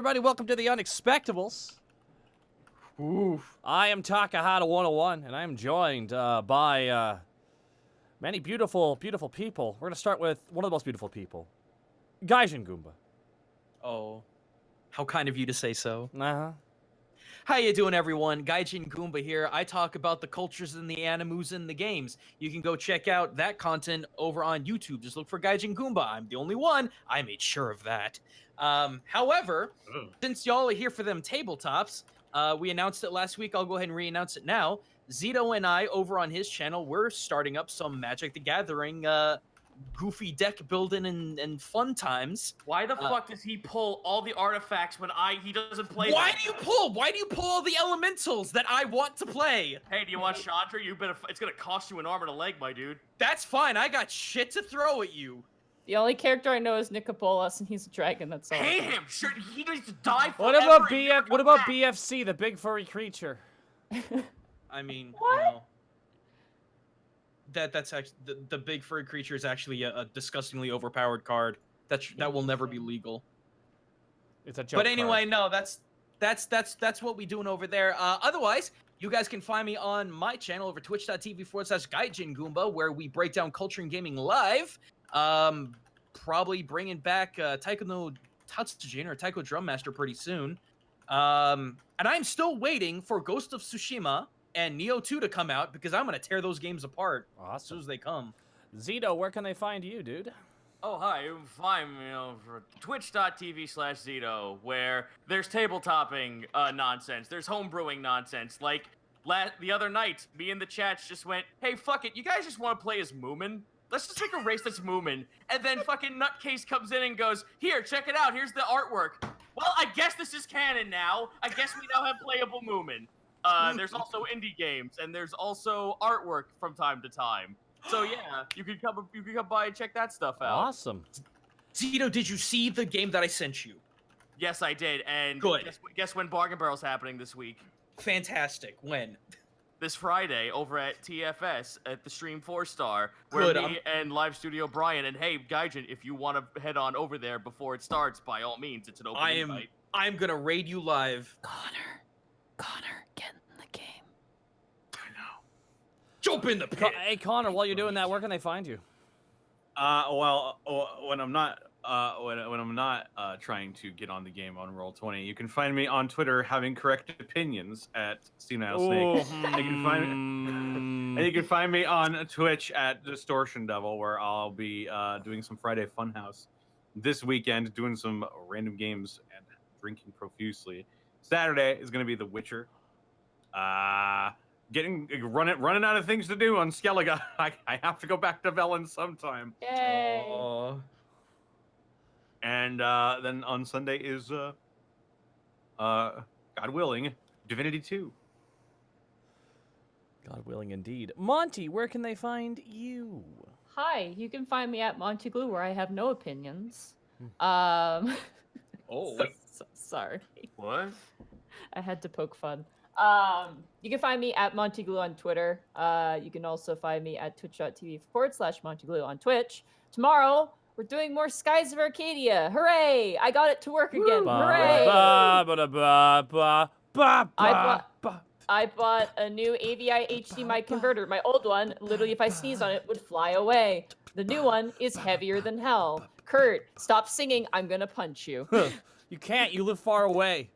Everybody, welcome to the Unexpectables. Oof. I am Takahata 101, and I am joined by many beautiful, beautiful people. We're going to start with one of the most beautiful people, Gaijin Goomba. Oh, how kind of you to say so. Uh-huh. How you doing, everyone? Gaijin Goomba here. I talk about the cultures and the animus and the games. You can go check out that content over on YouTube. Just look for Gaijin Goomba. I'm the only one. I made sure of that. However, since y'all are here for them tabletops, we announced it last week. I'll go ahead and re-announce it now. Zito and I, over on his channel, we're starting up some Magic the Gathering goofy deck building and fun times. Why the fuck does he pull all the artifacts when he doesn't play Why them? do you pull all the elementals that I want to play? Hey, do you want Chandra? It's gonna cost you an arm and a leg, my dude. That's fine. I got shit to throw at you. The only character I know is Nicopolas, and he's a dragon. That's all. Hate him. Sure, he needs to die What forever. about What about BFC, the big furry creature? I mean, What? you know, that's actually the big furry creature is actually a disgustingly overpowered card. That will never be legal. It's a joke. But anyway, no, that's what we doing over there. Otherwise, you guys can find me on my channel over twitch.tv/Gaijin Goomba, where we break down culture and gaming live. Probably bringing back Taiko no Tatsujin or Taiko Drum Master pretty soon. And I'm still waiting for Ghost of Tsushima and Nioh 2 to come out because I'm gonna tear those games apart as soon as they come. Zito, where can they find you, dude? Oh, hi. You can find me over twitch.tv/Zito, where there's tabletoping nonsense. There's homebrewing nonsense. Like, the other night, me and the chats just went, hey, fuck it. You guys just want to play as Moomin? Let's just make a race that's Moomin. And then fucking Nutcase comes in and goes, here, check it out. Here's the artwork. Well, I guess this is canon now. I guess we now have playable Moomin. There's also indie games, and there's also artwork from time to time. So yeah, you can come by and check that stuff out. Awesome. Zito, did you see the game that I sent you? Yes, I did. And Good. Guess when Bargain Barrel's happening this week? Fantastic. When? This Friday over at TFS at the Stream 4-Star, where Good, me and Live Studio Brian and hey Gaijin, if you want to head on over there before it starts, by all means, it's an open invite. I'm gonna raid you live. Connor, get in the game. I know. Jump in the pit. Hey, Connor, while you're doing that, where can they find you? When I'm not trying to get on the game on Roll20, you can find me on Twitter having correct opinions at Senile Snake. And you can find me on Twitch at Distortion Devil, where I'll be doing some Friday Funhouse this weekend, doing some random games and drinking profusely. Saturday is going to be The Witcher. Running out of things to do on Skellige. I have to go back to Velen sometime. Yay! Oh. And then on Sunday is, God willing, Divinity 2. God willing, indeed. Monty, where can they find you? Hi, you can find me at Monteglue, where I have no opinions. Oh. Sorry. What? I had to poke fun. You can find me at Monteglue on Twitter. You can also find me at twitch.tv/Monteglue on Twitch. Tomorrow, we're doing more Skies of Arcadia. Hooray! I got it to work again. Hooray! I bought a new AVI HDMI converter. My old one, literally, if I sneeze on it, would fly away. The new one is heavier than hell. Kurt, stop singing. I'm gonna punch you. You can't. You live far away.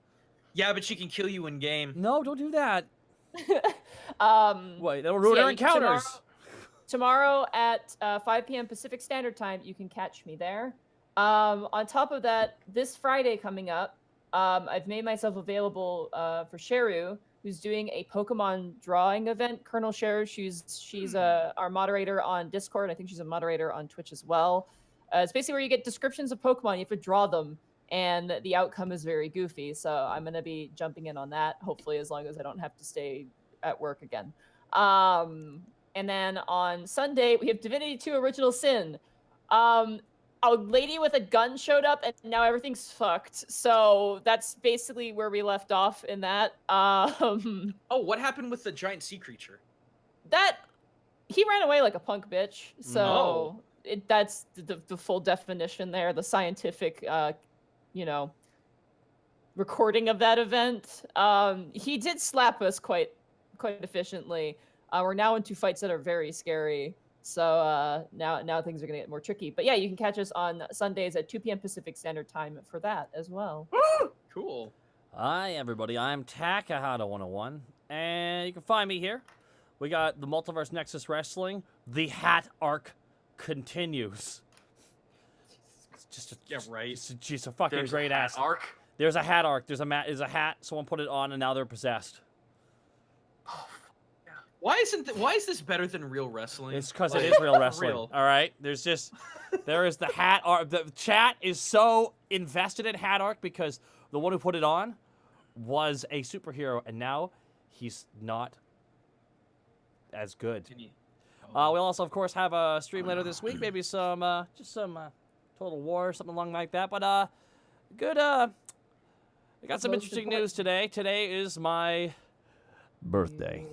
Yeah, but she can kill you in game. No, don't do that. Wait, that'll So ruin yeah, our encounters. Tomorrow at 5 p.m. Pacific Standard Time, you can catch me there. On top of that, this Friday coming up, I've made myself available for Sheru, who's doing a Pokemon drawing event. Colonel Sheru, she's our moderator on Discord. I think she's a moderator on Twitch as well. It's basically where you get descriptions of Pokemon. You have to draw them, and the outcome is very goofy. So I'm going to be jumping in on that, hopefully, as long as I don't have to stay at work again. And then on Sunday, we have Divinity 2 Original Sin. A lady with a gun showed up, and now everything's fucked. So that's basically where we left off in that. Oh, what happened with the giant sea creature? He ran away like a punk bitch. So No. That's the full definition there, the scientific, recording of that event. He did slap us quite efficiently. We're now into fights that are very scary. So now things are gonna get more tricky. But yeah, you can catch us on Sundays at 2 p.m. Pacific Standard Time for that as well. Cool. Hi, everybody. I'm Takahata101, and you can find me here. We got the Multiverse Nexus Wrestling. The Hat Arc continues. It's just a, right. It's a fucking There's great a hat ass. arc. There's a hat arc. There's a hat. Someone put it on, and now they're possessed. Why is this better than real wrestling? It's because it is real wrestling. Real. All right. There is the hat arc. The chat is so invested in hat arc because the one who put it on was a superhero, and now he's not as good. We'll also, of course, have a stream later this week. Maybe some Total War or something along like that. But good. I got some interesting news today. Today is my birthday.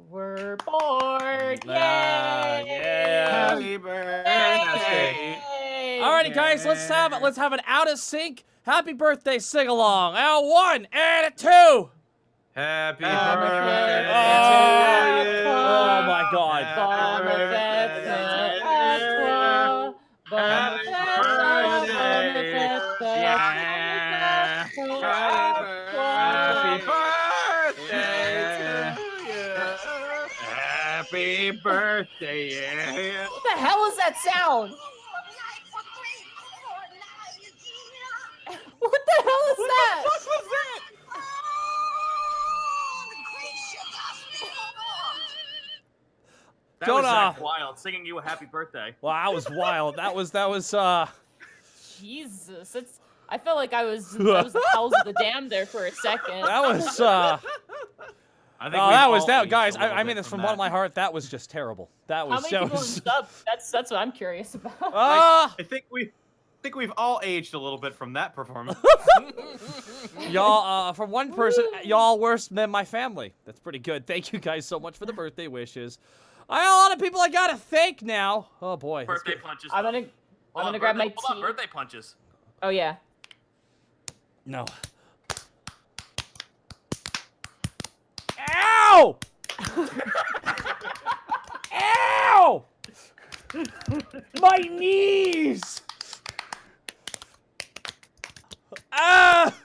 We're bored. Yay! Yeah. Happy birthday. Alrighty, guys, let's have an out of sync happy birthday sing along. A 1 and a 2. Happy birthday birthday to you. Oh my God. Happy birthday, yeah. What the hell is that sound? What the hell is that? That was Jonah. Zach Wild singing you a happy birthday. Wow, that was wild. That was Jesus, I felt like I was the hells of the dam there for a second. that was I think guys, I mean this from the bottom of my heart. That was just terrible. That How was many people in sub? That's what I'm curious about. I think we've all aged a little bit from that performance. Y'all, from one person, y'all worse than my family. That's pretty good. Thank you guys so much for the birthday wishes. I got a lot of people I gotta thank now. Oh boy. Birthday punches. I'm gonna grab my Hold on, tea. birthday punches. Oh yeah. No. Ow! Ow! My knees! Ah!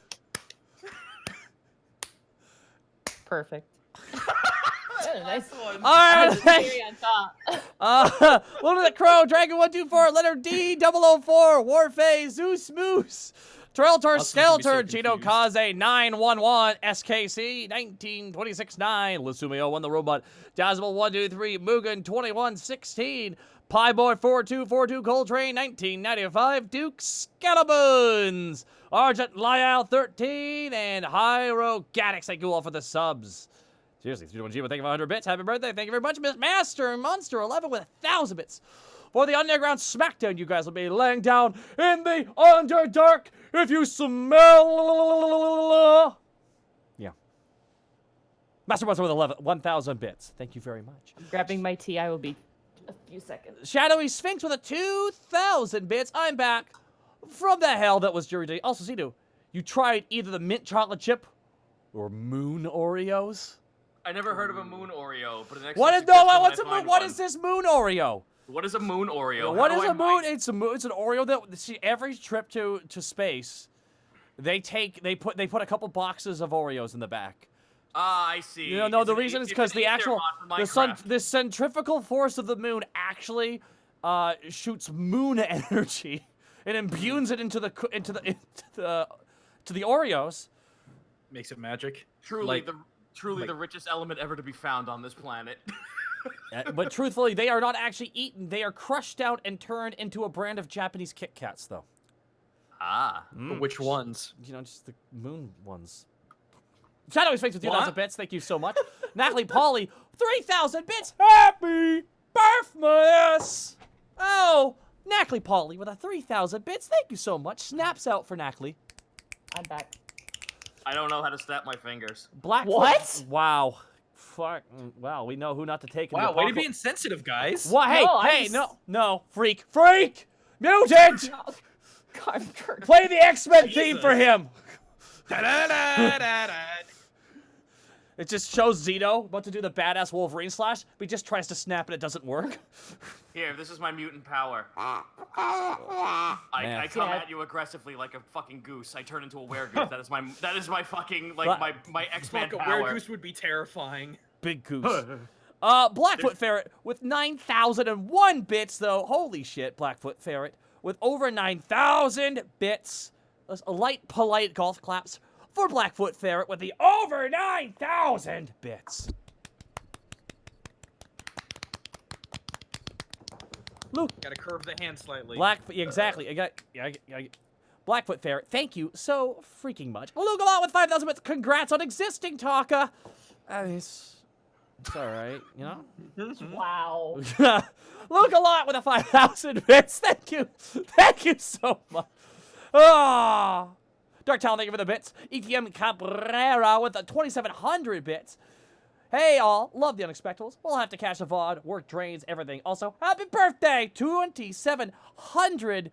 Perfect. Yeah, nice one. All right, Cherry on top. Little the Crow, Dragon 124, Letter D, 004, Warface, Zeus Moose, Treltor, Skeletor, Gino Kaze, 911, SKC, 1926-9, Lusumio 1 the Robot, Dazzle 123, Mugen 2116, Pieboy 4242, Coltrane 1995, Duke Scalaboons, Argent Lyall 13, and Hyro Gaddix. Thank you all for the subs. Seriously, 321G, thank you for 100 bits. Happy birthday. Thank you very much, Miss Master Monster 11 with 1,000 bits. For the Underground Smackdown, you guys will be laying down in the Underdark if you smell. Yeah. Master Monster with 1,000 bits. Thank you very much. I'm grabbing my tea. I will be a few seconds. Shadowy Sphinx with a 2,000 bits. I'm back from the hell that was Jury Day. Also, Zito, you tried either the mint chocolate chip or moon Oreos? I never heard of a moon Oreo, but the next What is this moon Oreo? What is a moon Oreo? What How is do I a moon? mine- It's an Oreo that see every trip to space, they put a couple boxes of Oreos in the back. Ah, I see. You know, no, It's the an reason is it's because an the ether actual mod for Minecraft. the centrifugal force of the moon actually shoots moon energy and imbues it into the Oreos. Makes it magic. Truly, Like- the richest element ever to be found on this planet. But truthfully, they are not actually eaten. They are crushed out and turned into a brand of Japanese Kit Kats, though. Ah. But which ones? You know, just the moon ones. Shadowy Sphinx with 2,000 bits. Thank you so much. Natalie Polly, 3,000 bits. Happy Birthmas! Oh, Natalie Polly with a 3,000 bits. Thank you so much. Snaps out for Natalie. I'm back. I don't know how to snap my fingers. Black. What? Wow. Fuck. Wow, we know who not to take. in Wow, the way to be apocalypse. insensitive, guys. What? Hey, No, hey, I'm no, freak, mutant. God, Play the X-Men theme for him. It just shows Zito about to do the badass Wolverine slash, but he just tries to snap and it doesn't work. Here, this is my mutant power. Man. I come at you aggressively like a fucking goose. I turn into a weregoose. That is my fucking like my X-Man Fuck, a power. weregoose would be terrifying. Big goose. Blackfoot Ferret with 9,001 bits, though. Holy shit, Blackfoot Ferret with over 9,000 bits. A light, polite golf claps for Blackfoot Ferret with the over 9,000 bits. Luke. Gotta curve the hand slightly. Exactly. Blackfoot Ferret, thank you so freaking much. Luke a lot with 5,000 bits. Congrats on existing, Taka. It's all right, you know? Wow. Luke a lot with a 5,000 bits. Thank you. Thank you so much. Oh. Dark Talon, thank you for the bits. ETM Cabrera with the 2,700 bits. Hey, all. Love the Unexpectables. We'll have to cash a VOD. Work drains, everything. Also, happy birthday. 2,700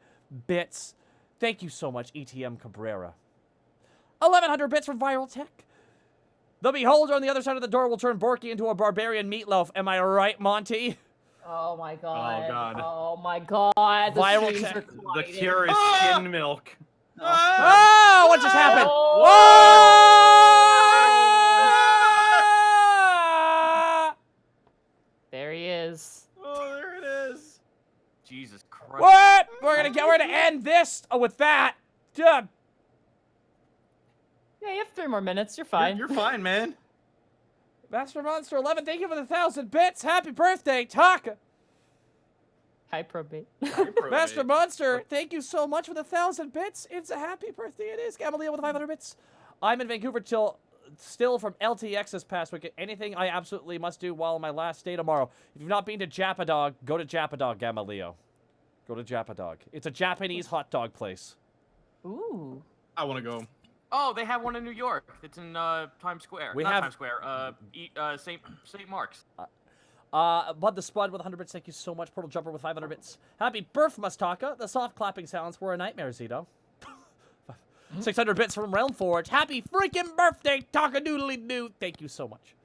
bits. Thank you so much, ETM Cabrera. 1,100 bits from Viral Tech. The Beholder on the other side of the door will turn Borky into a barbarian meatloaf. Am I right, Monty? Oh my god. Oh, God. Oh my god. The Viral streams tech. are The colliding. cure is skin milk. Oh, what just happened? Oh. Whoa! There he is. Oh, there it is. Jesus Christ. What? We're gonna end this with that. Duh. Yeah, you have 3 more minutes. You're fine. You're fine, man. Master Monster 11, thank you for the 1,000 bits. Happy birthday, Taka. High probate. Master Monster, thank you so much for the 1,000 bits. It's a happy birthday. It is. Gamaliel with the 500 bits. I'm in Vancouver still from LTX this past week. Anything I absolutely must do while on my last day tomorrow. If you've not been to Japadog, go to Japadog, Gamaliel. Go to Japadog. It's a Japanese hot dog place. Ooh. I want to go. Oh, they have one in New York. It's in Times Square. We Not have- Times Square. St. Mark's. Bud the Spud with 100 bits. Thank you so much. Portal Jumper with 500 bits. Happy birth, Mustaka. The soft clapping sounds were a nightmare, Zito. 600 bits from Realm Forge. Happy freaking birthday, Taka Doodly Doo. Thank you so much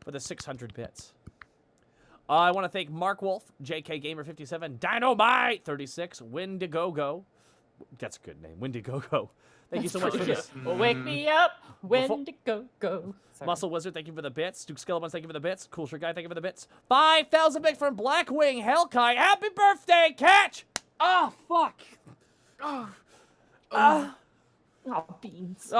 for the 600 bits. I want to thank Mark Wolf, JK Gamer 57, Dynamite 36, Windigogo. That's a good name, Windigogo. Thank you so much for this. Wake me up when to go. Sorry. Muscle Wizard, thank you for the bits. Duke Skeletons, thank you for the bits. Cool Shirt Guy, thank you for the bits. 5,000 bits from Blackwing Hellkite. Happy birthday, catch! Oh, fuck. Oh, beans.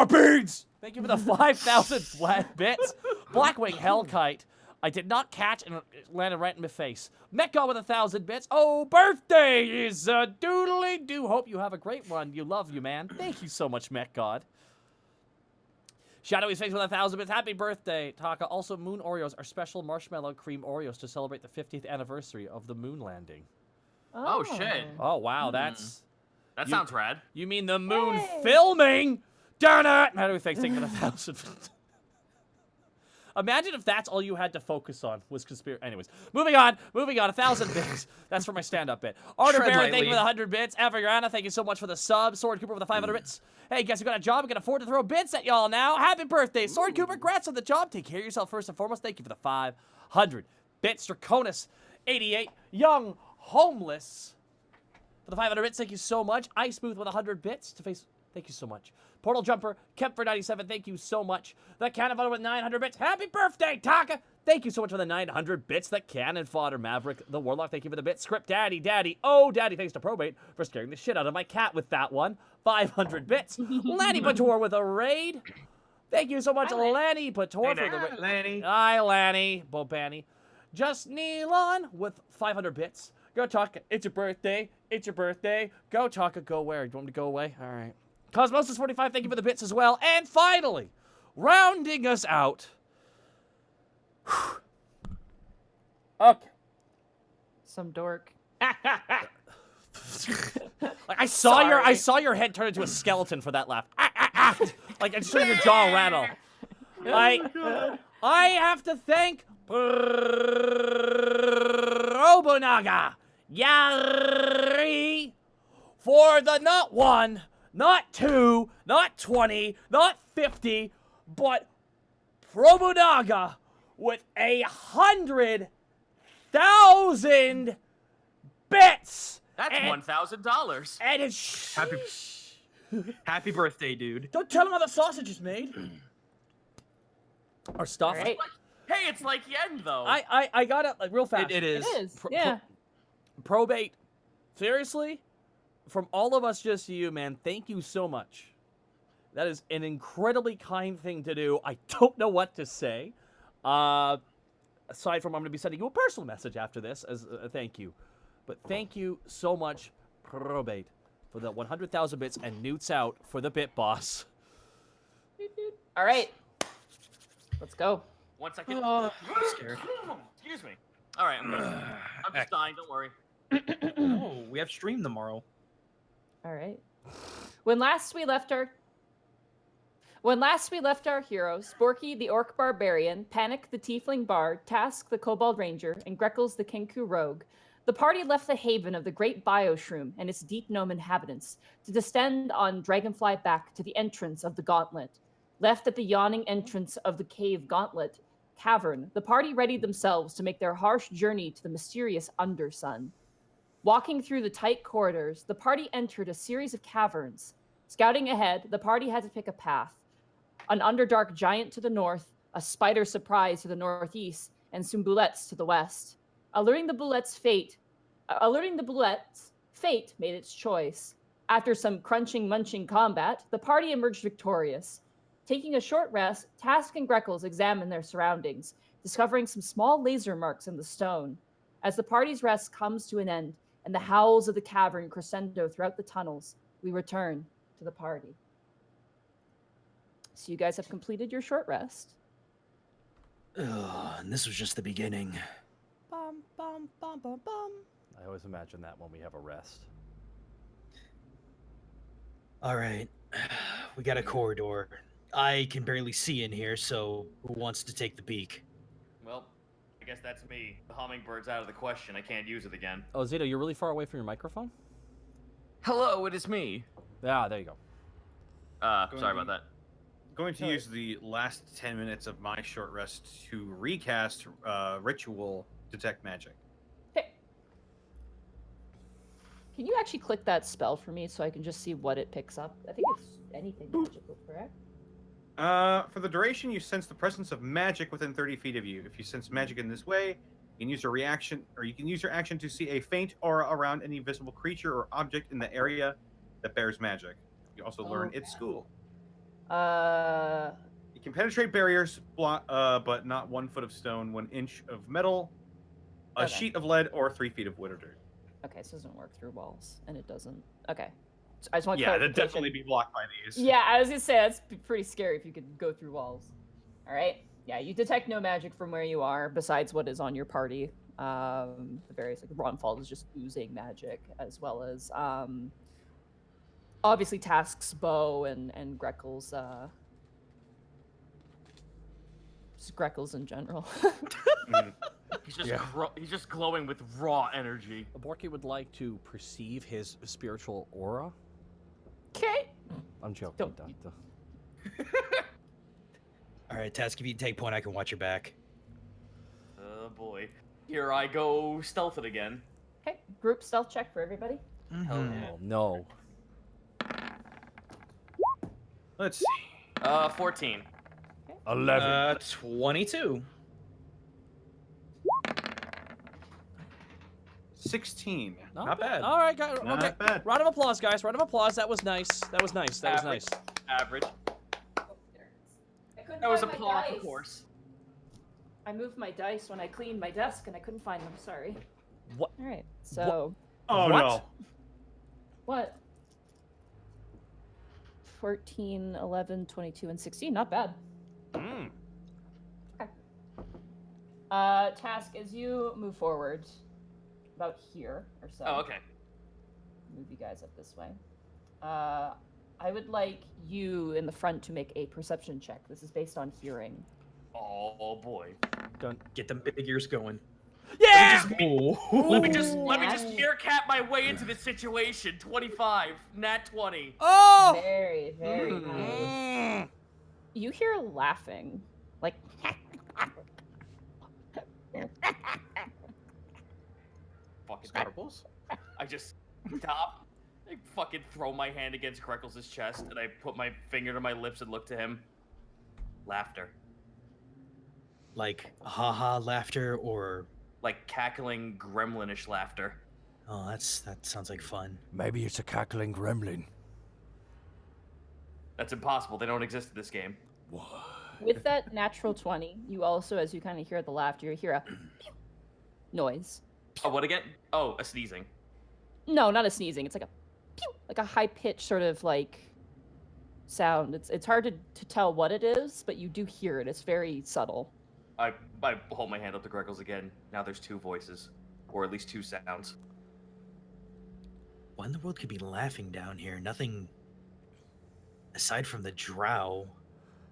Beans! Thank you for the 5,000 flat bits. Blackwing Hellkite. I did not catch and it landed right in my face. Mecca with 1,000 bits. Oh, birthday is a doodly doo. Hope you have a great one. You love you, man. Thank you so much, Mech God. Shadowy Face with 1,000 bits. Happy birthday, Taka. Also, Moon Oreos are special marshmallow cream Oreos to celebrate the 50th anniversary of the moon landing. Oh, shit. Oh, wow. That's... That sounds rad. You mean the moon Yay. filming? Darn it! How do we think of 1,000? Imagine if that's all you had to focus on was conspiracy. Anyways, moving on. 1,000 bits. That's for my stand-up bit. Arter Tread Baron, thank you lightly. for the 100 bits. Avriana, thank you so much for the sub. Sword Cooper with the 500 bits. Hey, guess who got a job? We can afford to throw bits at y'all now. Happy birthday, Sword Cooper. Congrats on the job. Take care of yourself first and foremost. Thank you for the 500 bits. Draconis, 88. Young Homeless for the 500 bits. Thank you so much. Ice Smooth with 100 bits to face. Thank you so much. Portal Jumper, Kemp for 97, thank you so much. The Cannon Fodder with 900 bits. Happy birthday, Taka! Thank you so much for the 900 bits. The Cannon Fodder Maverick, the Warlock, thank you for the bits. Script Daddy, oh Daddy, thanks to Probate for scaring the shit out of my cat with that one. 500 bits. Lanny Pator with a raid. Thank you so much, Lanny Pator for the raid. Lanny. Hi, Lanny. Bobani. Just Neelon with 500 bits. Go Taka, it's your birthday. It's your birthday. Go Taka, go where? Do you want me to go away? All right. Cosmosis45, thank you for the bits as well. And finally, rounding us out. Okay. Some dork. Like I saw your head turn into a skeleton for that laugh. Like I just saw your jaw rattle. I have to thank Robonaga Yari for the not one, not 2, not 20, not 50, but Promonaga with 100,000 bits. That's $1,000. And it's Happy birthday, dude. Don't tell him how the sausage is made. Or stuff. All right. Hey, it's like yen though. I got it like real fast. It is. It is. Yeah. Probate. Seriously, from all of us, just to you, man. Thank you so much. That is an incredibly kind thing to do. I don't know what to say. Aside from, I'm going to be sending you a personal message after this as a thank you. But thank you so much, Probate, for the 100,000 bits and Newt's out for the Bit Boss. All right. Let's go. 1 second. I'm scared. Excuse me. All right, I'm just dying. Don't worry. Oh, we have stream tomorrow. All right. When last we left our heroes, Sporky the Orc Barbarian, Panic the Tiefling Bard, Task the Kobold Ranger, and Greckles the Kenku Rogue, the party left the haven of the Great Bioshroom and its deep gnome inhabitants to descend on Dragonfly back to the entrance of the Gauntlet. Left at the yawning entrance of the cave Gauntlet cavern, the party readied themselves to make their harsh journey to the mysterious Undersun. Walking through the tight corridors, the party entered a series of caverns. Scouting ahead, the party had to pick a path. An Underdark giant to the north, a spider surprise to the northeast, and some bullets to the west. Alerting the bullets' fate made its choice. After some crunching-munching combat, the party emerged victorious. Taking a short rest, Task and Greckles examined their surroundings, discovering some small laser marks in the stone. As the party's rest comes to an end, and the howls of the cavern crescendo throughout the tunnels, we return to the party. So you guys have completed your short rest. And this was just the beginning. Bum, bum, bum, bum, bum. I always imagine that when we have a rest. All right, we got a corridor. I can barely see in here, so who wants to take the beak? Well, I guess that's me. The hummingbird's out of the question. I can't use it again. Oh, Zito, you're really far away from your microphone? Hello, it is me. Yeah, there you go. Sorry about that. Going to use the last 10 minutes of my short rest to recast Ritual Detect Magic. Okay. Can you actually click that spell for me so I can just see what it picks up? I think it's anything magical, correct? For the duration, you sense the presence of magic within 30 feet of you. If you sense magic in this way, you can use your reaction, or you can use your action to see a faint aura around any visible creature or object in the area that bears magic. You also learn its school. It can penetrate barriers, but not 1 foot of stone, 1 inch of metal, a sheet of lead, or 3 feet of wood or dirt. Okay, so it doesn't work through walls, and it doesn't. Okay. So I just want that'd definitely be blocked by these. Yeah, I was gonna say that's pretty scary if you could go through walls. All right. Yeah, you detect no magic from where you are, besides what is on your party. The various like Ronfall is just oozing magic, as well as obviously Task's bow and Greckles. Just Greckles in general. He's just glowing with raw energy. Borky would like to perceive his spiritual aura. Okay. I'm joking. Don't. All right, Task, if you take point, I can watch your back. Oh boy. Here I go stealth it again. Okay. Group stealth check for everybody. Hell yeah. Oh, no. Let's see. 14. 11. 22. 16. Not bad. All right, guys. Not Okay. bad. Round of applause, guys. Round of applause. That was nice. That was nice. That was nice. Average. I couldn't That was find my applause, dice. of course. I moved my dice when I cleaned my desk and I couldn't find them. Sorry. What? All right. So Oh, What? no. what? 14, 11, 22, and 16. Not bad. Mm. Task, as you move forward, about here or so. Oh, okay. Move you guys up this way. I would like you in the front to make a perception check. This is based on hearing. Oh boy. Get them big ears going. Yeah! Let me just meerkat my way into the situation. 25, nat 20. Oh! Very, very nice. Mm. You hear laughing, like Fucking Scarbles? I just stop. I fucking throw my hand against Kreckles' chest and I put my finger to my lips and look to him. Laughter. Like haha laughter or Like cackling gremlinish laughter. oh that sounds like fun. Maybe it's a cackling gremlin. That's impossible. They don't exist in this game. What? with that natural 20. You also, as you kind of hear the laughter, you hear a noise. Oh, what again? Oh, a sneezing. No, not a sneezing. It's like a pew, like a high pitched sort of like sound. It's hard to tell what it is, but you do hear it. It's very subtle. I hold my hand up to Greggles again. Now there's two voices, or at least two sounds. What in the world could be laughing down here? Nothing aside from the drow.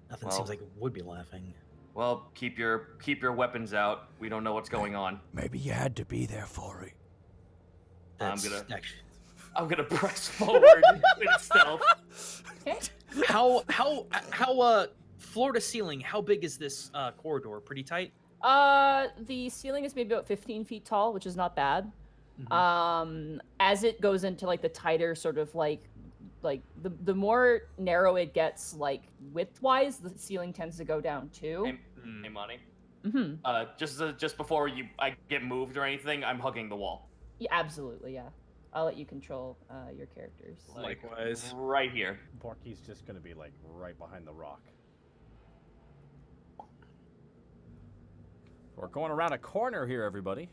Nothing seems like it would be laughing. Well, keep your weapons out. We don't know what's going on. Maybe you had to be there for it. I'm gonna press forward with stealth. Okay. How floor to ceiling? How big is this corridor? Pretty tight. The ceiling is maybe about 15 feet tall, which is not bad. Mhm. As it goes into like the tighter sort of like the more narrow it gets, like width-wise, the ceiling tends to go down too. Hey, Monty. Mm-hmm. Just before I get moved or anything, I'm hugging the wall. Yeah, absolutely. Yeah, I'll let you control your characters. Likewise. Right here. Borky's just gonna be like right behind the rock. We're going around a corner here, everybody.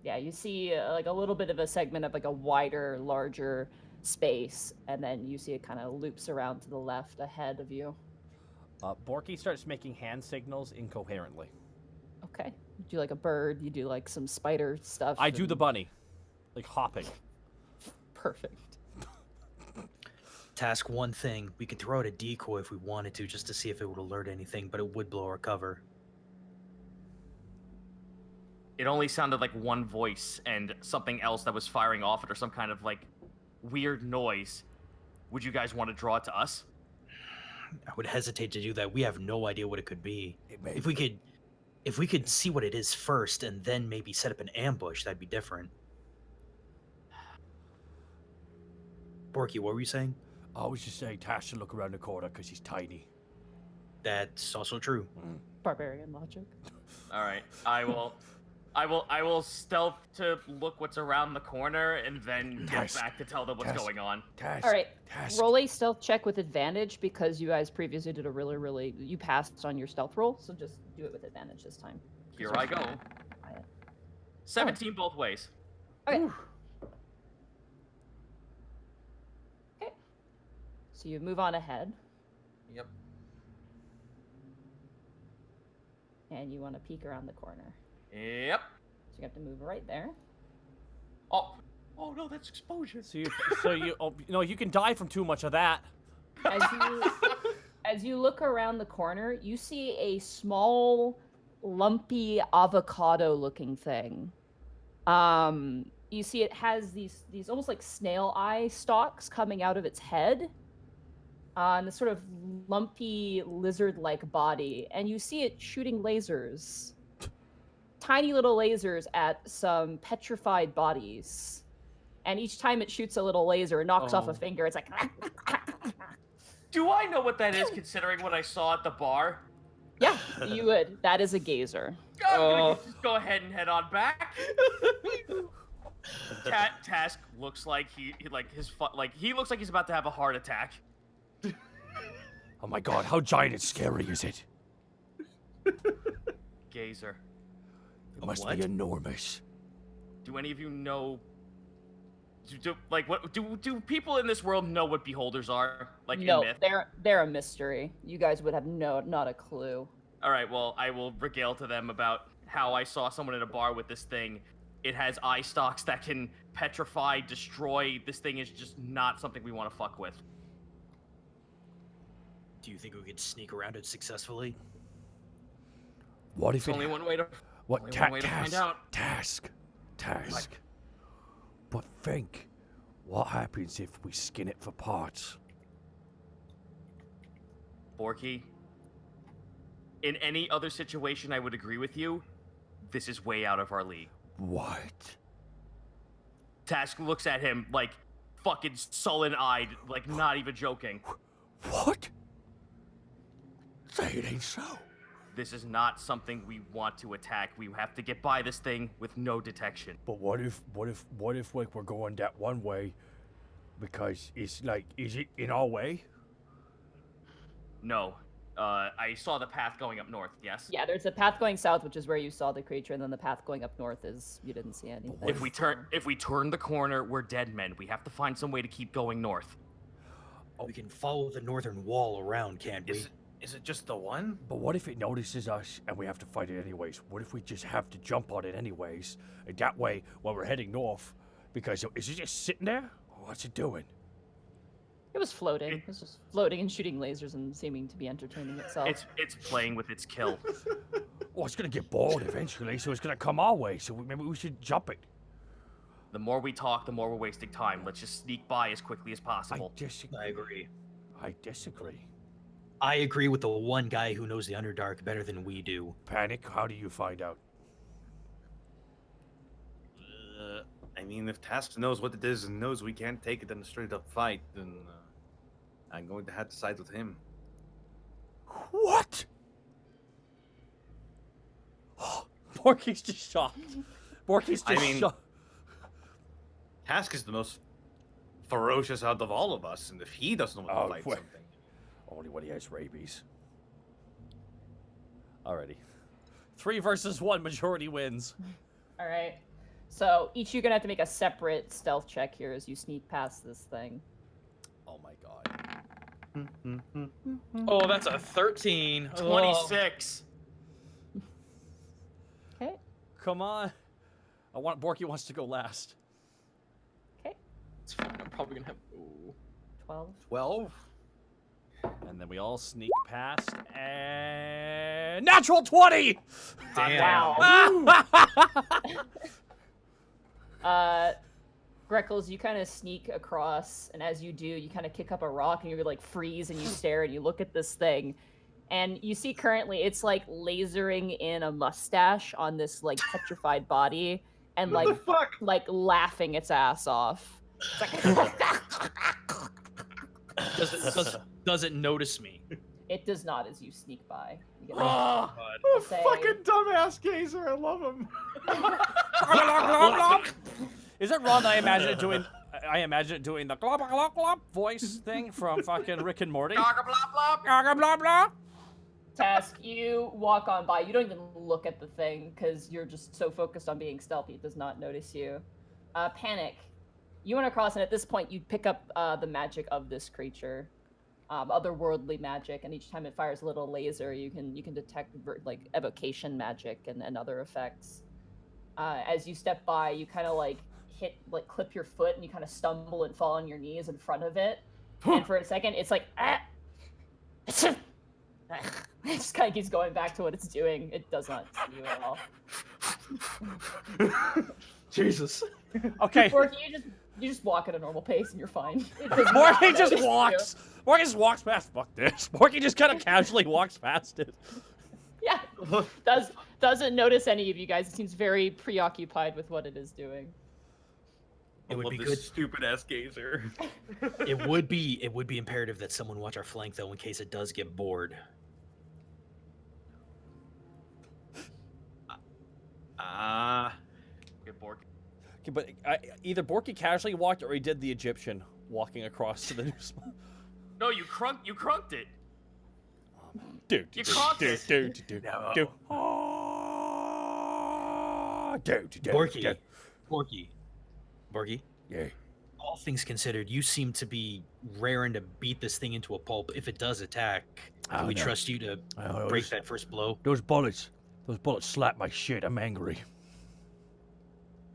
Yeah, you see like a little bit of a segment of like a wider, larger space, and then you see it kind of loops around to the left ahead of you. Borky starts making hand signals incoherently. Okay. You do like a bird, you do like some spider stuff. I do the bunny, like hopping. Perfect. Task one thing. We could throw out a decoy if we wanted to, just to see if it would alert anything, but it would blow our cover. It only sounded like one voice and something else that was firing off it, or some kind of like weird noise. Would you guys want to draw it to us? I would hesitate to do that. We have no idea what it could be. If we could see what it is first and then maybe set up an ambush, that'd be different. Borky, what were you saying? I was just saying Tash should look around the corner because he's tiny. That's also true. Barbarian logic. All right, I will stealth to look what's around the corner and then get back to tell them what's going on. Tash. All right, Task. roll a stealth check with advantage because you guys previously did a really you passed on your stealth roll, so just do it with advantage this time. Here I go. 17 both ways. Okay. Okay. So you move on ahead, Yep. and you want to peek around the corner. Yep. So you have to move right there. Oh no, that's exposure. So you can die from too much of that. As you look around the corner, you see a small, lumpy avocado-looking thing. You see it has these almost like snail eye stalks coming out of its head, and this sort of lumpy lizard-like body, and you see it shooting lasers. Tiny little lasers at some petrified bodies. And each time it shoots a little laser, it knocks off a finger. It's like... Do I know what that is, considering what I saw at the bar? Yeah, you would. That is a gazer. I'm gonna just go ahead and head on back. Task looks like he looks like he's about to have a heart attack. Oh my god, how giant and scary is it? Gazer. It must be enormous. Do any of you know? Do people in this world know what beholders are? Like No, in myth? they're a mystery. You guys would have not a clue. All right, well, I will regale to them about how I saw someone in a bar with this thing. It has eye stalks that can petrify, destroy. This thing is just not something we want to fuck with. Do you think we could sneak around it successfully? What if There's only one way to. What Only one way to find out. Task. But think, what happens if we skin it for parts? Borky, in any other situation, I would agree with you. This is way out of our league. What? Task looks at him like fucking sullen-eyed, like not even joking. What? Say it ain't so. This is not something we want to attack. We have to get by this thing with no detection. But what if like we're going that one way because it's like, is it in our way? No. I saw the path going up north, yes? Yeah, there's a path going south, which is where you saw the creature, and then the path going up north is you didn't see anything. If we turn the corner, we're dead men. We have to find some way to keep going north. We can follow the northern wall around, can't we? Is it just the one? But what if it notices us and we have to fight it anyways? What if we just have to jump on it anyways? And that way, while we're heading north, because is it just sitting there? Or what's it doing? It was floating. It was just floating and shooting lasers and seeming to be entertaining itself. It's playing with its kill. Well, it's gonna get bored eventually, so it's gonna come our way. So maybe we should jump it. The more we talk, the more we're wasting time. Let's just sneak by as quickly as possible. I agree. I disagree. I agree with the one guy who knows the Underdark better than we do. Panic, how do you find out? I mean, if Task knows what it is and knows we can't take it in a straight-up fight, then I'm going to have to side with him. What? Borky's just shocked. Borky's just shocked. Task is the most ferocious out of all of us, and if he doesn't want to fight something... Only when he has rabies. Alrighty. 3 versus 1, majority wins. All right. So each you're gonna have to make a separate stealth check here as you sneak past this thing. Oh my god. Oh, that's a 13. 26. Okay. Come on. Borky wants to go last. Okay. It's fine. I'm probably gonna have 12. 12? And then we all sneak past and natural 20! Damn. Wow. Greckles, you kind of sneak across, and as you do, you kind of kick up a rock, and you like freeze, and you stare, and you look at this thing, and you see currently it's like lasering in a mustache on this like petrified body, and What the fuck? like laughing its ass off. It's like Does it notice me? it does not as you sneak by. You get Oh, say- fucking dumbass gazer, I love him. Is it wrong that I imagine it doing the glop glop glop voice thing from fucking Rick and Morty? Gaga blah blah. Gaga blah blah. Task, you walk on by. You don't even look at the thing because you're just so focused on being stealthy. It does not notice you. Panic. You went across, and at this point, you pick up the magic of this creature, otherworldly magic, and each time it fires a little laser, you can detect like evocation magic and other effects. As you step by, you kind of like clip your foot, and you kind of stumble and fall on your knees in front of it. And for a second, it's like it just kind of keeps going back to what it's doing. It does not see you at all. Jesus. Okay. Borky, you just walk at a normal pace and you're fine. Borky just walks. Borky just walks past. Fuck this. Borky just kind of casually walks past it. Yeah. Doesn't notice any of you guys. It seems very preoccupied with what it is doing. It would be this good. stupid ass gazer. It would be imperative that someone watch our flank though, in case it does get bored. Get Borky. Okay, but either Borky casually walked or he did the Egyptian walking across to the new spot. No, you crunked it. Dude, You caught it. dude. Borky. Yeah. All things considered, you seem to be raring to beat this thing into a pulp if it does attack. Can we trust you to break that first blow? Those bullets slap my shit. I'm angry.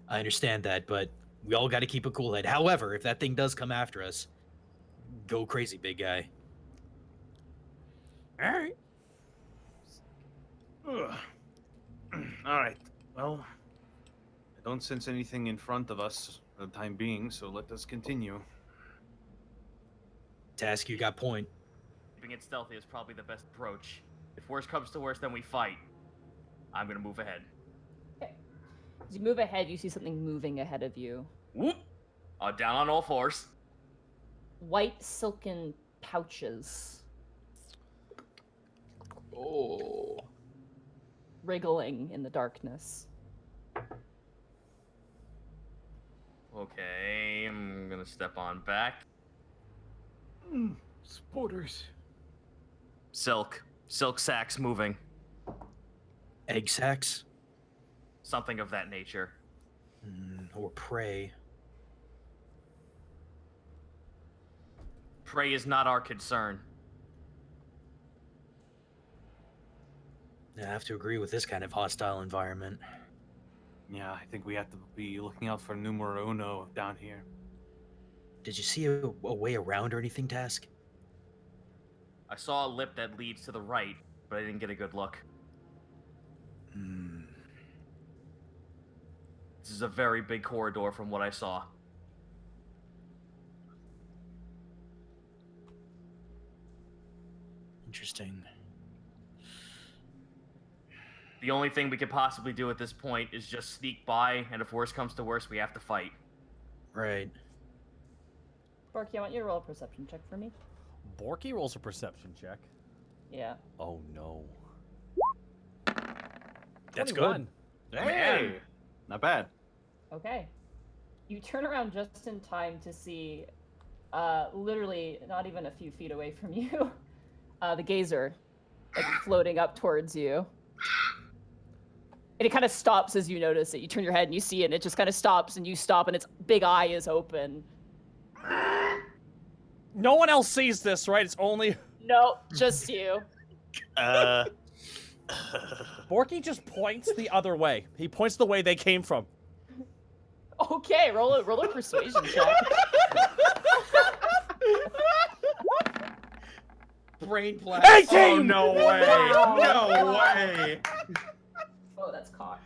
I understand that, but we all got to keep a cool head. However, if that thing does come after us, go crazy, big guy. All right. All right. Well, I don't sense anything in front of us for the time being, so let us continue. Task, you got point. Keeping it stealthy is probably the best approach. If worse comes to worse, then we fight. I'm gonna move ahead. Okay. As you move ahead, you see something moving ahead of you. Whoop! Down on all fours. White silken pouches. Oh. Wriggling in the darkness. Okay, I'm gonna step on back. Sporters. Silk sacks moving. Egg sacs? Something of that nature. Or prey. Prey is not our concern. I have to agree with this kind of hostile environment. Yeah, I think we have to be looking out for numero uno down here. Did you see a way around or anything, Task? I saw a lip that leads to the right, but I didn't get a good look. This is a very big corridor from what I saw. Interesting. The only thing we could possibly do at this point is just sneak by, and if worse comes to worse, we have to fight. Right. Borky, I want you to roll a perception check for me. Borky rolls a perception check. Yeah. Oh no. That's 21. good. Hey! Not bad. Okay. You turn around just in time to see, literally not even a few feet away from you, the gazer, like floating up towards you. And it kind of stops as you notice it. You turn your head and you see it, and it just kind of stops, and you stop, and its big eye is open. No one else sees this, right? It's only... Nope, just you. Borky just points the other way. He points the way they came from. Okay, roll a persuasion check. Brain blast. 18! Oh, no way! Wow. No way! Oh, that's cocked.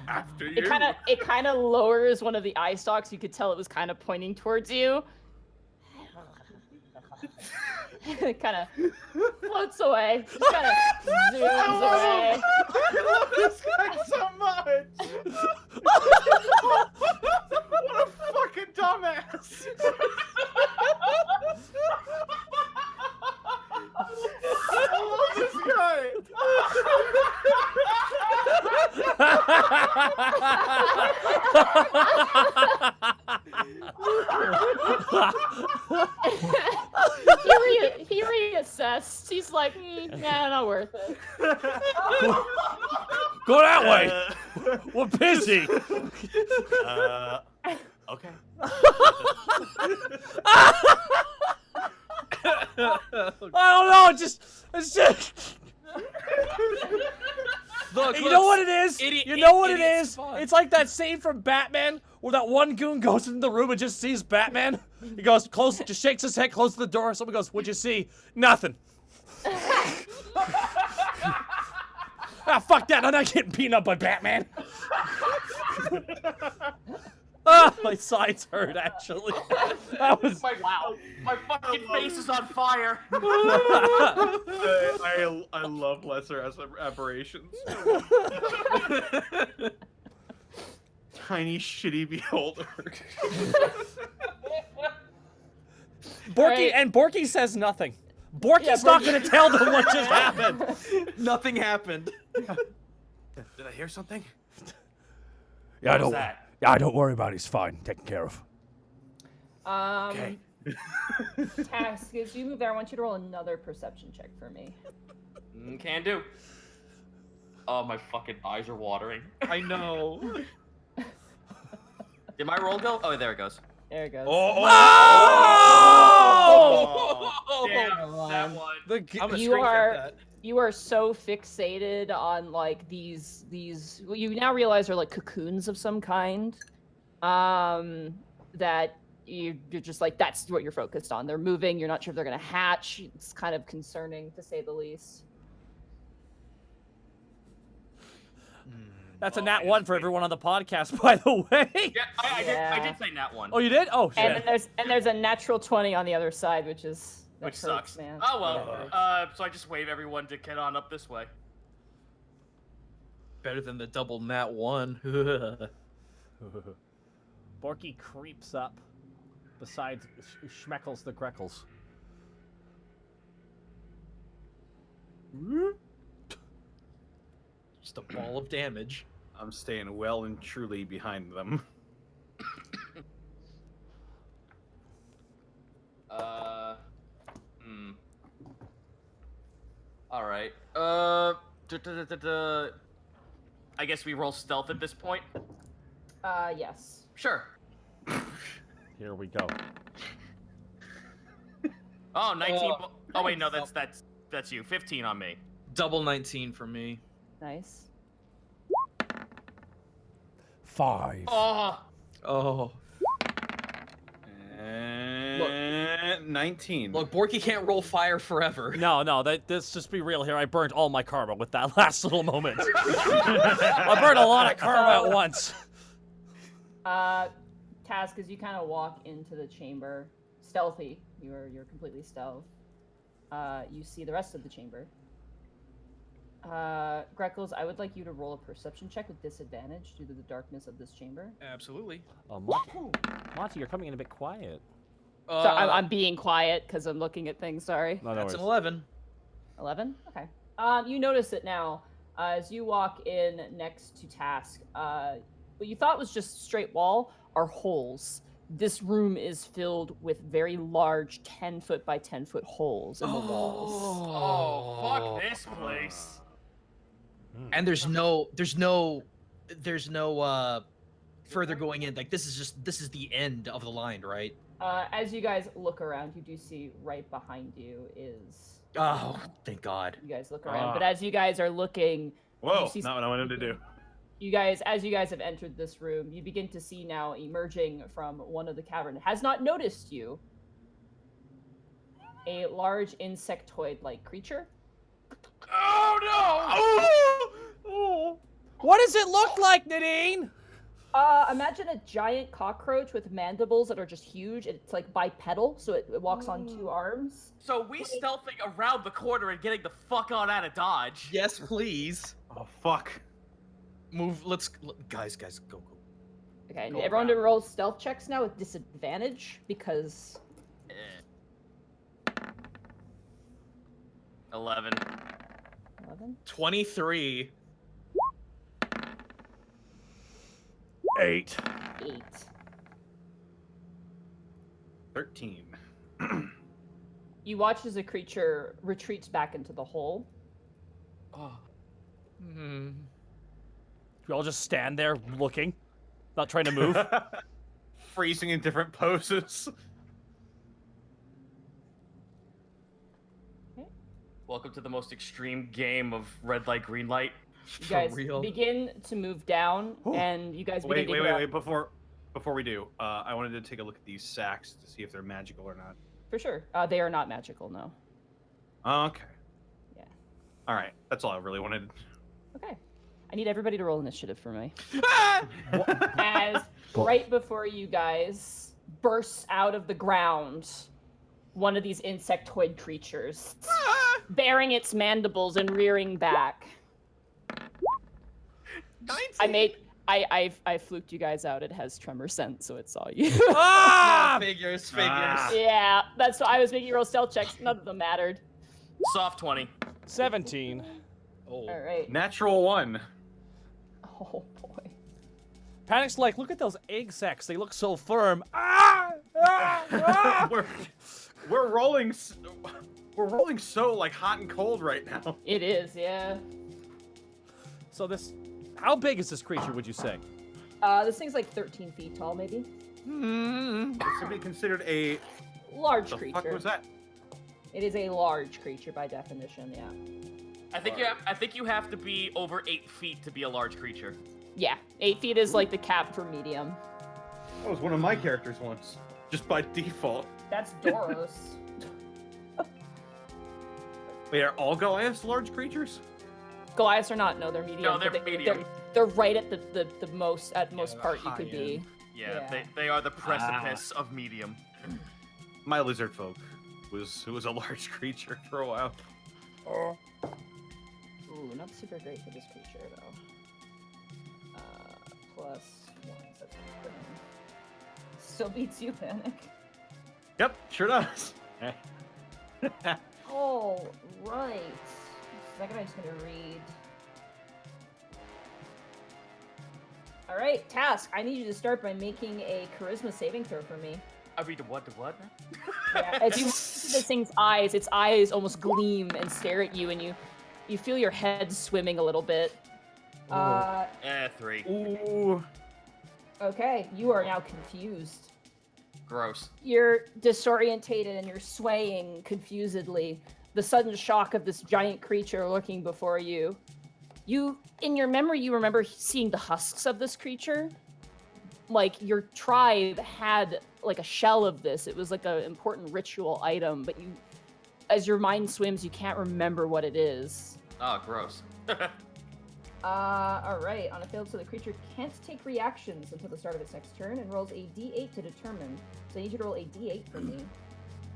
After you. It kind of lowers one of the eye stalks. You could tell it was kind of pointing towards you. It kind of floats away. Just kind of zooms away. I love this guy so much! What a fucking dumbass! I love this guy! He reassessed. He's like, nah, not worth it. Go that way! We're busy! Okay. I don't know, it's just... Look, You know what it is? You know what it idiot's is? fun. It's like that scene from Batman where that one goon goes into the room and just sees Batman. He goes close, just shakes his head close to the door. Someone goes, "What'd you see?" Nothing. Ah, fuck that. I'm not getting beaten up by Batman. Ah, my sides hurt, actually. That was... My fucking face is on fire. I love lesser aberrations. Tiny shitty beholder. Borky, and Borky says nothing. Borky's not going to tell them what just happened. Nothing happened. Did I hear something? Yeah, What was that? Yeah, don't worry about it. He's fine. Taken care of. Okay. Task, as you move there, I want you to roll another perception check for me. Can do. Oh, my fucking eyes are watering. I know. Did my roll go? Oh, there it goes. There it goes. Oh! Damn, that one. I'm gonna You screen cap are- that. You are so fixated on like these what you now realize are like cocoons of some kind, that you're just like, that's what you're focused on. They're moving. You're not sure if they're going to hatch. It's kind of concerning, to say the least. That's a nat 1 for everyone on the podcast, by the way. Yeah, I did say nat 1. Oh, you did? Oh, shit. And there's a natural 20 on the other side, which Which hurts, sucks. man. Oh, well. That hurts. So I just wave everyone to get on up this way. Better than the double nat 1. Borky creeps up beside Schmeckles the Greckles. Just a ball of damage. I'm staying well and truly behind them. All right. I guess we roll stealth at this point. Yes. Sure. Here we go. Oh, 19. Oh wait, no, that's you. 15 on me. Double 19 for me. Nice. 5. Oh. And 19. Look, Borky can't roll fire forever. No, let's just be real here. I burnt all my karma with that last little moment. I burned a lot of karma at once. Taz, as you kind of walk into the chamber, stealthy, you're completely stealth. You see the rest of the chamber. Greckles, I would like you to roll a perception check with disadvantage due to the darkness of this chamber. Absolutely. Monty, you're coming in a bit quiet. So I'm being quiet because I'm looking at things. Sorry. No, That's worries. an 11. 11. Okay. You notice it now as you walk in next to Task. What you thought was just straight wall are holes. This room is filled with very large 10-foot by 10-foot holes in the walls. Oh, fuck this place. And there's no further going in. Like this is the end of the line, right? As you guys look around, you do see right behind you is. Oh, thank God. You guys look around, but as you guys are looking, Whoa, not what I wanted to do. As you guys have entered this room, you begin to see now emerging from one of the cavern. Has not noticed you. A large insectoid-like creature. Oh no! What does it look like, Nadine? Imagine a giant cockroach with mandibles that are just huge. It's like bipedal, so it walks on 2 arms. So we stealthing around the corner and getting the fuck on out of Dodge. Yes, please. Oh, fuck. Move. Guys, go. Okay, and Go everyone around. to roll stealth checks now with disadvantage because 11. 23. 8. 8. 13. You watch as a creature retreats back into the hole. Oh. We all just stand there looking, not trying to move. Freezing in different poses. Welcome to the most extreme game of red light, green light. You guys real? begin to move down, and you guys begin Wait. Before we do, I wanted to take a look at these sacks to see if they're magical or not. For sure. They are not magical, no. Okay. Yeah. All right. That's all I really wanted. Okay. I need everybody to roll initiative for me. As right before you guys bursts out of the ground one of these insectoid creatures, bearing its mandibles and rearing back. 19. I fluked you guys out. It has tremor sense, so it saw you. No, figures. Yeah, that's why I was making you roll stealth checks. None of them mattered. Soft 20. 17. Oh. All right. Natural 1. Oh boy. Panic's like, look at those egg sacs. They look so firm. We're rolling. We're rolling so like hot and cold right now. It is, yeah. So how big is this creature, would you say? This thing's like 13 feet tall, maybe. This would be considered a Large the creature. fuck was that? It is a large creature by definition, yeah. I think you have to be over 8 feet to be a large creature. Yeah, 8 feet is like the cap for medium. That was one of my characters once. just by default. That's Doros. Wait, are all Goliaths large creatures? Goliaths are not. No, they're medium. No, they're but medium. They're right at the most the part you high could be. end. Yeah, Yeah. They are the precipice of medium. My lizard folk was a large creature for a while. Ooh, not super great for this creature though. Plus 1. So that's good. Still beats you, Panic. Yep, sure does. Oh, right. Second, I'm just gonna read. All right, Task. I need you to start by making a charisma saving throw for me. I read the what? Yeah, as you look into this thing's eyes, its eyes almost gleam and stare at you, and you feel your head swimming a little bit. 3. Ooh. Okay, you are now confused. Gross. You're disorientated and you're swaying confusedly. The sudden shock of this giant creature looking before you. In your memory, you remember seeing the husks of this creature. Like, your tribe had, like, a shell of this. It was, like, an important ritual item, but as your mind swims, you can't remember what it is. Oh, gross. Alright. On a failed, so the creature can't take reactions until the start of its next turn and rolls a d8 to determine. So I need you to roll a d8 for me.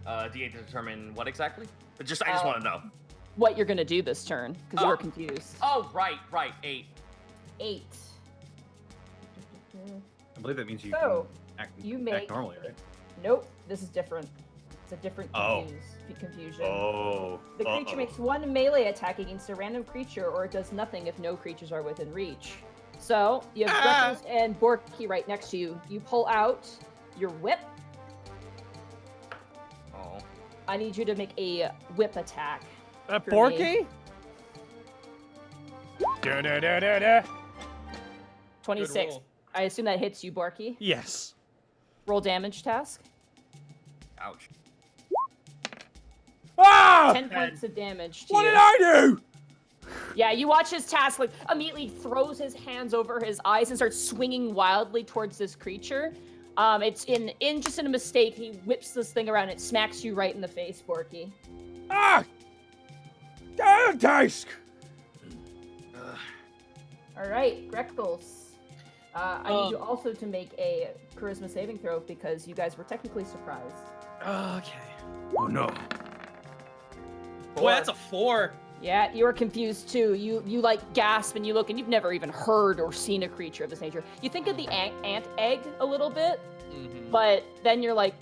D8 to determine what exactly? I just want to know. What you're gonna do this turn, because you were Oh. confused. Oh, right. 8. 8. I believe that means you So, can act, you act make... normally, right? Nope, this is different. It's a different Oh. confusion. Oh. The creature makes one melee attack against a random creature, or it does nothing if no creatures are within reach. So, you have Greckles and Borky right next to you. You pull out your whip. Oh. I need you to make a whip attack. for me. Borky? Da-da-da-da-da. 26. roll. I assume that hits you, Borky. Yes. Roll damage task. Ouch. Ah! 10 points of damage to What you. did I do? Yeah, you watch his task, like, immediately throws his hands over his eyes and starts swinging wildly towards this creature. It's in a mistake, he whips this thing around and it smacks you right in the face, Borky. Ah! Damn, Task! Alright, Greckles. I need you also to make a charisma saving throw because you guys were technically surprised. Okay. Oh no. Boy, that's a 4. Yeah, you were confused too. You like gasp and you look and you've never even heard or seen a creature of this nature. You think of the ant egg a little bit, but then you're like,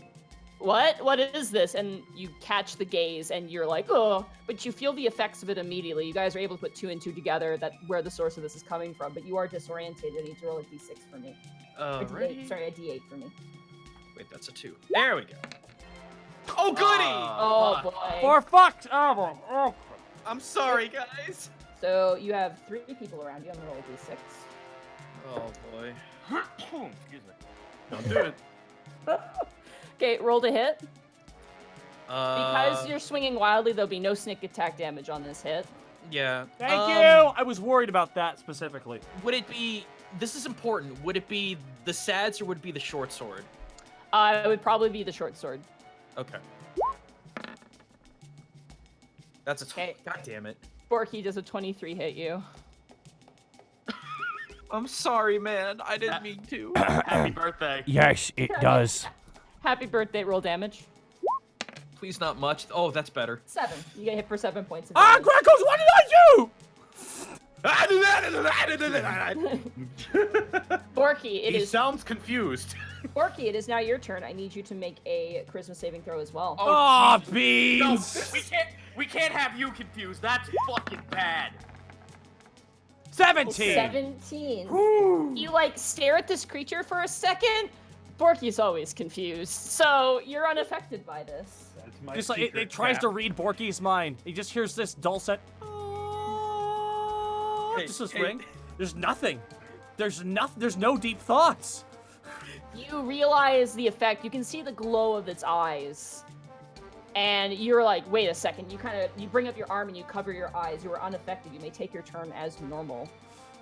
what? What is this? And you catch the gaze and you're like, oh, but you feel the effects of it immediately. You guys are able to put 2 and 2 together that where the source of this is coming from, but you are disoriented. I need to roll a d6 for me. Or D8, Alrighty. sorry, a d8 for me. Wait, that's a 2. There we go. Oh, goody! Oh, fuck. boy. For fuck's sake! Oh. I'm sorry, guys. So you have 3 people around you. I'm gonna roll a d6. Oh, boy. Excuse me. Don't do it. Okay, roll to hit. Because Because you're swinging wildly, there'll be no sneak attack damage on this hit. Yeah. Thank you! I was worried about that specifically. Would it be... This is important. Would it be the sads or would it be the short sword? It would probably be the short sword. Okay. That's a... Okay. God damn it. Borky, does a 23 hit you? I'm sorry, man. I didn't mean to. Happy birthday. Yes, it does. Happy birthday, roll damage. Please not much. Oh, that's better. 7. You get hit for 7 points of Ah, damage. Greckles, what did I do? Borky, it He is sounds confused. Borky, it is now your turn. I need you to make a charisma saving throw as well. Oh, No, beans! we can't have you confused. That's fucking bad. 17! 17. Woo. You like stare at this creature for a second. Borky's always confused, so you're unaffected by this. That's my Just like secret it tries cap. to read Borky's mind. He just hears this dulcet. Hey, Just this hey. ring. There's nothing. There's no deep thoughts. You realize the effect. You can see the glow of its eyes. And you're like, wait a second. You bring up your arm and you cover your eyes. You are unaffected. You may take your turn as normal.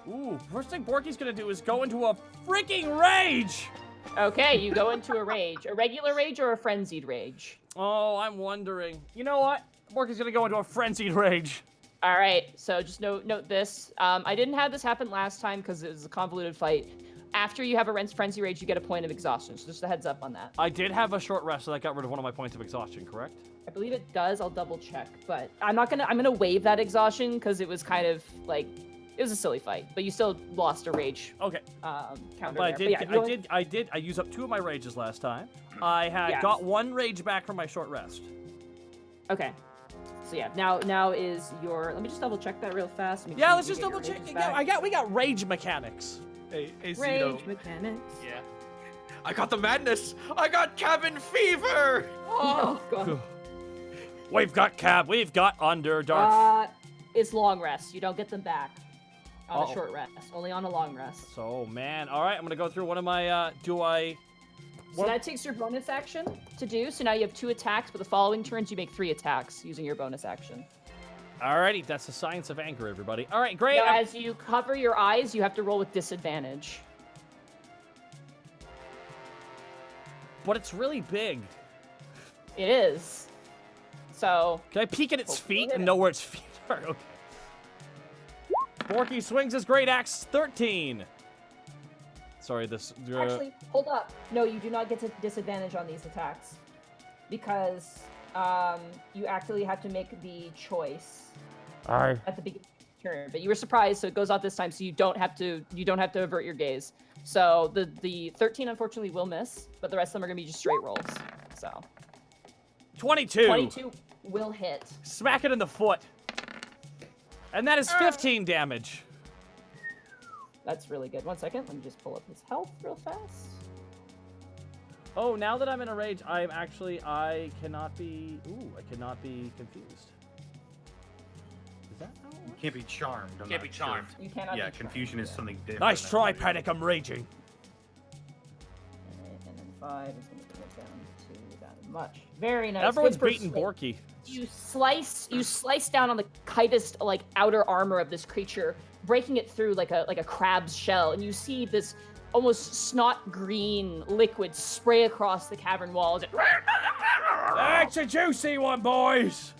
Ooh, first thing Borky's gonna do is go into a freaking rage. Okay, you go into a rage. A regular rage or a frenzied rage? Oh, I'm wondering. You know what? Borky's gonna go into a frenzied rage. All right, so just note this. I didn't have this happen last time because it was a convoluted fight. After you have a frenzy rage, you get a point of exhaustion. So just a heads up on that. I did have a short rest, so that got rid of one of my points of exhaustion, correct? I believe it does. I'll double check, but I'm gonna waive that exhaustion because it was kind of like it was a silly fight, but you still lost a rage. Okay. Counter But there. I used up 2 of my rages last time. I had got 1 rage back from my short rest. Okay. So yeah, now is your. Let me just double check that real fast. Yeah, let's just double check. Yeah, we got rage mechanics. Hey, rage mechanics. Yeah. I got the madness. I got cabin fever. Oh god. We've got Underdark. It's long rest. You don't get them back on a short rest. Only on a long rest. So man, all right, I'm gonna go through one of my. So that takes your bonus action to do. So now you have 2 attacks, but the following turns you make 3 attacks using your bonus action. Alrighty, that's the science of anger, everybody. All right, great. Now, as you cover your eyes, you have to roll with disadvantage. But it's really big. It is. So. Can I peek at its Hopefully feet hit and it. know where its feet are? Okay. Borky swings his great axe, 13. Sorry, this. Actually, hold up. No, you do not get to disadvantage on these attacks. Because you actually have to make the choice at the beginning of the turn. But you were surprised, so it goes off this time, so you don't have to avert your gaze. So the 13 unfortunately will miss, but the rest of them are gonna be just straight rolls. So 22. 22 will hit. Smack it in the foot. And that is 15 damage. That's really good. 1 second, let me just pull up his health real fast. Oh, now that I'm in a rage, I cannot be confused. Is that how it You works? can't be charmed. I'm Can't be not sure. charmed. You cannot Yeah, be confusion is something different. Nice than try, what it is. Panic, I'm raging. Alright, and then 5 is going to bring it down to that much. Very nice. Everyone's Good beating persuade. Borky. You slice down on the tightest like outer armor of this creature, breaking it through like a crab's shell, and you see this almost snot green liquid spray across the cavern walls. That's a juicy one, boys.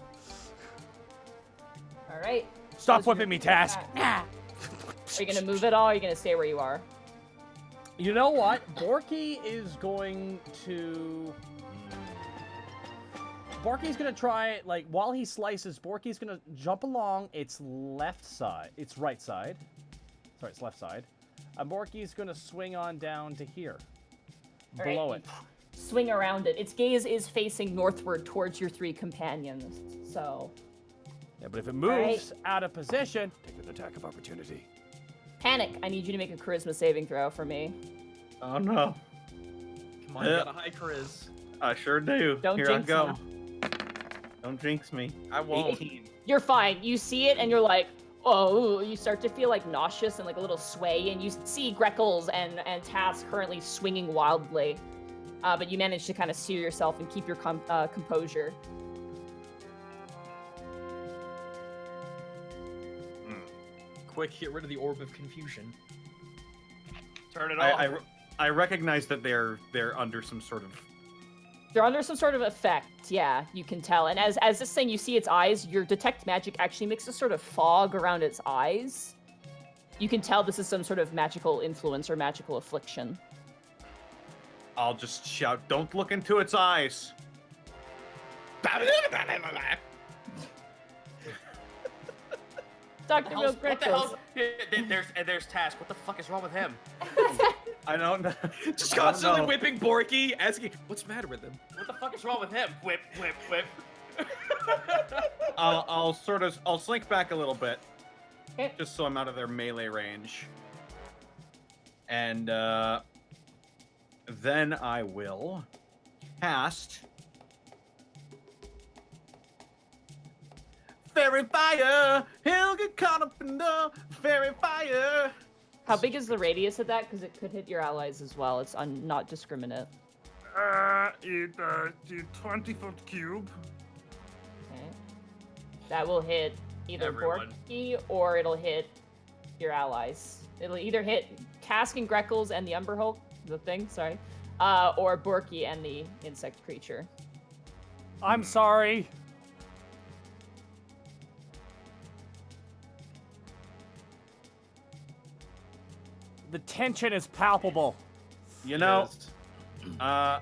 All right. Stop Those are whipping me, your Task. attacks. Are you gonna move at all? Or are you gonna stay where you are? You know what? Borky is going to... Borky's gonna try, like, while he slices, Borky's gonna jump along its left side. Its right side. Sorry, its left side. And Borky's gonna swing on down to here. All Below right, it. Swing around it. Its gaze is facing northward towards your 3 companions. So, Yeah, but if it moves out of position, take an attack of opportunity. Panic. I need you to make a charisma saving throw for me. Oh no. Come on, you got a high charisma. I sure do. Don't Here I jinx go. him. Don't jinx me. I won't. 18. You're fine. You see it and you're like, oh, you start to feel like nauseous and like a little sway, and you see Greckles and Task currently swinging wildly. But you manage to kind of steer yourself and keep your composure. Quick, get rid of the orb of confusion. Turn it off. I recognize that they're under some sort of. They're under some sort of effect, yeah, you can tell. And as this thing, you see its eyes, your detect magic actually makes a sort of fog around its eyes. You can tell this is some sort of magical influence or magical affliction. I'll just shout, "Don't look into its eyes." Dr. Bill What the Greckles. hell? There's Task. What the fuck is wrong with him? I don't know. Just I don't constantly know. whipping Borky, asking, what's the matter with him? What the fuck is wrong with him? Whip, whip, whip. I'll slink back a little bit, Okay. just so I'm out of their melee range, and then I will cast Fairy Fire. He'll get caught up in the Fairy Fire. How big is the radius of that? Because it could hit your allies as well. It's not discriminate. It's 20-foot cube. Okay. That will hit either Everyone. Borky or it'll hit your allies. It'll either hit Task and Greckles and the Umber Hulk, the thing, sorry, or Borky and the insect creature. I'm sorry. The tension is palpable. You know, I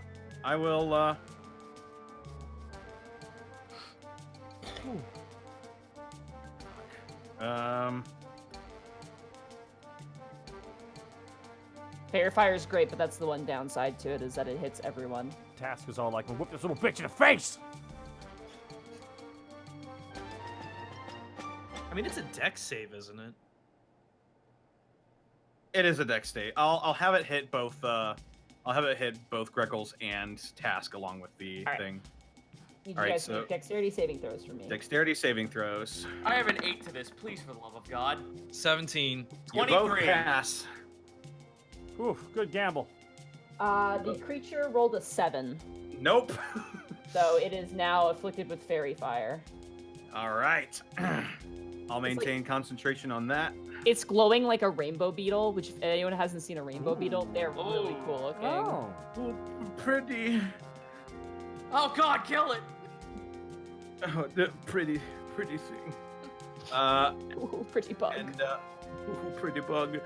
will. Fair Fire is great, but that's the one downside to it, is that it hits everyone. Task is all like, whoop this little bitch in the face. I mean, it's a dex save, isn't it? It is a dex save. I'll have it hit both. I'll have it hit both Greckles and Task along with the thing. Need All you right, guys to make dexterity saving throws for me. Dexterity saving throws. I have an 8 to this. Please, for the love of God. 17. You both 23. pass. Oof, good gamble. The creature rolled a 7, Nope. so it is now afflicted with Fairy Fire. All right. I'll maintain concentration on that. It's glowing like a rainbow beetle, which if anyone hasn't seen a rainbow beetle, they're really cool looking. Oh. Oh, pretty. Oh God, kill it! Oh, the pretty thing. Ooh, pretty bug. And pretty bug.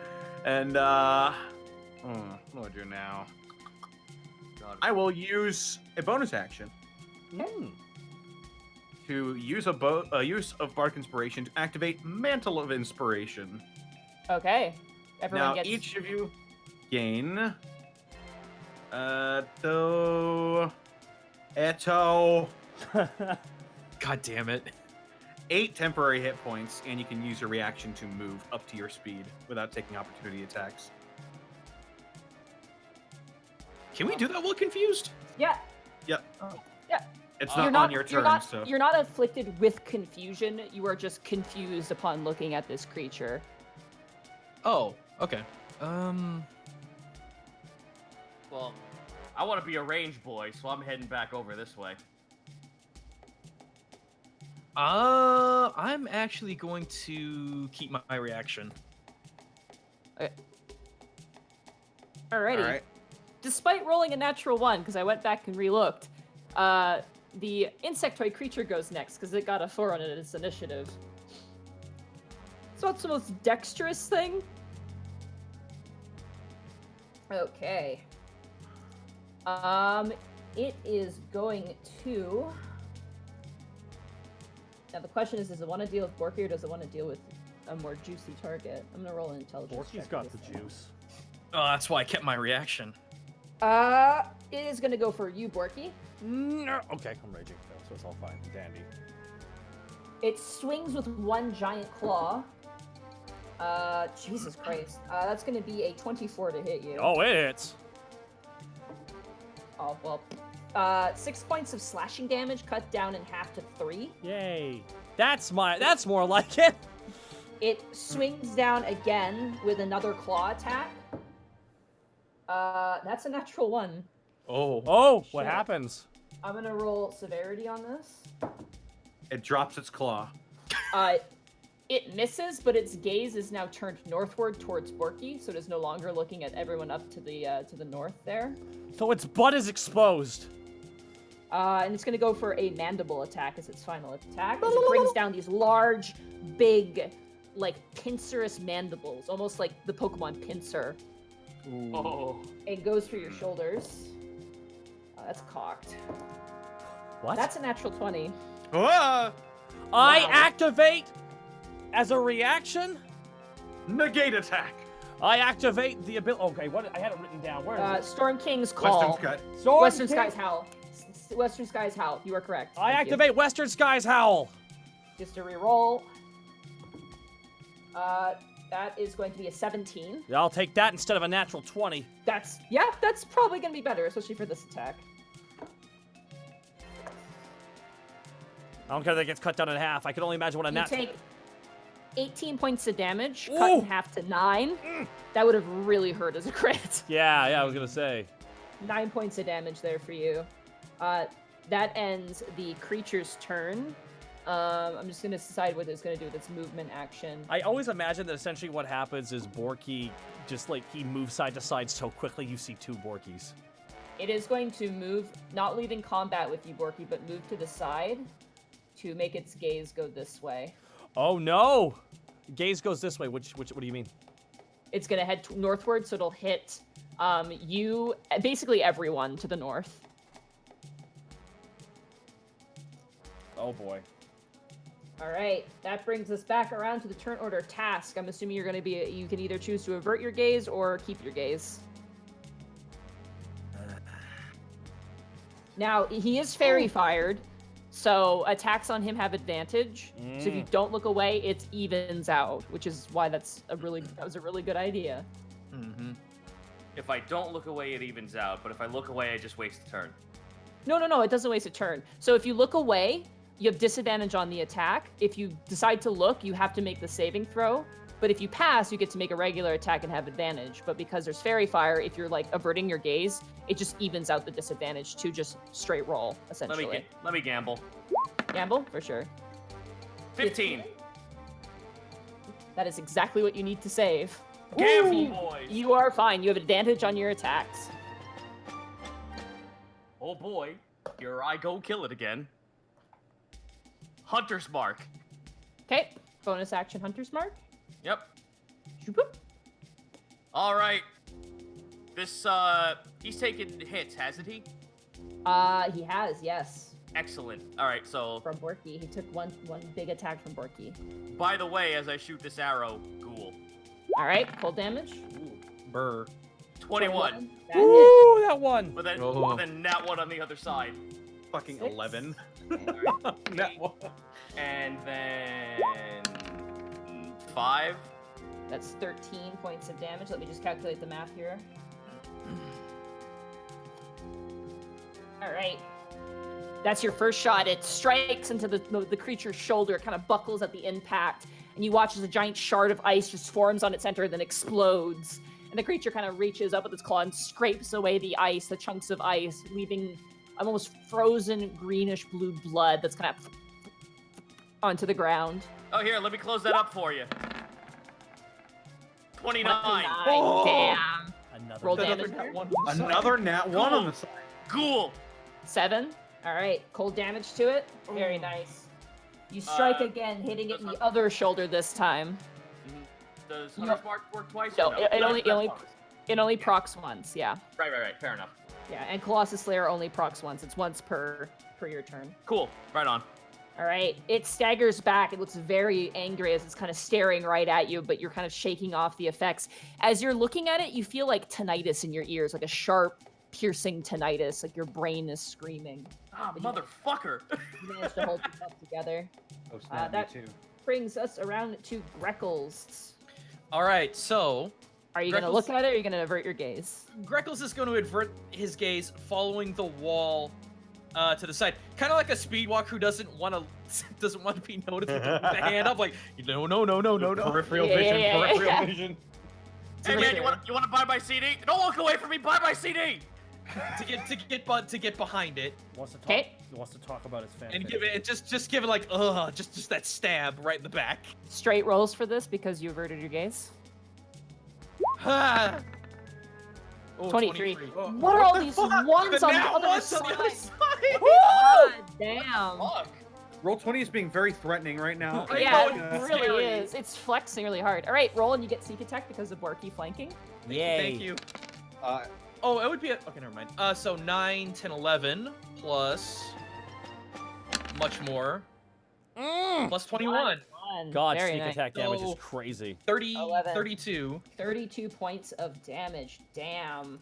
And what do I do now? God. I will use a bonus action to use use of Bardic Inspiration to activate Mantle of Inspiration. Okay. Everyone Now gets... each of you gain God damn it. 8 temporary hit points, and you can use your reaction to move up to your speed without taking opportunity attacks. Can we do that while confused? Yeah. Yep. Yeah. It's You're not on your turn, so. You're not afflicted with confusion. You are just confused upon looking at this creature. Oh, okay. Well, I want to be a range boy, so I'm heading back over this way. I'm actually going to keep my reaction. Alrighty. All right. Despite rolling a natural 1, because I went back and relooked, the Insectoid Creature goes next, because it got a 4 on it in its initiative. So what's the most dexterous thing? Okay. It is going to... Now the question is, does it want to deal with Borky or does it want to deal with a more juicy target? I'm gonna roll an intelligence Borky's check got for the this thing. juice. Oh, that's why I kept my reaction. It is gonna go for you, Borky. No. Okay, I'm raging, so it's all fine. Dandy. It swings with one giant claw. Jesus Christ. That's gonna be a 24 to hit you. Oh, it hits. Oh, well. 6 points of slashing damage, cut down in half to 3. Yay. That's more like it. It swings down again with another claw attack. That's a natural 1. Oh, what Shit. happens? I'm gonna roll severity on this. It drops its claw. It misses, but its gaze is now turned northward towards Borky, so it is no longer looking at everyone up to the north there. So its butt is exposed. And it's gonna go for a Mandible Attack as its final attack, as it brings down these large, big, like pincerous mandibles, almost like the Pokemon Pinsir. Ooh. Oh. It goes for your shoulders. That's cocked. What? That's a natural 20. Ah! I Wow. activate as a reaction. Negate attack. I activate the ability. Okay, what? I had it written down. Where is it? Storm King's Call. Western Sky. Sword Western King- Skies Howl. Western Skies Howl. You are correct. I Thank you. activate Western Skies Howl. Just a reroll. That is going to be a 17. Yeah, I'll take that instead of a natural 20. That's probably gonna be better, especially for this attack. I don't care that it gets cut down in half. I can only imagine what a You nat. take 18 points of damage, Ooh. cut in half to 9. That would have really hurt as a crit. Yeah, I was gonna say. 9 points of damage there for you. That ends the creature's turn. I'm just gonna decide what it's gonna do with its movement action. I always imagine that essentially what happens is Borky just like he moves side to side so quickly you see two Borkies. It is going to move, not leaving combat with you, Borky, but move to the side to make its gaze go this way. Oh no! Gaze goes this way. Which? What do you mean? It's gonna head northward, so it'll hit you, basically everyone to the north. Oh boy. All right, that brings us back around to the turn order task. I'm assuming you're gonna be. You can either choose to avert your gaze or keep your gaze. Now he is fairy fired, so attacks on him have advantage. So if you don't look away, it evens out, which is why that was a really good idea. Mm-hmm. If I don't look away, it evens out. But if I look away, I just waste a turn. No, it doesn't waste a turn. So if you look away, you have disadvantage on the attack. If you decide to look, you have to make the saving throw. But if you pass, you get to make a regular attack and have advantage. But because there's fairy fire, if you're like averting your gaze, it just evens out the disadvantage to just straight roll, essentially. Let me gamble. Gamble, for sure. 15. That is exactly what you need to save. Gamble, boys. You are fine. You have advantage on your attacks. Oh boy, here I go kill it again. Hunter's Mark. Okay, bonus action Hunter's Mark. Yep. Shoop-boop. All right. This, he's taken hits, hasn't he? He has, yes. Excellent. All right, so From Borky. He took one big attack from Borky. by the way, as I shoot this arrow, ghoul. All right, cold damage. Burr. 21. That hit. Woo! That one. But then, Oh. then nat one on the other side. Fucking 6. 11. That one. And then 5. That's 13 points of damage. Let me just calculate the math here. All right. That's your first shot. It strikes into the creature's shoulder. It kind of buckles at the impact. And you watch as a giant shard of ice just forms on its center and then explodes. And the creature kind of reaches up with its claw and scrapes away the ice, the chunks of ice, leaving almost frozen greenish blue blood that's kind of onto the ground. Oh, here, let me close that up for you. 29. 29. Oh. Damn. Another Roll nat damage. one. Another nat 1 on the side. Ghoul. 7. All right, cold damage to it. Very nice. You strike again, hitting it in the other shoulder this time. Does Hunter's Mark work twice? No, or it only procs once. Yeah, Right. Fair enough. yeah. And Colossus Slayer only procs once. It's once per your turn. Cool. Right on. All right. It staggers back. It looks very angry as it's kind of staring right at you, but you're kind of shaking off the effects. As you're looking at it, you feel like tinnitus in your ears, like a sharp, piercing tinnitus, like your brain is screaming. Ah, motherfucker. You managed to hold yourself together. Oh, snap, that- me too. Brings us around to Greckles. All right, so Are you going to Greckles- look at it or are you going to avert your gaze? Greckles is going to avert his gaze, following the wall to the side, kind of like a speedwalk who doesn't want to be noticed with the hand up, like no. Peripheral Yeah, vision, yeah, peripheral yeah. vision. Hey For man, sure. you want to buy my CD? Don't walk away from me. Buy my CD. to get behind it Wants to talk. Okay. He wants to talk about his fan. and give it just give it like just that stab right in the back. Straight rolls for this because you averted your gaze. Ah. Oh, 23. 23. What are all these ones The on the nat other ones on the other side? side. God damn. Fuck. Roll 20 is being very threatening right now. I Yeah, know, it it's really scary. is. It's flexing really hard. All right, roll and you get sneak attack because of Borky flanking. Yay. Thank you. Uh, Oh, it would be okay, never mind. So 9, 10, 11 plus much more. Plus 21. God, Very sneak nice. attack damage So- is crazy. 30, 11. 32. 32 points of damage. Damn.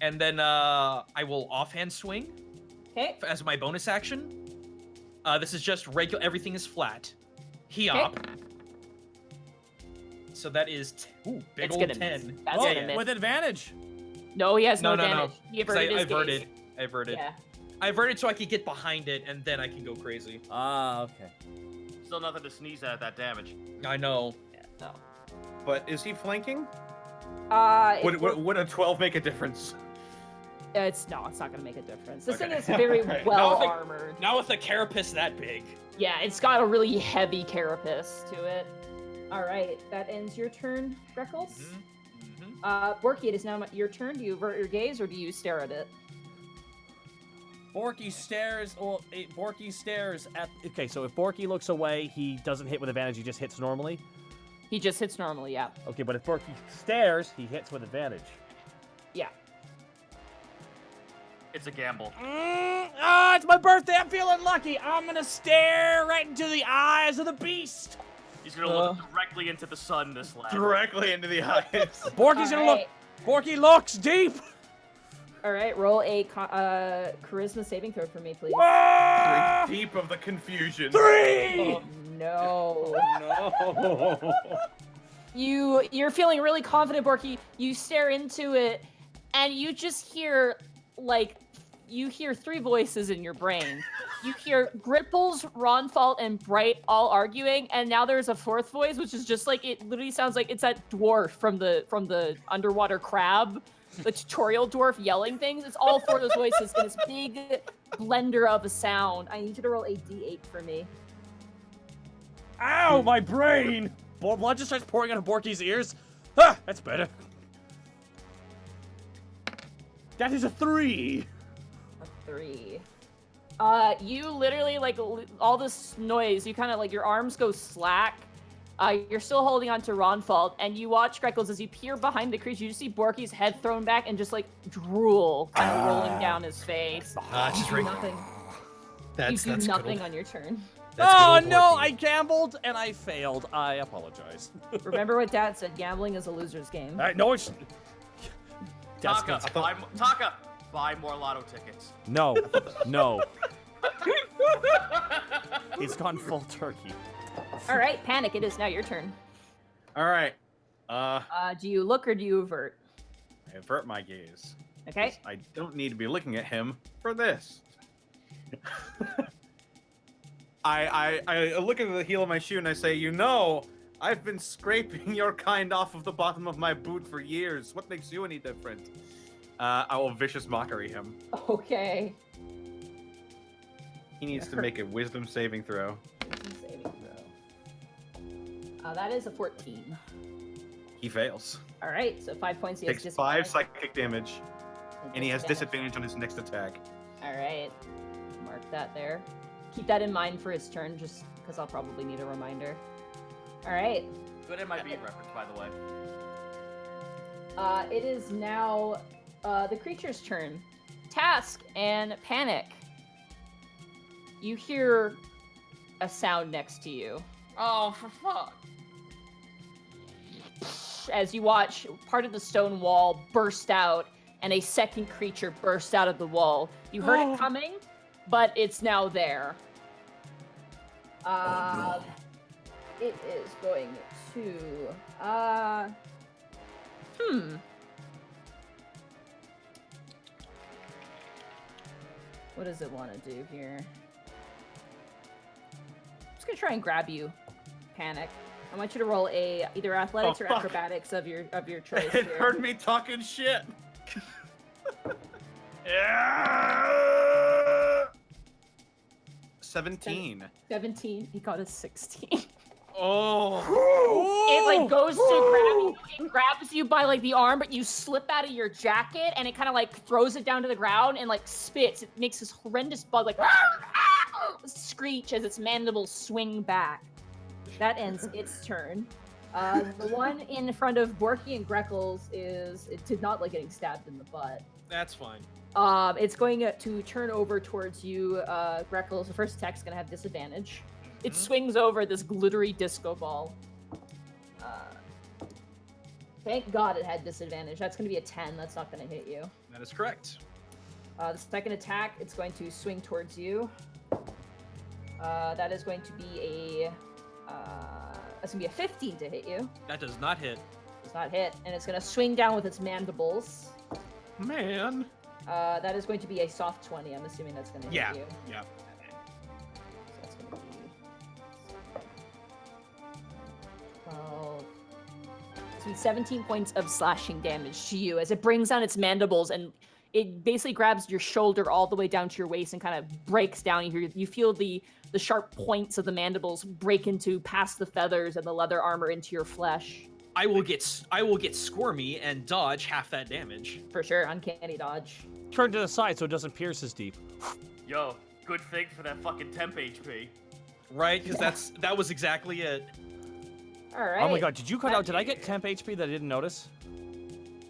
And then I will offhand swing Okay. as my bonus action. This is just regular, everything is flat. Heop. So that is big It's old gonna 10. miss. That's Oh, gonna miss. with advantage. No, he has no, No. damage. He 'Cause averted I his averted. gaze. I averted. Yeah. I averted so I could get behind it, and then I can go crazy. Ah, okay. Still nothing to sneeze at that damage. I know. No. but is he flanking? Would a 12 make a difference? It's not gonna make a difference. This thing Okay. is very Alright. well Now, armored. Now with a carapace that big. Yeah, it's got a really heavy carapace to it. All right, that ends your turn, Greckles. Mm-hmm. Borky, it is now your turn. Do you avert your gaze or do you stare at it? Borky stares. Well, Borky stares at. Okay, so if Borky looks away, he doesn't hit with advantage. He just hits normally. He just hits normally, yeah. Okay, but if Borky stares, he hits with advantage. Yeah. It's a gamble. It's my birthday. I'm feeling lucky. I'm gonna stare right into the eyes of the beast. He's gonna look directly into the sun. This lad. Directly into the eyes. Borky's gonna look. Borky looks deep. All right, roll a charisma saving throw for me, please. Drink deep of the confusion. 3. Oh, no. No. You're feeling really confident, Borky. You stare into it, and you just hear, like, you hear 3 voices in your brain. You hear Gripples, Ronfault, and Bright all arguing, and now there's a 4th voice, which is just like, it literally sounds like it's that dwarf from the underwater crab, the tutorial dwarf yelling things. It's all 4 of those voices in this big blender of a sound. I need you to roll a d8 for me. Ow, my brain! Blood just starts pouring out of Borky's ears. Ah, that's better. That is a 3. A 3. You literally, like, all this noise, you kind of, like, your arms go slack. You're still holding on to Ronfault, and you watch Greckles as you peer behind the creature. You just see Borky's head thrown back and just, like, drool kind of rolling down his face. Just You right. do nothing. That's You do good nothing old- on your turn. that's good Oh old no, Borky. I gambled and I failed. I apologize. Remember what Dad said, gambling is a loser's game. No, it's... That's Taka, buy more lotto tickets. No, no. It's gone full turkey. All right, Panic, it is now your turn. All right. Do you look or do you avert? I avert my gaze. Okay. I don't need to be looking at him for this. I look at the heel of my shoe and I say, you know, I've been scraping your kind off of the bottom of my boot for years. What makes you any different? I will vicious mockery him. Okay. He needs to make a wisdom saving throw. Saving throw. That is a 14. He fails. All right, so 5 points. He Takes has 5 disadvantage. psychic damage, and he has disadvantage on his next attack. All right, mark that there. Keep that in mind for his turn, just because I'll probably need a reminder. All right. Good MIB reference, by the way. It is now the creature's turn. Task and Panic. You hear a sound next to you. Oh, for fuck. As you watch part of the stone wall burst out and a second creature burst out of the wall. You heard it coming, but it's now there. It is going to what does it want to do here? I'm just gonna try and grab you, Panic. I want you to roll a either athletics or fuck. acrobatics of your choice. It here. heard me talking shit. 17. 17. He got a 16. Oh. It like goes to grab you. It grabs you by like the arm, but you slip out of your jacket, and it kind of like throws it down to the ground and like spits. It makes this horrendous bug like screech as its mandibles swing back. That ends its turn. The one in front of Borky and Greckles it did not like getting stabbed in the butt. That's fine. It's going to turn over towards you, Greckles. The first attack's going to have disadvantage. It swings over this glittery disco ball. Thank God it had disadvantage. That's going to be a 10. That's not going to hit you. That is correct. The second attack, it's going to swing towards you. That is going to be that's going to be a 15 to hit you. That does not hit. Does not hit. And it's going to swing down with its mandibles. Man. That is going to be a soft 20. I'm assuming that's going to hit you. Yeah. So that's going to be 12. It's going to be 17 points of slashing damage to you as it brings down its mandibles and it basically grabs your shoulder all the way down to your waist and kind of breaks down. You feel the sharp points of the mandibles break into past the feathers and the leather armor into your flesh. I will get squirmy and dodge half that damage. For sure, uncanny dodge. turn to the side so it doesn't pierce as deep. Yo, good thing for that fucking temp HP. Right, because that was exactly it. All right. Oh my god, did you cut out? Did I get temp HP that I didn't notice?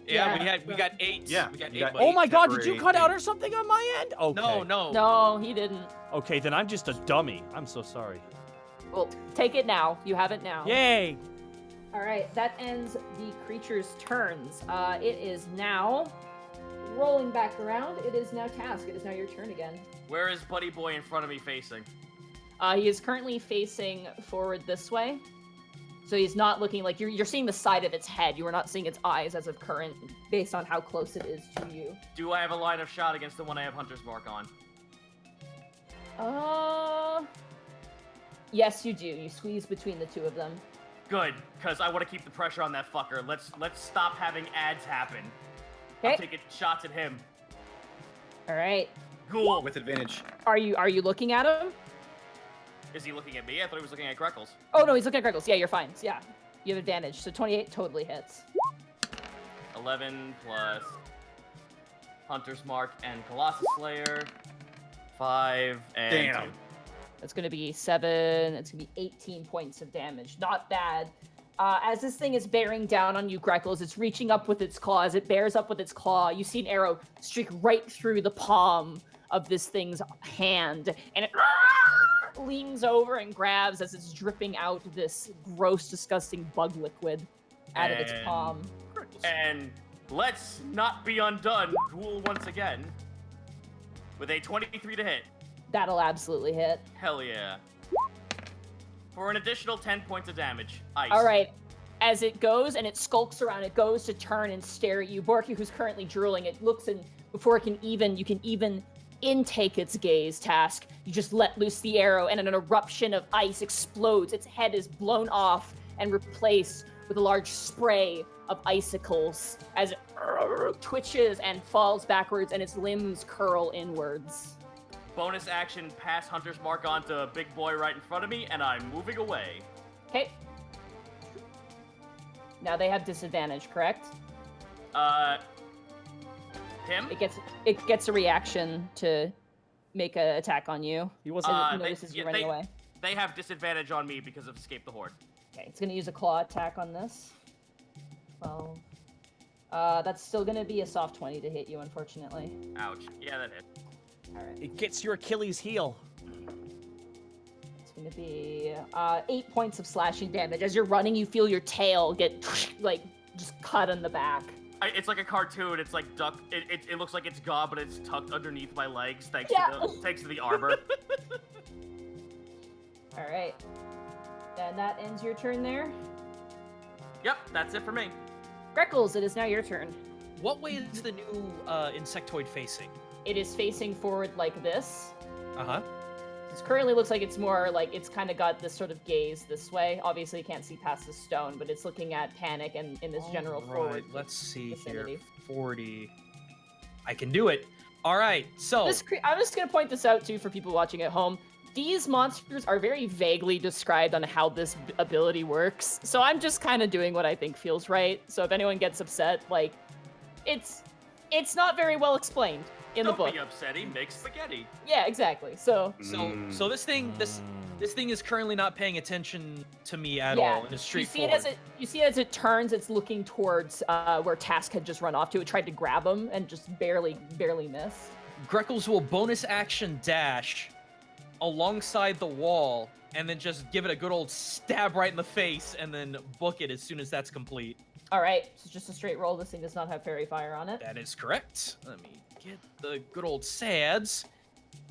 Yeah, we got 8. Yeah, we got you 8. got buddy. Oh my god, did temporary you cut out HP. or something on my end? Okay. No. No, he didn't. Okay, then I'm just a dummy. I'm so sorry. Well, take it now. You have it now. Yay! All right, that ends the creature's turns. It is now rolling back around. It is now Task. It is now your turn again. Where is Buddy Boy in front of me facing? He is currently facing forward this way. So he's not looking like you're seeing the side of its head. You are not seeing its eyes as of current, based on how close it is to you. Do I have a line of shot against the one I have Hunter's Mark on? Yes, you do. You squeeze between the two of them. Good, because I want to keep the pressure on that fucker. Let's stop having ads happen. Okay. I'm taking shots at him. All right. Cool. With advantage. Are you looking at him? Is he looking at me? I thought he was looking at Greckles. Oh no, he's looking at Greggles. Yeah, you're fine. Yeah, you have advantage. So 28 totally hits. 11 plus Hunter's Mark and Colossus Slayer. 5 and Damn. 2. That's gonna be 7. It's gonna be 18 points of damage. Not bad. As this thing is bearing down on you, Greckles, it's reaching up with its claw. As it bears up with its claw, you see an arrow streak right through the palm of this thing's hand, and it leans over and grabs as it's dripping out this gross, disgusting bug liquid out of its And- palm. And let's not be undone. Duel once again. With a 23 to hit. That'll absolutely hit. Hell yeah. For an additional 10 points of damage. Ice. All right. As it goes and it skulks around, it goes to turn and stare at you. Borky, who's currently drooling, it looks and before you can even intake its gaze, Task. You just let loose the arrow and an eruption of ice explodes. Its head is blown off and replaced with a large spray of icicles as it twitches and falls backwards and its limbs curl inwards. Bonus action, pass Hunter's Mark on to Big Boy right in front of me, and I'm moving away. Okay. Now they have disadvantage, correct? Him? It gets a reaction to make an attack on you. He wasn't. As it notices you running away. They have disadvantage on me because of Escape the Horde. Okay, it's gonna use a claw attack on this. 12. That's still gonna be a soft 20 to hit you, unfortunately. Ouch. Yeah, that hit. Alright. It gets your Achilles heel. It's gonna be 8 points of slashing damage. As you're running, you feel your tail get like just cut on the back. It's like a cartoon. It's like duck. It looks like it's gone, but it's tucked underneath my legs thanks to the armor. Alright. And that ends your turn there. Yep, that's it for me. Greckles, it is now your turn. What way is the new insectoid facing? It is facing forward like this. Uh-huh. It currently looks like it's more like it's kind of got this sort of gaze this way. Obviously, you can't see past the stone, but it's looking at Panic and in this general forward. Let's see vicinity. here. 40. I can do it. All right, so... I'm just going to point this out, too, for people watching at home. These monsters are very vaguely described on how this ability works, so I'm just kind of doing what I think feels right. So if anyone gets upset, like, it's not very well explained in the book. Don't be upset. He makes spaghetti. Yeah, exactly. So this thing is currently not paying attention to me at all. And it's straightforward. You see it as it turns, it's looking towards where Task had just run off to. It tried to grab him and just barely missed. Greckles will bonus action dash alongside the wall and then just give it a good old stab right in the face and then book it as soon as that's complete. All right, so just a straight roll. This thing does not have fairy fire on it. That is correct. Let me get the good old sads.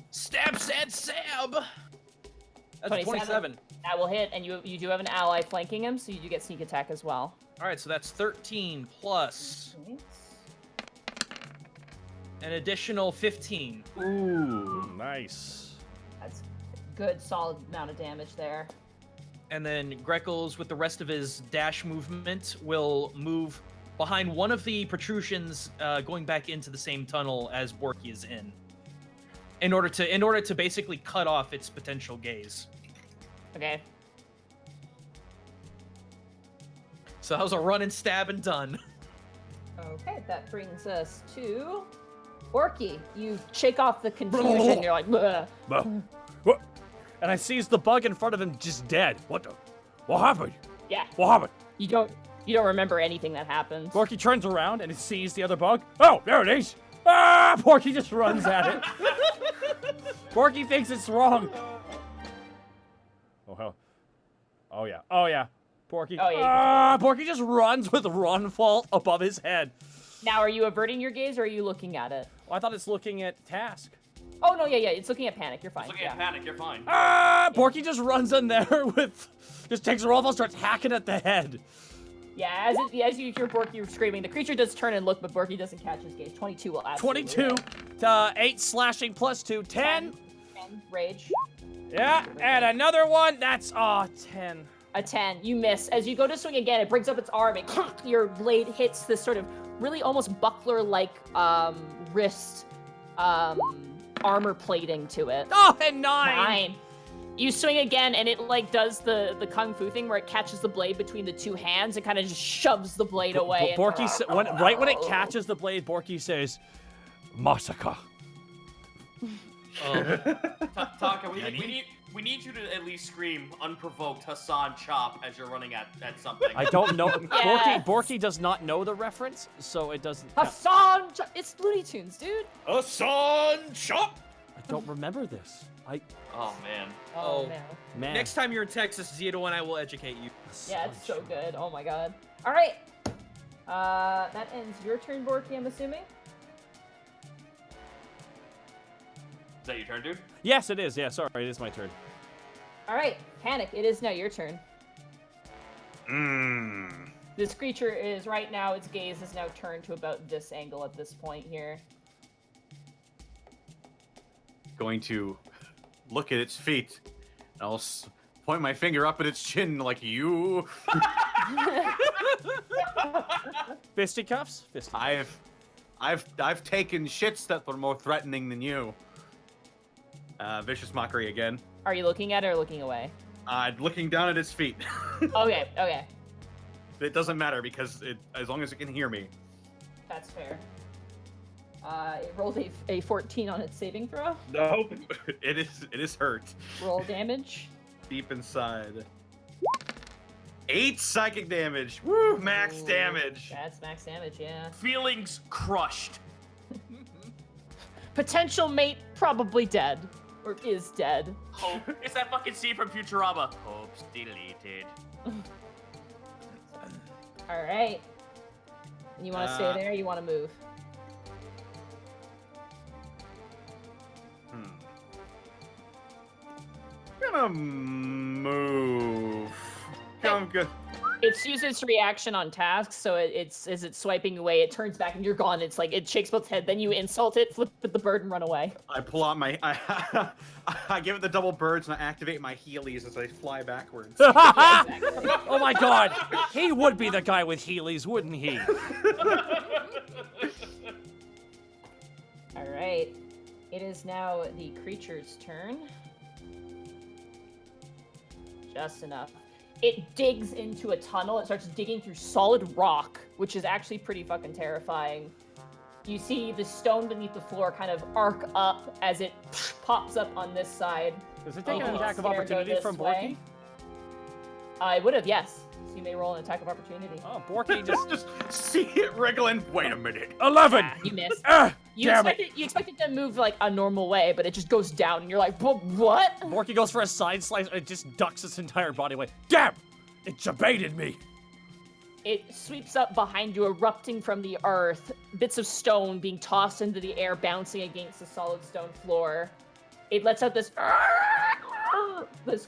Stab, sad, sab. That's 27. That will hit, and you do have an ally flanking him, so you do get sneak attack as well. All right, so that's 13 plus an additional 15. Ooh, nice. That's a good, solid amount of damage there. And then Greckles, with the rest of his dash movement, will move behind one of the protrusions, going back into the same tunnel as Borky is in order to basically cut off its potential gaze. Okay. So that was a run and stab and done. Okay, that brings us to Orky, you shake off the confusion. You're like, "Bleh." What? And I sees the bug in front of him just dead. What happened? Yeah. What happened? You don't remember anything that happened. Porky turns around and he sees the other bug. Oh, there it is. Ah! Porky just runs at it. Porky thinks it's wrong. Oh, hell. Oh, yeah. Oh, yeah. Porky. Oh, yeah. Porky just runs with run fault above his head. Now, are you averting your gaze or are you looking at it? Well, I thought it's looking at Task. Oh, no, yeah. It's looking at Panic. You're fine. Looking at Panic, you're fine. Porky just runs in there just takes a run fault, starts hacking at the head. Yeah, as you hear Borky screaming, the creature does turn and look, but Borky doesn't catch his gaze. 22 will absolutely 22 to 8 slashing plus 2, 10. 10 rage. Yeah, and another one. That's 10. A 10. You miss. As you go to swing again, it brings up its arm and your blade hits this sort of really almost buckler-like wrist armor plating to it. Oh, and 9. You swing again, and it like does the kung fu thing where it catches the blade between the two hands and kind of just shoves the blade away. Borky, right when it catches the blade, Borky says, "Massacre." Taka, we need you to at least scream unprovoked Hassan Chop as you're running at something. I don't know. Yes. Borky does not know the reference, so it doesn't count. Hassan! It's Looney Tunes, dude. Hassan Chop. I don't remember this. Oh man. Oh, Oh. man. Next time you're in Texas, Zito and I will educate you. Yeah, it's so good. Oh my god. All right. That ends your turn, Borky, I'm assuming. Is that your turn, dude? Yes, it is. Yeah, sorry, it is my turn. All right, Panic. It is now your turn. Mmm. This creature is right now. Its gaze is now turned to about this angle at this point here. Going to look at its feet. And I'll point my finger up at its chin like you. Fisticuffs? Fisticuffs. I've taken shits that were more threatening than you. Vicious mockery again. Are you looking at it or looking away? Looking down at its feet. Okay, okay. It doesn't matter because as long as it can hear me. That's fair. It rolled a 14 on its saving throw. No, it is hurt. Roll damage. Deep inside. 8 psychic damage. Woo, max Ooh, damage. That's max damage, yeah. Feelings crushed. Potential mate probably dead. Or is dead. Hope. It's that fucking scene from Futurama. Hope's deleted. Alright. You want to stay there or you want to move? Gonna move. Come good. It's used its reaction on tasks, so it's as it's swiping away, it turns back and you're gone. It's like it shakes both head, then you insult it, flip at the bird, and run away. I pull out my. I give it the double birds and I activate my Heelys as I fly backwards. Oh my god! He would be the guy with Heelys, wouldn't he? Alright. It is now the creature's turn. Just enough. It digs into a tunnel. It starts digging through solid rock, which is actually pretty fucking terrifying. You see the stone beneath the floor kind of arc up as it pops up on this side. Does it take You an can attack of stare, go opportunity this from way. Borky? I would have, yes. So you may roll an attack of opportunity. Oh, Borky just see it wriggling. Wait a minute. 11. You missed. You Damn expect it to move like a normal way, but it just goes down, and you're like, what? Borky goes for a side slice, and it just ducks its entire body away. Damn! It jebaited me. It sweeps up behind you, erupting from the earth, bits of stone being tossed into the air, bouncing against the solid stone floor. It lets out this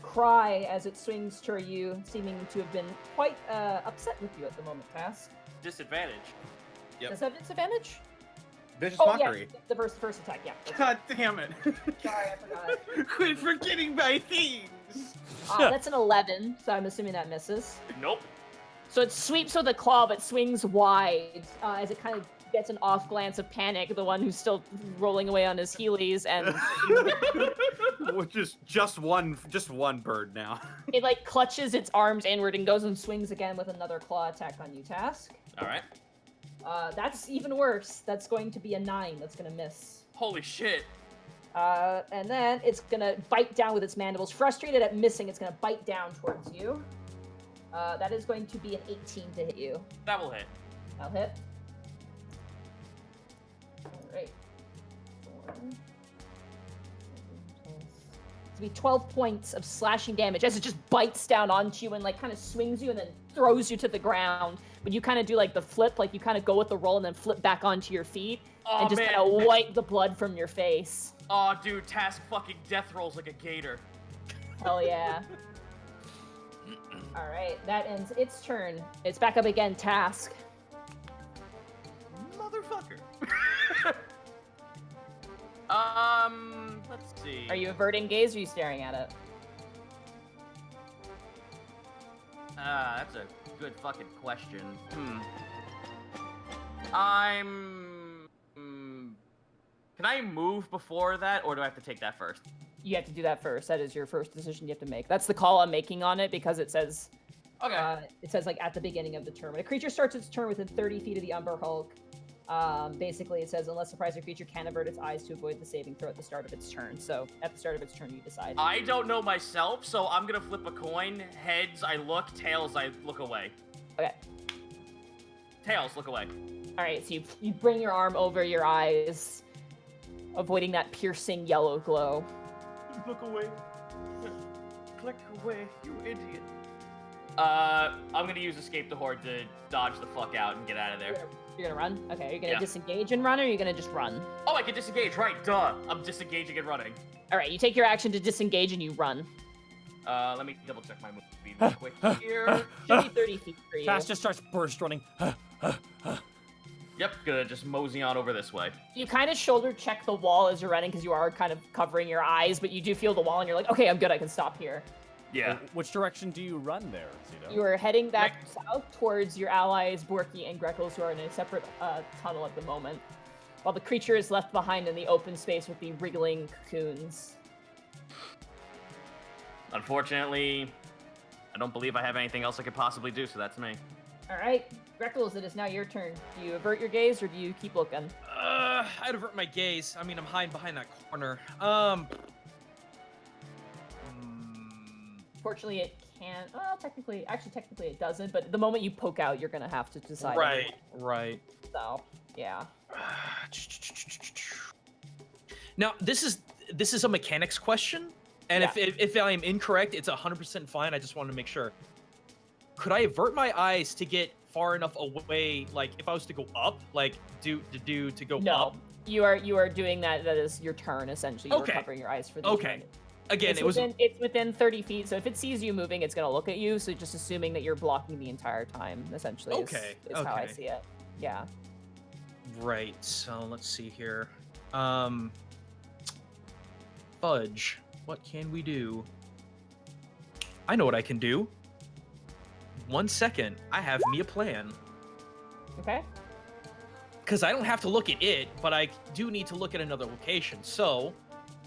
cry as it swings toward you, seeming to have been quite upset with you at the moment, Task. Disadvantage. Yep. Does that have disadvantage? Vicious Oh, mockery. yeah, the first attack, yeah. God damn it. Sorry, I forgot. Quit forgetting my things. That's an 11, so I'm assuming that misses. Nope. So it sweeps with a claw, but swings wide as it kind of gets an off glance of Panic, the one who's still rolling away on his Heelys, and just one bird now. it like clutches its arms inward and goes and swings again with another claw attack on you, Task. All right. That's even worse. That's going to be a 9. That's going to miss. Holy shit. And then it's going to bite down with its mandibles. Frustrated at missing, it's going to bite down towards you. That is going to be an 18 to hit you. That will hit. That'll hit. Alright. It's going to be 12 points of slashing damage as it just bites down onto you and like kind of swings you and then throws you to the ground. But you kind of do like the flip, like you kind of go with the roll and then flip back onto your feet and just kind of wipe the blood from your face. Oh, dude, Task fucking death rolls like a gator. Hell yeah. Alright, that ends its turn. It's back up again, Task. Motherfucker. Let's see. Are you averting gaze or are you staring at it? That's a good fucking question. Can I move before that, or do I have to take that first? You have to do that first. That is your first decision you have to make. That's the call I'm making on it because it says, it says like at the beginning of the turn. When a creature starts its turn within 30 feet of the Umber Hulk, basically it says unless surprised, a creature can avert its eyes to avoid the saving throw at the start of its turn. So at the start of its turn, you decide. I don't know myself, so I'm gonna flip a coin. Heads, I look. Tails, I look away. Okay. Tails, look away. All right, so you bring your arm over your eyes, avoiding that piercing yellow glow. Look away. Click away, you idiot. I'm gonna use Escape the Horde to dodge the fuck out and get out of there. You're gonna run? Okay, are you gonna disengage and run, or are you gonna just run? Oh, I can disengage, right, duh. I'm disengaging and running. All right, you take your action to disengage and you run. Let me double check my move speed real quick here. Should be 30 feet for you. Cass just starts burst running. Yep, gonna just mosey on over this way. You kind of shoulder check the wall as you're running because you are kind of covering your eyes, but you do feel the wall and you're like, okay, I'm good, I can stop here. Yeah. Which direction do you run there, Zito? You are heading back south towards your allies, Borky and Greckles, who are in a separate tunnel at the moment, while the creature is left behind in the open space with the wriggling cocoons. Unfortunately, I don't believe I have anything else I could possibly do, so that's me. All right, Greckles, it is now your turn. Do you avert your gaze or do you keep looking? I'd avert my gaze. I mean, I'm hiding behind that corner. Fortunately, it can't. Well, technically it doesn't. But the moment you poke out, you're gonna have to decide. Right. So, yeah. Now, this is a mechanics question, and if I am incorrect, it's 100% fine. I just wanted to make sure. Could I avert my eyes to get far enough away? Like, if I was to go up, like to go up? No, you are doing that. That is your turn essentially. You're covering your eyes for the turn. Again, it's within 30 feet, so if it sees you moving, it's gonna look at you. So just assuming that you're blocking the entire time, essentially. Is how I see it. Yeah. Right. So let's see here. Fudge. What can we do? I know what I can do. 1 second. I have me a plan. Okay. Because I don't have to look at it, but I do need to look at another location. So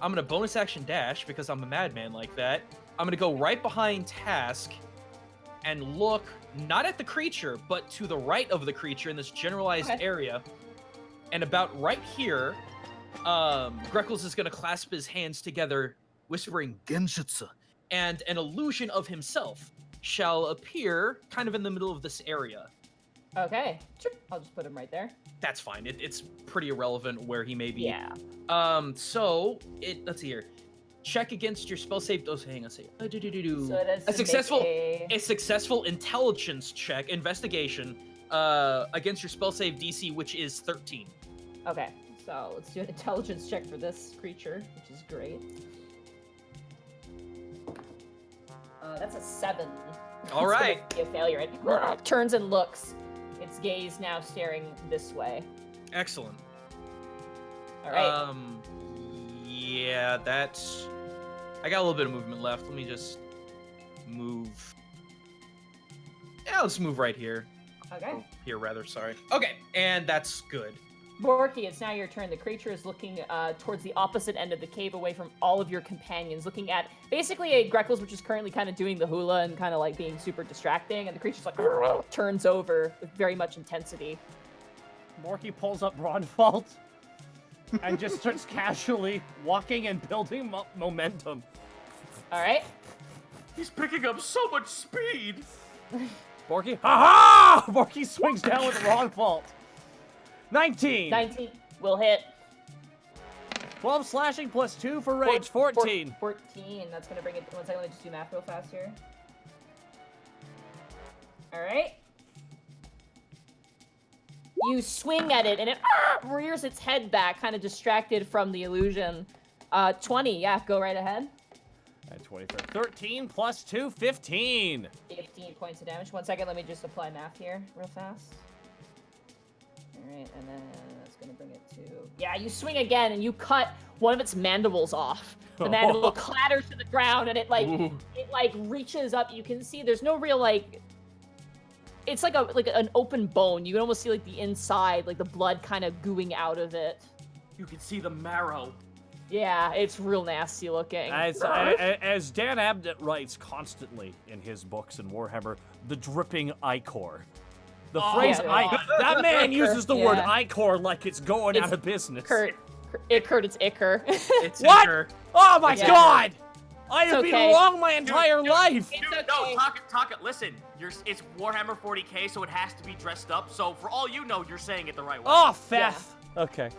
I'm going to bonus action dash because I'm a madman like that. I'm going to go right behind Task and look not at the creature, but to the right of the creature in this generalized area. And about right here, Greckles is going to clasp his hands together, whispering Genjutsu, and an illusion of himself shall appear kind of in the middle of this area. Okay. Sure. I'll just put him right there. That's fine. It's pretty irrelevant where he may be. Yeah. So let's see here. Check against your spell save. Oh, hang on a second. So it is a successful intelligence check, investigation, against your spell save DC, which is 13. Okay. So let's do an intelligence check for this creature, which is great. That's a 7. All right. It's gonna be a failure. It turns and looks. Its gaze now staring this way. Excellent. All right. Yeah, that's. I got a little bit of movement left. Let me just move. Yeah, let's move right here. Okay. Oh, here, rather. Sorry. Okay, and that's good. Borky, it's now your turn. The creature is looking towards the opposite end of the cave, away from all of your companions, looking at basically a Greckles, which is currently kind of doing the hula and kind of like being super distracting, and the creature's like turns over with very much intensity. Borky pulls up Broadvault and just starts casually walking and building momentum. All right. He's picking up so much speed. Borky, ha-ha! Borky swings down with Broadvault. 19. 19 will hit. 12 slashing plus 2 for rage. 14. 14. That's gonna bring it. One second. Let me just do math real fast here. All right. You swing at it, and it rears its head back, kind of distracted from the illusion. 20. Yeah, go right ahead. At 23. 13 plus 2, 15. 15 points of damage. 1 second. Let me just apply math here real fast. All right, and then that's gonna bring it to. Yeah, you swing again, and you cut one of its mandibles off. The mandible clatters to the ground, and it reaches up. You can see there's no real It's like an open bone. You can almost see like the inside, like the blood kind of gooing out of it. You can see the marrow. Yeah, it's real nasty looking. As Dan Abnett writes constantly in his books in Warhammer, the dripping ichor. The phrase that man uses the word ichor like it's going out of business. Kurt, it's ichor. It's What? Ichor. Oh my god! I have been wrong my entire life! Dude, no, talk it. Listen, it's Warhammer 40k, so it has to be dressed up. So for all you know, you're saying it the right way. Oh, Feth! Yeah. Okay.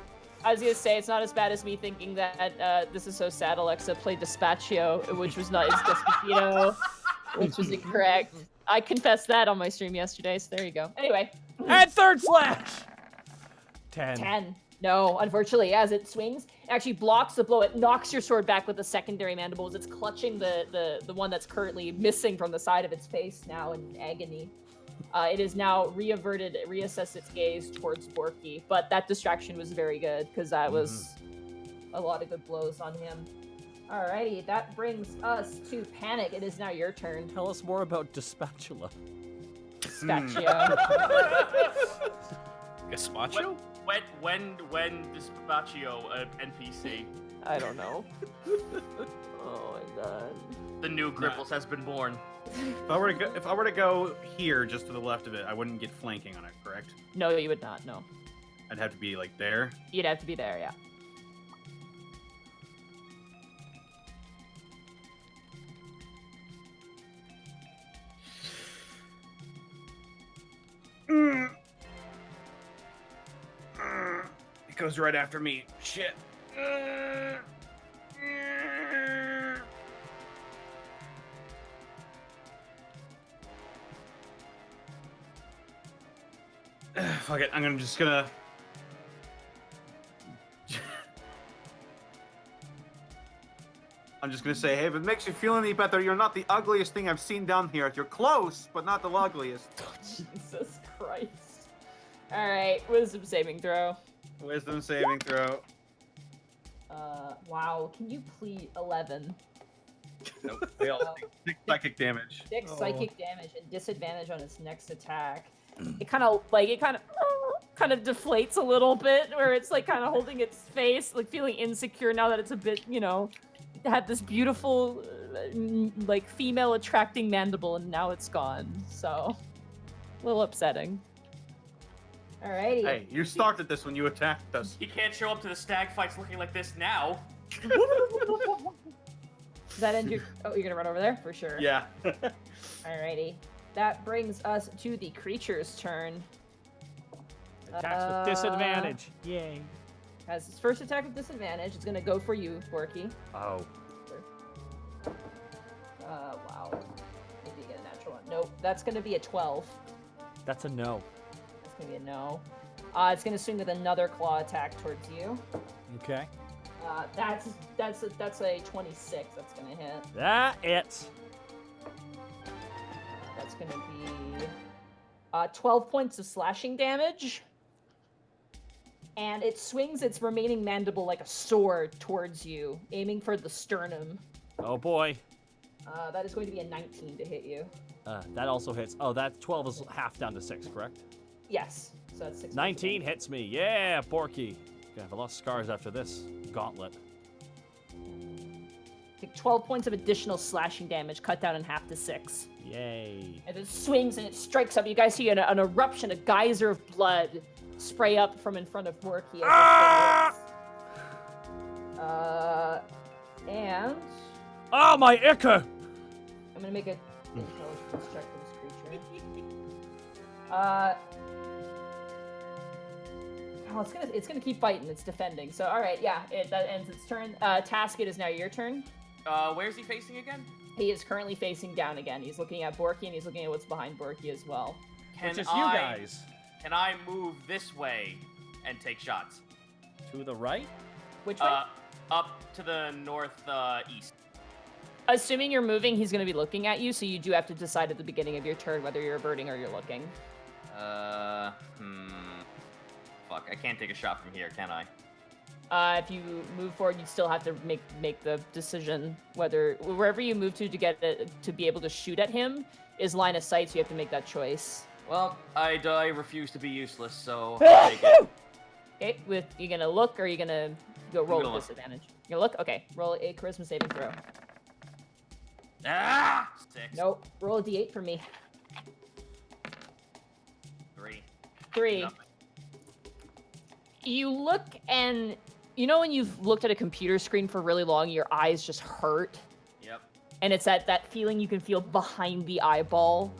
I was gonna say, it's not as bad as me thinking that This Is So Sad Alexa played Dispatchio, which was not, it's Despacito, which was incorrect. I confessed that on my stream yesterday, so there you go. Anyway. And third slash! 10. 10. No, unfortunately, as it swings, it actually blocks the blow. It knocks your sword back with the secondary mandibles. It's clutching the one that's currently missing from the side of its face now in agony. It is now reassessed its gaze towards Borky, but that distraction was very good because that was a lot of good blows on him. Alrighty, that brings us to Panic. It is now your turn. Tell us more about Dispatula. Dispatchio. Gazpacho? When Dispatchio NPC? I don't know. Oh my god. The new Gripples has been born. If I were to go here, just to the left of it, I wouldn't get flanking on it, correct? No, you would not. No. I'd have to be like there. You'd have to be there, yeah. It goes right after me. Shit. Fuck it. I'm just gonna. I'm just gonna say, hey, if it makes you feel any better, you're not the ugliest thing I've seen down here. You're close, but not the ugliest. Jesus Christ. Alright, wisdom saving throw. Wisdom saving throw. Wow, can you please 11? Nope. Fail. 6 psychic damage. 6 psychic damage and disadvantage on its next attack. It kind of deflates a little bit, where it's like kind of holding its face, like feeling insecure now that it's a bit, had this beautiful, like female attracting mandible, and now it's gone. So, a little upsetting. Alrighty. Hey, you started this when you attacked us. He can't show up to the stag fights looking like this now. Does that end your... Oh, you're gonna run over there? For sure. Yeah. Alrighty. That brings us to the creature's turn. Attacks with disadvantage. Yay. Has his first attack with disadvantage. It's gonna go for you, Borky. Oh. Wow. Maybe you get a natural one. Nope. That's gonna be a 12. That's a no. That's gonna be a no. It's gonna swing with another claw attack towards you. Okay. That's a 26. That's gonna hit. That it. That's gonna be 12 points of slashing damage. And it swings its remaining mandible like a sword towards you, aiming for the sternum. Oh boy. That is going to be a 19 to hit you. That also hits. Oh, that 12 is half down to 6, correct? Yes. So that's 6. 19 hits me. Yeah, Borky. Gonna have a lot of scars after this gauntlet. Take 12 points of additional slashing damage, cut down in half to 6. Yay. And it swings and it strikes up. You guys see an eruption, a geyser of blood spray up from in front of Borky. And Oh, my ichor! I'm gonna make a intelligence check for this creature. Oh, it's gonna keep fighting. It's defending. So all right, yeah, that ends its turn. Task, it is now your turn. Where's he facing again? He is currently facing down again. He's looking at Borky and he's looking at what's behind Borky as well. Which is you guys. Can I move this way and take shots? To the right? Which way? Up to the northeast. Assuming you're moving, he's going to be looking at you, so you do have to decide at the beginning of your turn whether you're averting or you're looking. Fuck, I can't take a shot from here, can I? If you move forward, you still have to make the decision whether wherever you move to get to be able to shoot at him is line of sight, so you have to make that choice. Well, I refuse to be useless, so I'll take it. Okay, you gonna look or are you gonna go roll with disadvantage? You gonna look? Okay, roll a charisma saving throw. Ah! 6. Nope. Roll a d8 for me. 3. Nothing. You look and you know when you've looked at a computer screen for really long, your eyes just hurt? Yep. And it's that feeling you can feel behind the eyeball.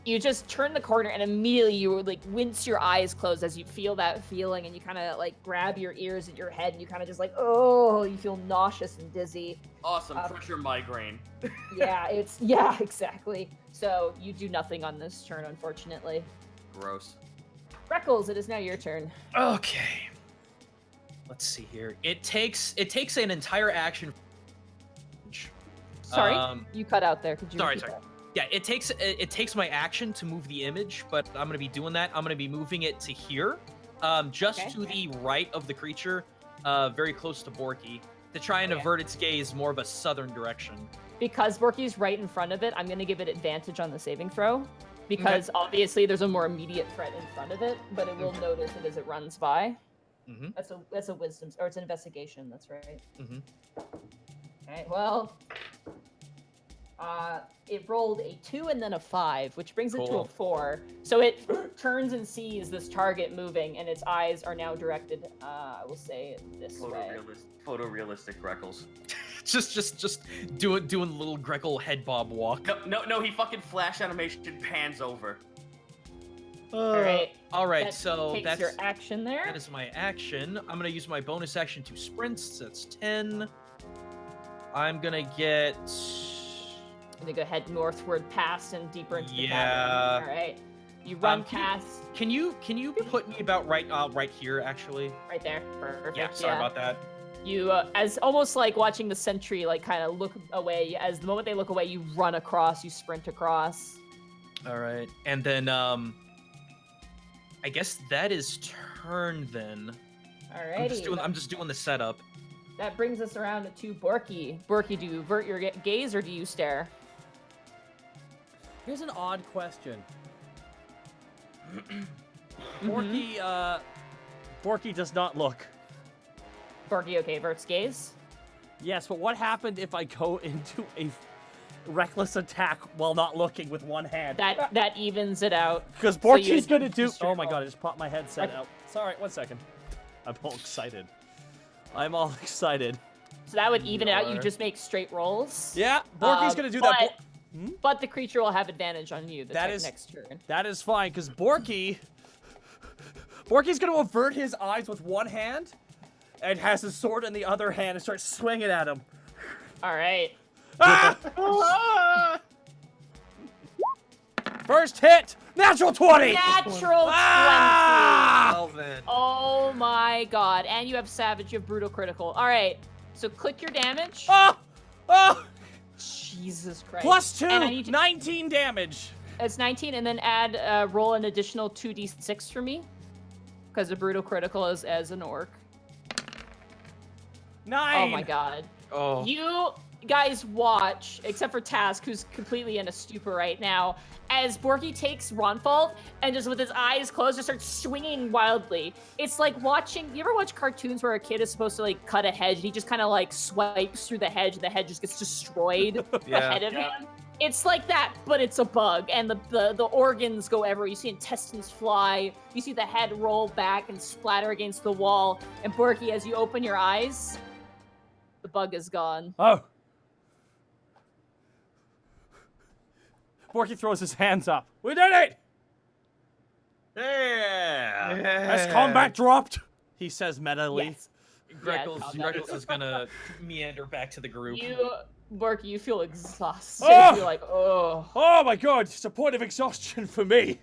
You just turn the corner and immediately you would like wince your eyes closed as you feel that feeling, and you kind of like grab your ears at your head and you kind of just like, oh, you feel nauseous and dizzy. Awesome, pressure migraine. Yeah, exactly. So you do nothing on this turn, unfortunately. Gross. Freckles, it is now your turn. Okay. Let's see here. It takes an entire action. Sorry, you cut out there. Could you Sorry. repeat that? Yeah, it takes my action to move the image, but I'm gonna be doing that. I'm gonna be moving it to here, just to the right of the creature, very close to Borky, to try and avert its gaze more of a southern direction. Because Borky's right in front of it, I'm gonna give it advantage on the saving throw. Because obviously there's a more immediate threat in front of it, but it will notice it as it runs by. Mm-hmm. That's a wisdom, or it's an investigation. That's right. Mm-hmm. Okay. Well, it rolled a 2 and then a 5, which brings it to a 4. So it turns and sees this target moving, and its eyes are now directed. I will say this way. Photorealistic Greckles. just doing little Greckle head bob walk. No, he fucking flash animation pans over. All right. That so takes that's your action there. That is my action. I'm gonna use my bonus action to sprint. So that's 10. I'm gonna get. I'm gonna go head northward past and deeper into the Yeah. cavern. All right. You run past. Can you put me about right here actually? Right there. Perfect. Yeah. Sorry about that. You, as almost like watching the sentry, like kind of look away. As the moment they look away, you run across. You sprint across. All right, and then I guess that is turn then. Alrighty. I'm just doing the setup. That brings us around to Borky. Borky, do you avert your gaze or do you stare? Here's an odd question. Borky does not look. Borky, okay, averts gaze. Yes, but what happened if I go into a reckless attack while not looking with one hand? That evens it out. Because Borky's gonna do. Oh my god! I just popped my headset out. Sorry, 1 second. I'm all excited. So that would even it out. You just make straight rolls. Yeah, Borky's gonna do that. But the creature will have advantage on you next turn. That is fine, because Borky's gonna avert his eyes with one hand, and has his sword in the other hand and starts swinging at him. All right. First hit, natural 20. Natural 20. Well then. Oh my god! And you have savage. You have brutal critical. All right. So click your damage. Oh! Jesus Christ. Plus 2, And I need to... 19 damage. It's 19, and then add roll an additional 2d6 for me, because the brutal critical is as an orc. 9. Oh my god. Oh. You guys watch, except for Task, who's completely in a stupor right now, as Borky takes Ronfalt and just with his eyes closed just starts swinging wildly. It's like watching, you ever watch cartoons where a kid is supposed to like cut a hedge and he just kind of like swipes through the hedge and the hedge just gets destroyed ahead of him? It's like that, but it's a bug, and the organs go everywhere. You see intestines fly. You see the head roll back and splatter against the wall. And Borky, as you open your eyes, the bug is gone. Oh. Borky throws his hands up. We did it! Yeah. Has combat dropped? He says mentally. Yes. Greckles is gonna meander back to the group. Borky, you feel exhausted. Oh! You're like, oh. Oh my god, it's a point of exhaustion for me.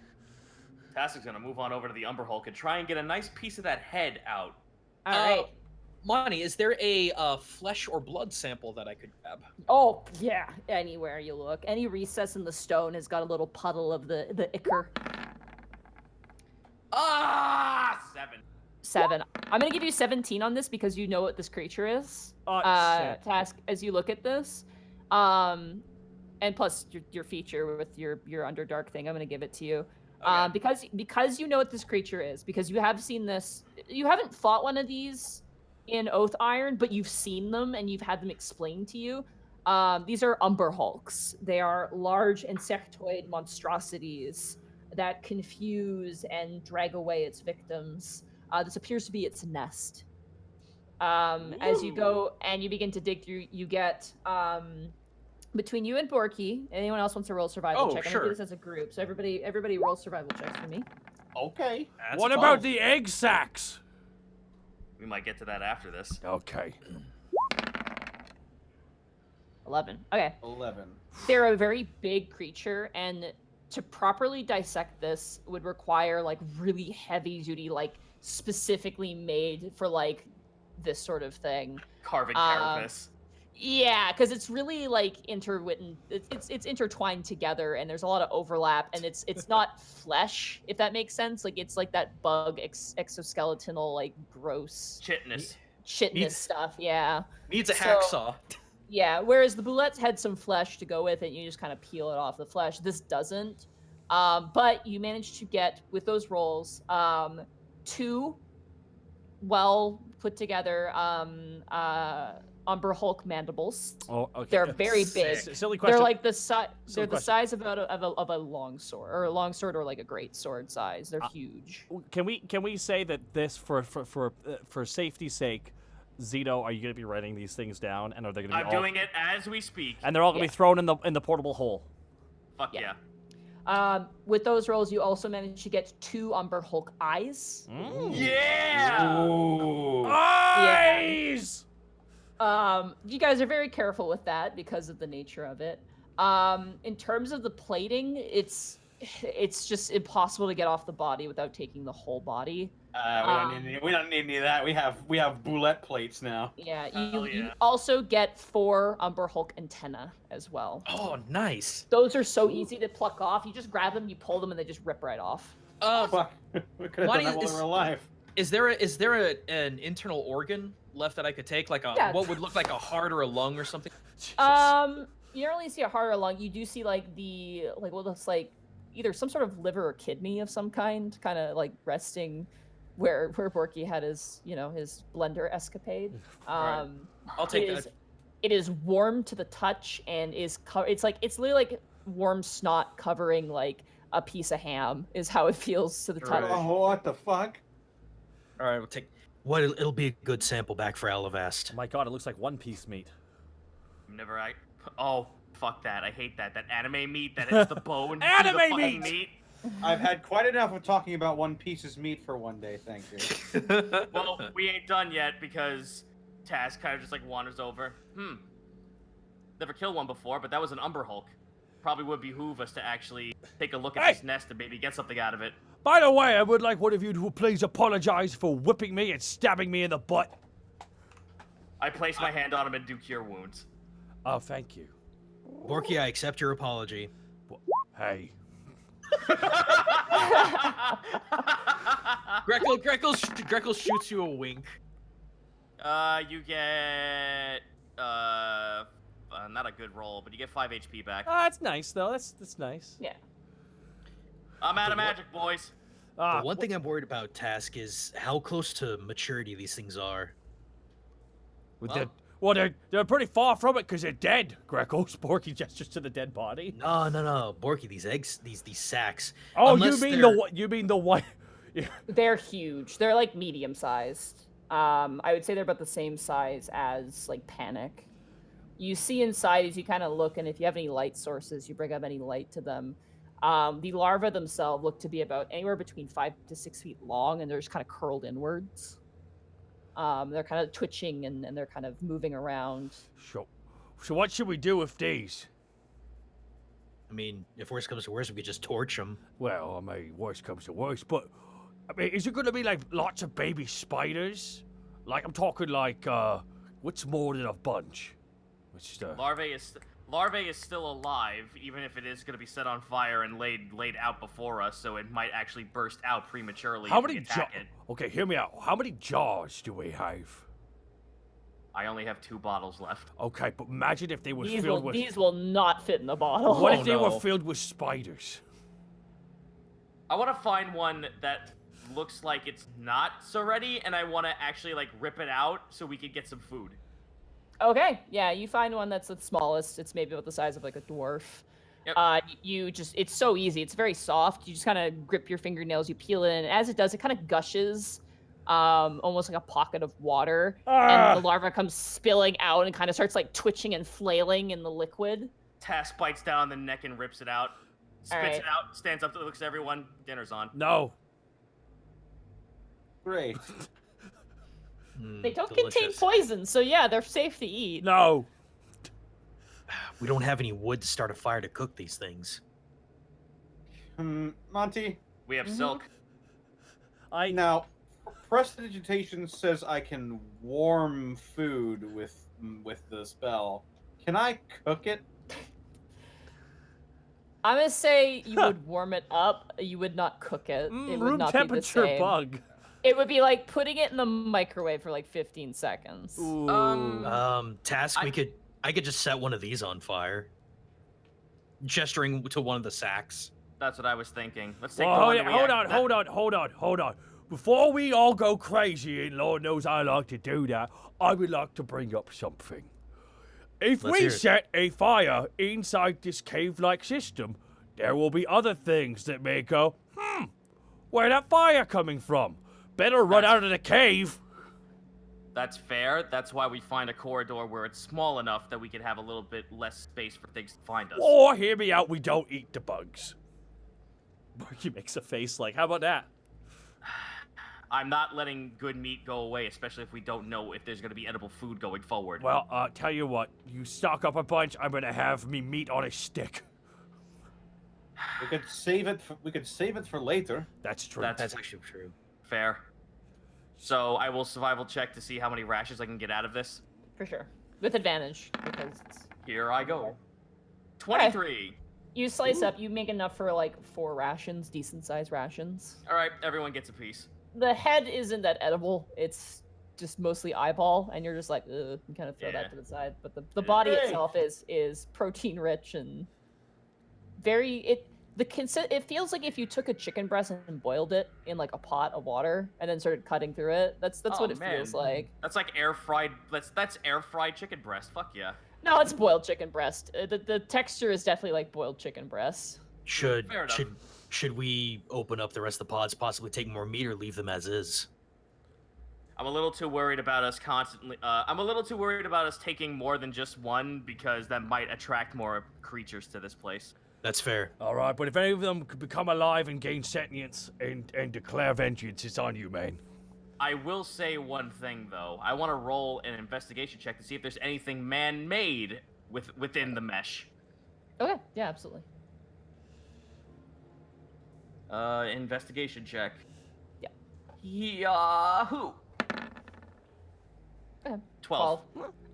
Tassik's gonna move on over to the Umber Hulk and try and get a nice piece of that head out. All right. Monty, is there a flesh or blood sample that I could grab? Oh, yeah. Anywhere you look. Any recess in the stone has got a little puddle of the ichor. Ah, 7. I'm gonna give you 17 on this because you know what this creature is. Shit. Task as you look at this, and plus your feature with your Underdark thing. I'm gonna give it to you, Okay. because you know what this creature is, because you have seen this. You haven't fought one of these in Oath Iron, but you've seen them and you've had them explained to you. These are Umber Hulks. They are large insectoid monstrosities that confuse and drag away its victims. This appears to be its nest. As you go and you begin to dig through, you get between you and Borky. Anyone else wants to roll survival check? I'm gonna do this as a group, so everybody roll survival checks for me. Okay. What about the egg sacs? We might get to that after this. Okay. 11. Okay. 11. They're a very big creature, and to properly dissect this would require like really heavy duty, like specifically made for like this sort of thing. Carving carapace. Yeah, because it's really like intertwined. It's intertwined together, and there's a lot of overlap, and it's not flesh, if that makes sense. Like it's like that bug exoskeletonal, like gross shitness stuff. Yeah. Needs a hacksaw. Yeah, whereas the boulettes had some flesh to go with it, you just kind of peel it off the flesh. This doesn't. But you managed to get, with those rolls, 2 well put together Umber Hulk mandibles. Oh, okay. They're very big. Silly question. They're like the size. They're the question. size of a long sword, or a long sword, or like a great sword size. They're huge. Can we say that this, for safety's sake, Zito, are you going to be writing these things down, and are they going to be I'm doing it as we speak. And they're all going to be thrown in the portable hole. Fuck yeah. With those rolls, you also managed to get 2 Umber Hulk eyes. Yeah! Ooh. Eyes! You guys are very careful with that because of the nature of it. In terms of the plating, it's just impossible to get off the body without taking the whole body. We don't need any of that. We have boulette plates now. Yeah, Hell you yeah. also get 4 Umber Hulk antenna as well. Oh, nice. Those are so easy to pluck off. You just grab them, you pull them, and they just rip right off. Fuck. We could have done that while we were alive. Is there an internal organ left that I could take, like what would look like a heart or a lung or something? You don't really see a heart or a lung. You do see what looks like either some sort of liver or kidney of some kind of like resting where Borky had his blender escapade. Right. I'll take that. It is warm to the touch and is it's literally like warm snot covering like a piece of ham is how it feels to the touch. Oh, what the fuck? All right, we'll take. It'll be a good sample back for Alavast. My god, it looks like One Piece meat. Oh, fuck that. I hate that. That anime meat, that is the bone. Anime the fucking meat! I've had quite enough of talking about One Piece's meat for one day, thank you. Well, we ain't done yet because Taz kind of just like wanders over. Never killed one before, but that was an Umber Hulk. Probably would behoove us to actually take a look at this nest and maybe get something out of it. By the way, I would like one of you to please apologize for whipping me and stabbing me in the butt. I place my hand on him and do cure wounds. Oh, thank you. Borky, I accept your apology. Hey. Greckle shoots you a wink. You get not a good roll, but you get 5 HP back. That's nice though. That's nice. Yeah. I'm out of magic, boys. The one thing I'm worried about, Task, is how close to maturity these things are. With Well, they're pretty far from it because they're dead. Greco, Sporky gestures to the dead body. No, Borky, these eggs, these sacks. Oh, unless you mean the white? Yeah. They're huge. They're like medium sized. I would say they're about the same size as like Panic. You see inside as you kind of look, and if you have any light sources, you bring up any light to them. The larvae themselves look to be about anywhere between 5 to 6 feet long, and they're just kind of curled inwards. They're kind of twitching and they're kind of moving around. So what should we do with these? I mean, if worse comes to worse, we could just torch them. Well, I mean, worst comes to worst, but I mean, is it going to be like lots of baby spiders? Like I'm talking like what's more than a bunch? What's the... Larvae is still alive, even if it is going to be set on fire and laid out before us, so it might actually burst out prematurely. How if many we attack it. Okay, hear me out. How many jars do we have? I only have 2 bottles left. Okay, but imagine if they were These filled will, with. these will not fit in the bottle. What if they were filled with spiders? I want to find one that looks like it's not so ready, and I want to actually like rip it out so we could get some food. Okay, yeah, you find one that's the smallest. It's maybe about the size of like a dwarf. Yep. It's so easy. It's very soft. You just kind of grip your fingernails, you peel it in, and as it does, it kind of gushes, almost like a pocket of water, and the larva comes spilling out and kind of starts like twitching and flailing in the liquid. Tass bites down on the neck and rips it out, spits it out, stands up, looks at everyone. Dinner's on. No. Great. They don't contain delicious. poison, so yeah, they're safe to eat. No. We don't have any wood to start a fire to cook these things. Monty. We have silk. Now, prestidigitation says I can warm food with the spell. Can I cook it? I'm gonna say you would warm it up. You would not cook it. It would Room not be the temperature same. bug. It would be like putting it in the microwave for like 15 seconds. Ooh. Task, I could just set one of these on fire. Gesturing to one of the sacks. That's what I was thinking. Let's take Well, the one that we hold on. Before we all go crazy, and Lord knows I like to do that, I would like to bring up something. If Let's we hear it. set a fire inside this cave-like system, there will be other things that may go, where that fire coming from? Better run out of the cave. That's fair. That's why we find a corridor where it's small enough that we can have a little bit less space for things to find us. Or, hear me out, we don't eat the bugs. He makes a face like, how about that? I'm not letting good meat go away, especially if we don't know if there's going to be edible food going forward. Well, tell you what, you stock up a bunch, I'm gonna have me meat on a stick. We could save it for later. That's true. That's actually true. fair. So I will survival check to see how many rashes I can get out of this. For sure. With advantage, because it's... Here I go. 23. You slice up, you make enough for like 4 rations, decent sized rations. All right, everyone gets a piece. The head isn't that edible, it's just mostly eyeball, and you're just like, ugh, you kind of throw that to the side. But the body itself is protein rich and very, it feels like if you took a chicken breast and boiled it in like a pot of water and then started cutting through it. That's what it feels like. That's like air fried. That's air fried chicken breast. Fuck yeah. No, it's boiled chicken breast. The texture is definitely like boiled chicken breast. Should Fair enough. should we open up the rest of the pods, possibly take more meat, or leave them as is? I'm a little too worried about us constantly. I'm a little too worried about us taking more than just one because that might attract more creatures to this place. That's fair. All right, but if any of them could become alive and gain sentience and declare vengeance, it's on you, man. I will say one thing though. I want to roll an investigation check to see if there's anything man-made within the mesh. Okay, yeah, absolutely. Investigation check. Yeah. Yahoo! Okay. 12.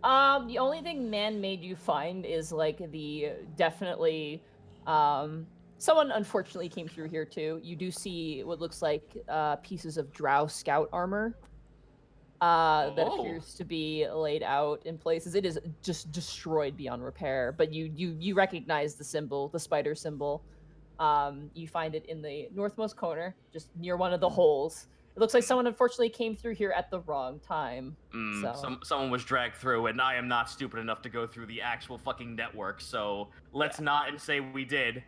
The only thing man-made you find is like the definitely someone unfortunately came through here too. You do see what looks like pieces of drow scout armor that appears to be laid out in places. It is just destroyed beyond repair, but you recognize the symbol, the spider symbol. You find it in the northmost corner, just near one of the holes. It looks like someone unfortunately came through here at the wrong time. Someone was dragged through, and I am not stupid enough to go through the actual fucking network. So let's not and say we did.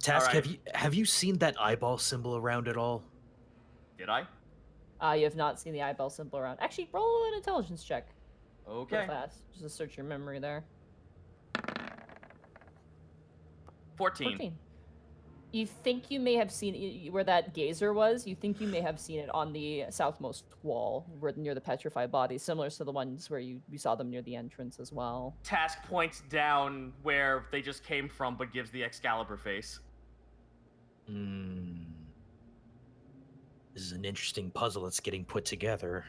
Task, Alright. have you seen that eyeball symbol around at all? Did I? You have not seen the eyeball symbol around. Actually, roll an intelligence check. Okay. Real fast, just to search your memory there. 14. You think you may have seen where that gazer was? You think you may have seen it on the southmost wall, near the petrified bodies, similar to the ones where you saw them near the entrance as well. Task points down where they just came from, but gives the Excalibur face. This is an interesting puzzle that's getting put together.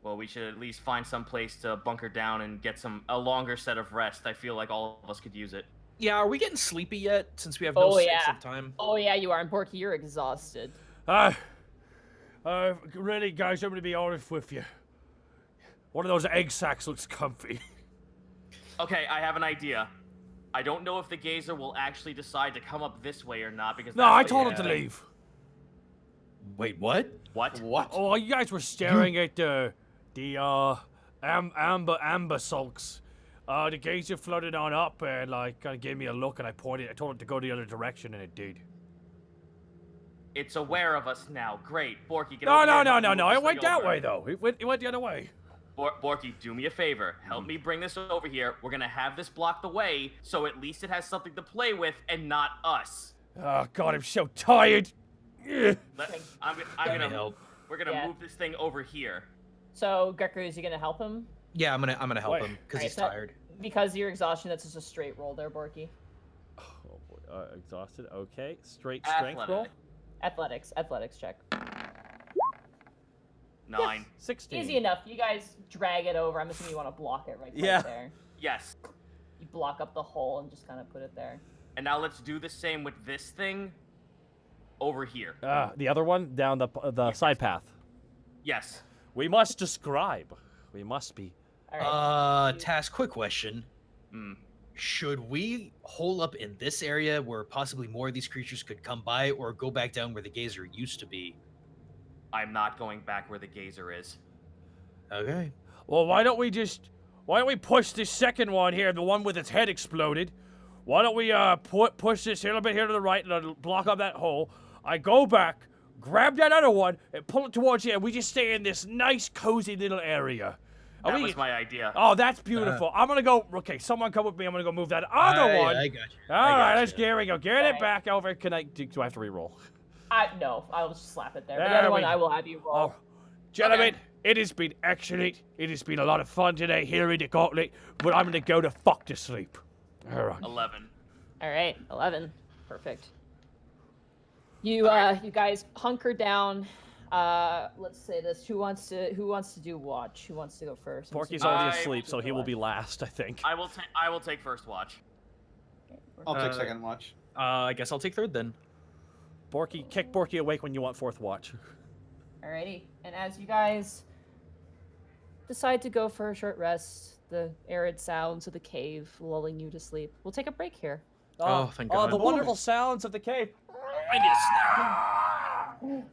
Well, we should at least find some place to bunker down and get a longer set of rest. I feel like all of us could use it. Yeah, are we getting sleepy yet? Since we have no sense of time. Oh yeah, you are. And Borky, you're exhausted. Really, guys, I'm gonna be honest with you. One of those egg sacs looks comfy. Okay, I have an idea. I don't know if the gazer will actually decide to come up this way or not because. No, I told him to leave. Wait, what? What? Oh, you guys were staring at the amber sulks. The gazer floated on up and like kind of gave me a look, and I told it to go the other direction, and it did. It's aware of us now. Great, Borky. No. It went that way though. It went the other way. Borky, do me a favor. Help me bring this over here. We're gonna have this blocked away, so at least it has something to play with and not us. Oh God, I'm so tired. I'm gonna help. We're gonna move this thing over here. So, Grecker, is you gonna help him? Yeah, I'm gonna help him because he's Alright, tired. Because of your exhaustion, that's just a straight roll there, Borky. Oh boy, exhausted. Okay, straight strength roll. Athletics check. 9. 16. Easy enough. You guys drag it over. I'm assuming you want to block it right there. Yes. You block up the hole and just kind of put it there. And now let's do the same with this thing over here. The other one down the side path. Yes. We must describe. We must be. All right. Task, quick question. Should we hole up in this area where possibly more of these creatures could come by, or go back down where the gazer used to be? I'm not going back where the gazer is. Okay. Well, why don't we push this second one here, the one with its head exploded? Why don't we push this a little bit here to the right and block up that hole? I go back, grab that other one, and pull it towards you, and we just stay in this nice, cozy little area. That was my idea. Oh, that's beautiful. I'm gonna go. Okay, someone come with me. I'm gonna go move that other one. I got you. All right, here we go. Get it back over. Do I have to re-roll? No, I'll just slap it there. But the other one, I will have you roll. Oh, gentlemen, it has been excellent. It has been a lot of fun today here in the gauntlet, but I'm gonna go to fuck to sleep. All right. 11. All right, 11. Perfect. You guys hunker down. Let's say this. Who wants to do watch? Who wants to go first? Porky's already asleep, so he will be last, I think. I will take first watch. I'll take second watch. I guess I'll take third then. Kick Porky awake when you want fourth watch. Alrighty, and as you guys decide to go for a short rest, the arid sounds of the cave lulling you to sleep, we'll take a break here. Oh, thank God. Oh, the wonderful sounds of the cave. I need a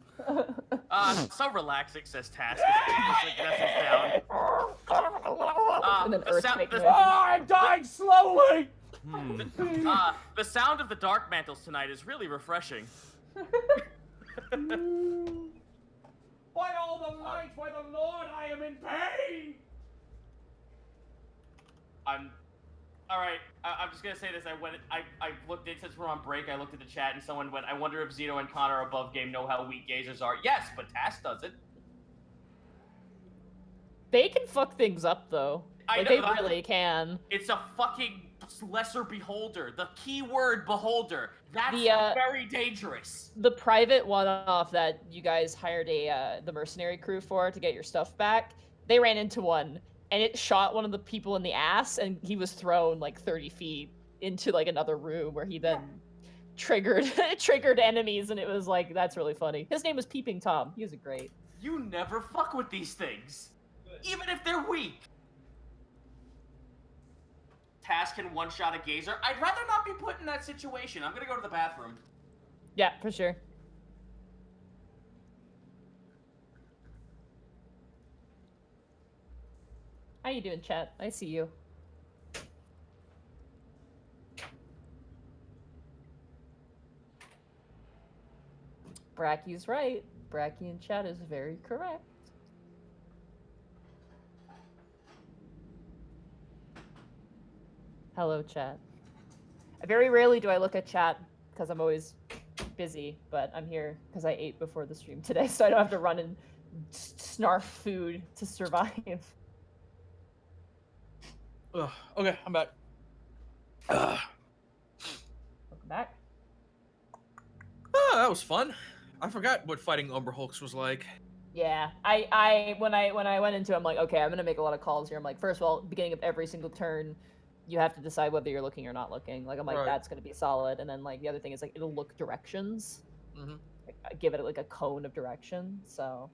snack. So relaxing, says Task. Down. And then earthquake noise. I'm dying slowly. The sound of the dark mantles tonight is really refreshing. By all the light, by the Lord, I am in pain. Alright, I'm just gonna say this. I looked in, since we're on break, I looked at the chat and someone went, I wonder if Zito and Connor above game know how weak gazers are. Yes, but Task doesn't. They can fuck things up, though. They really can. It's a fucking lesser beholder. The key word beholder. That's very dangerous. The private one-off that you guys hired the mercenary crew for to get your stuff back, they ran into one. And it shot one of the people in the ass, and he was thrown like 30 feet into like another room where he then triggered enemies, and it was like, that's really funny. His name was Peeping Tom. He was great. You never fuck with these things, even if they're weak. Task can one-shot a gazer. I'd rather not be put in that situation. I'm gonna go to the bathroom. Yeah, for sure. you doing, chat? I see you. Bracky's right. Bracky in chat is very correct. Hello, chat. Very rarely do I look at chat because I'm always busy, but I'm here because I ate before the stream today, so I don't have to run and snarf food to survive. Ugh, okay, I'm back. Welcome back. Oh, that was fun. I forgot what fighting Umber Hulks was like. Yeah, when I went into it, I'm like, okay, I'm gonna make a lot of calls here. I'm like, first of all, beginning of every single turn, you have to decide whether you're looking or not looking. Like, I'm like, Right. that's gonna be solid. And then like the other thing is like it'll look directions. Mm-hmm. Like, I give it like a cone of direction. So,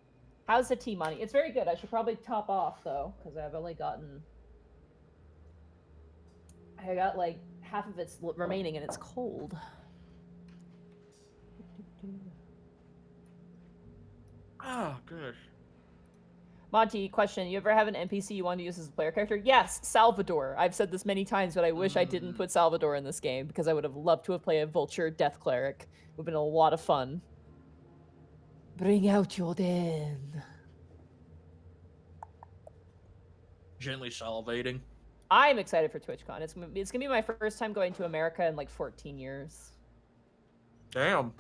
how's the tea money? It's very good. I should probably top off though, because I've only gotten. I got like half of it's remaining and it's cold. Oh, good. Monty, question. You ever have an NPC you want to use as a player character? Yes, Salvador. I've said this many times, but I wish I didn't put Salvador in this game because I would have loved to have played a Vulture Death Cleric. It would have been a lot of fun. Bring out your den. Gently salivating. I'm excited for TwitchCon. It's gonna be my first time going to America in like 14 years. Damn.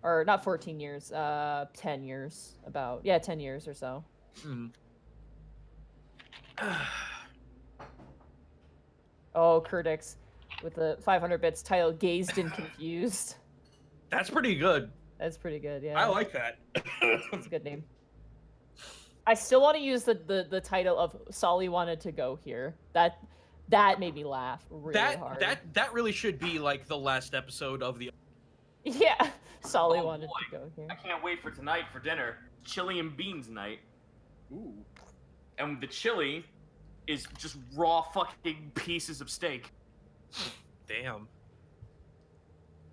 Or not 14 years, 10 years. About, yeah, 10 years or so. Mm. Oh, Kurdix with the 500 bits titled Gazed and Confused. That's pretty good. That's pretty good, yeah. I like that. It's a good name. I still want to use the title of Solly wanted to go here. That made me laugh really hard. That really should be like the last episode of the. Yeah, Solly Oh, wanted boy. to go here. I can't wait for tonight for dinner. Chili and beans night. Ooh. And the chili is just raw fucking pieces of steak. Damn.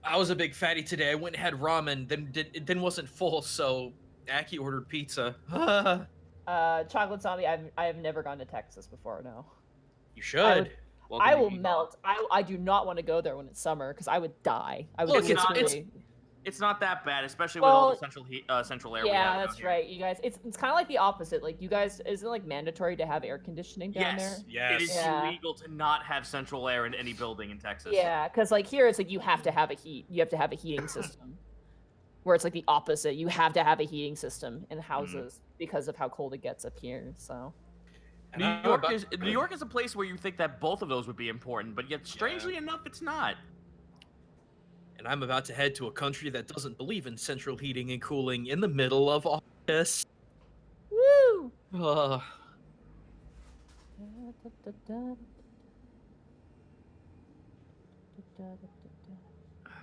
I was a big fatty today. I went and had ramen, then wasn't full, so Aki ordered pizza. Chocolate Zombie, I have never gone to Texas before, no. You should. I will melt. I do not want to go there when it's summer because I would die. I would Look, it's not that bad, especially with all the central air we have yeah, out that's here. right. You guys, it's kind of like the opposite. Like you guys, isn't it like mandatory to have air conditioning down there? Yes. It is illegal to not have central air in any building in Texas. Yeah, because like here it's like you have to have a heating system. Where it's like the opposite. You have to have a heating system in houses because of how cold it gets up here. So. New York is a place where you think that both of those would be important, but yet strangely enough, it's not. And I'm about to head to a country that doesn't believe in central heating and cooling in the middle of all this. Woo! Ugh.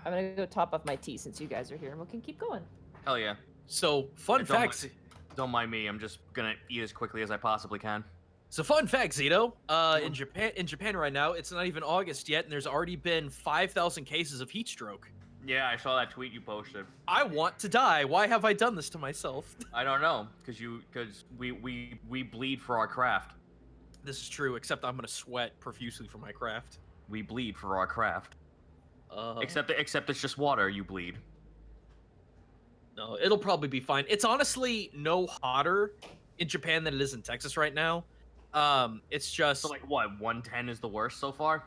I'm gonna go top off my tea since you guys are here, and we can keep going. Hell yeah. So, fun fact. Don't mind me. I'm just gonna eat as quickly as I possibly can. So, fun fact, Zito. In Japan right now, it's not even August yet, and there's already been 5,000 cases of heat stroke. Yeah, I saw that tweet you posted. I want to die. Why have I done this to myself? I don't know, because we bleed for our craft. This is true, except I'm gonna sweat profusely for my craft. We bleed for our craft. Except it's just water. You bleed. No, it'll probably be fine. It's honestly no hotter in Japan than it is in Texas right now. It's just So like what? 110 is the worst so far.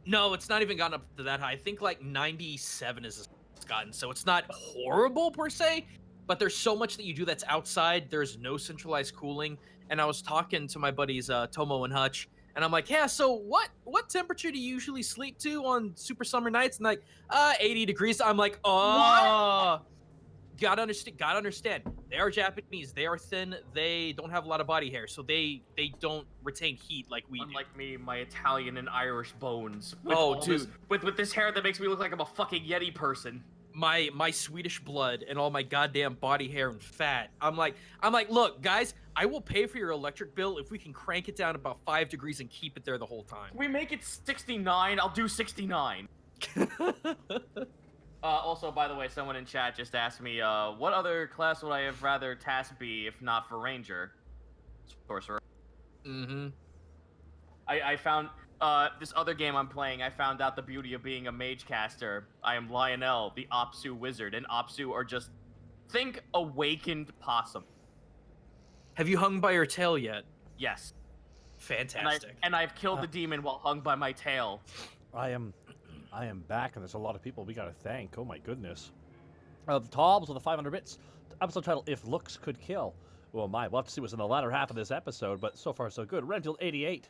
No, it's not even gotten up to that high. I think like 97 is it's gotten. So it's not horrible per se, but there's so much that you do that's outside. There's no centralized cooling. And I was talking to my buddies Tomo and Hutch, and I'm like, yeah, so what temperature do you usually sleep to on super summer nights? And like, 80 degrees. I'm like, oh. Gotta understand. They are Japanese. They are thin. They don't have a lot of body hair, so they don't retain heat like we do. Unlike me, my Italian and Irish bones. Dude. With this hair that makes me look like I'm a fucking Yeti person. My Swedish blood and all my goddamn body hair and fat. I'm like, look, guys, I will pay for your electric bill if we can crank it down about 5 degrees and keep it there the whole time. Can we make it 69? I'll do 69. Also, by the way, someone in chat just asked me, what other class would I have rather task be if not for Ranger? Sorcerer. Mm-hmm. I found this other game I'm playing. I found out the beauty of being a mage caster. I am Lionel, the Opsu wizard, and Opsu are just think awakened possum. Have you hung by your tail yet? Yes. Fantastic. And I've killed the demon while hung by my tail. I am back, and there's a lot of people we gotta thank. Oh my goodness. The Tobbs with the 500 bits. Episode title: If Looks Could Kill. Well, we'll have to see what's in the latter half of this episode, but so far so good. Renfield 88.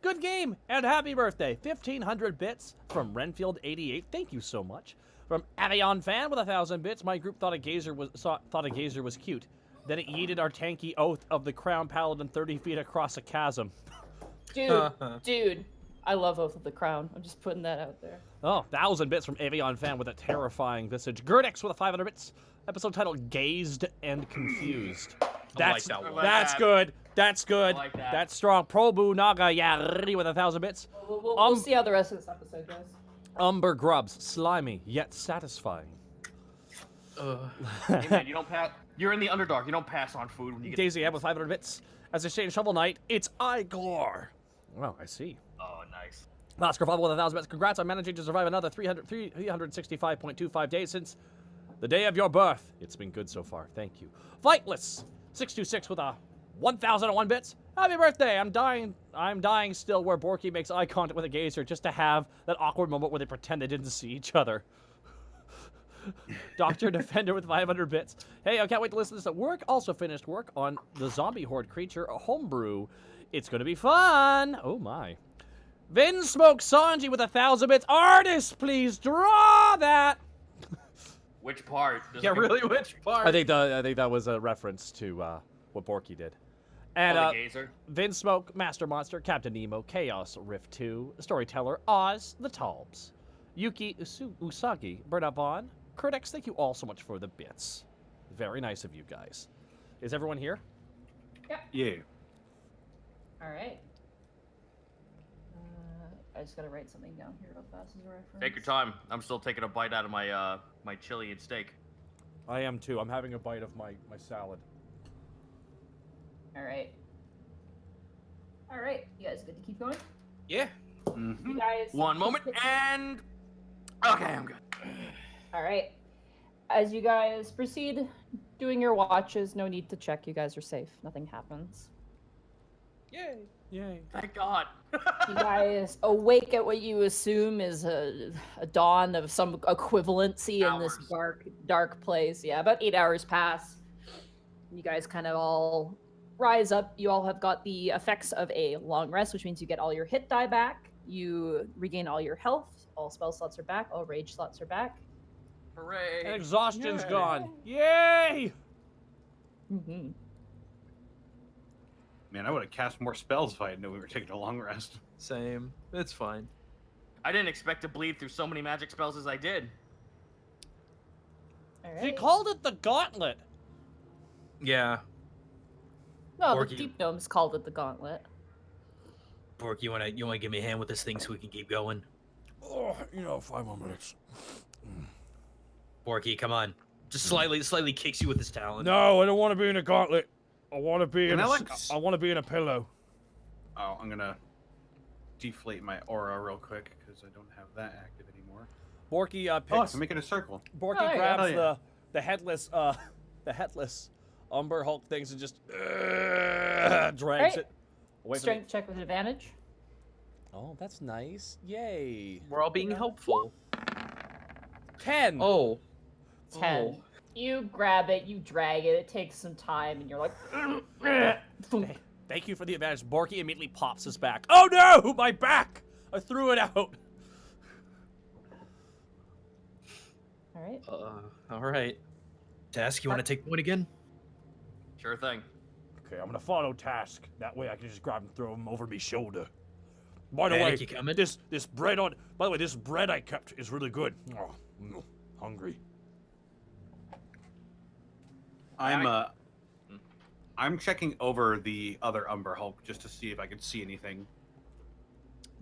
Good game and happy birthday. 1,500 bits from Renfield 88. Thank you so much. From Avion Fan with 1,000 bits. My group thought a gazer was cute. Then it yeeted our tanky oath of the Crown Paladin 30 feet across a chasm. Dude, I love Oath of the Crown. I'm just putting that out there. Oh, 1,000 bits from Avion Fan with a terrifying visage. Gurdex with a 500 bits. Episode title: Gazed and Confused. That's that one. That's good. That's good. I like that. That's strong. Probu Naga Yari with 1,000 bits. We'll see how the rest of this episode goes. Umber Grubs, slimy yet satisfying. Hey man, you don't pass. You're in the Underdark. You don't pass on food when you get. Daisy Ebb with 500 bits. As they say in Shovel Knight, it's Igor. Oh, I see. Oh, nice. Oscar Father with 1,000 bits. Congrats on managing to survive another 365.25 days since the day of your birth. It's been good so far. Thank you. Flightless 626 with a 1,001 bits. Happy birthday. I'm dying still where Borky makes eye contact with a gazer just to have that awkward moment where they pretend they didn't see each other. Dr. Defender with 500 bits. Hey, I can't wait to listen to this at work. Also finished work on the Zombie Horde Creature, a homebrew. It's going to be fun. Oh, my. Vin Smoke Sanji with 1,000 bits. Artist, please draw that. Which part? Yeah, really, which part? I think that was a reference to what Borky did. And the gazer. Vin Smoke, Master Monster, Captain Nemo, Chaos Rift 2, Storyteller, Oz, the Talbs, Yuki Usagi, Burnout Vaughn, Kurdex, thank you all so much for the bits. Very nice of you guys. Is everyone here? Yeah. All right. I just gotta write something down here real fast as a reference. Take your time. I'm still taking a bite out of my my chili and steak. I am too. I'm having a bite of my salad. All right. All right. You guys good to keep going? Yeah. Mm-hmm. You guys. One moment and. Okay, I'm good. All right. As you guys proceed doing your watches, no need to check. You guys are safe. Nothing happens. Yay. Yay. Thank God. You guys awake at what you assume is a dawn of some equivalency in this dark place. Yeah, about 8 hours pass. You guys kind of all rise up. You all have got the effects of a long rest, which means you get all your hit die back. You regain all your health. All spell slots are back. All rage slots are back. Hooray. And exhaustion's gone. Yay! Mm-hmm. Man, I would have cast more spells if I had known we were taking a long rest. Same. It's fine. I didn't expect to bleed through so many magic spells as I did. All He right. called it the Gauntlet. Yeah. No, Borky. the Deep Gnomes called it the Gauntlet. Bork, you wanna give me a hand with this thing so we can keep going? Oh, 5 more minutes. Borky, come on. Just slightly kicks you with his talon. No, I don't want to be in a gauntlet. I want to be Can in I, I want to be in a pillow. Oh, I'm gonna deflate my aura real quick because I don't have that active anymore. Borky Oh, picks. I'm making a circle. Borky Oh, yeah. grabs Oh, yeah. the headless Umber Hulk things and just drags Right. it away from Strength check with advantage. Oh, that's nice. Yay. We're all being helpful. 10. Oh. 10. Oh. You grab it, you drag it, it takes some time, and you're like, Thank you for the advantage. Borky immediately pops his back. Oh no, my back! I threw it out. all right. All right. Task, you want to take point again? Sure thing. Okay, I'm gonna follow Task. That way I can just grab and throw him over my shoulder. By the way, Panic, you coming? this bread on. By the way, this bread I kept is really good. Oh, hungry. I'm checking over the other Umber Hulk just to see if I can see anything.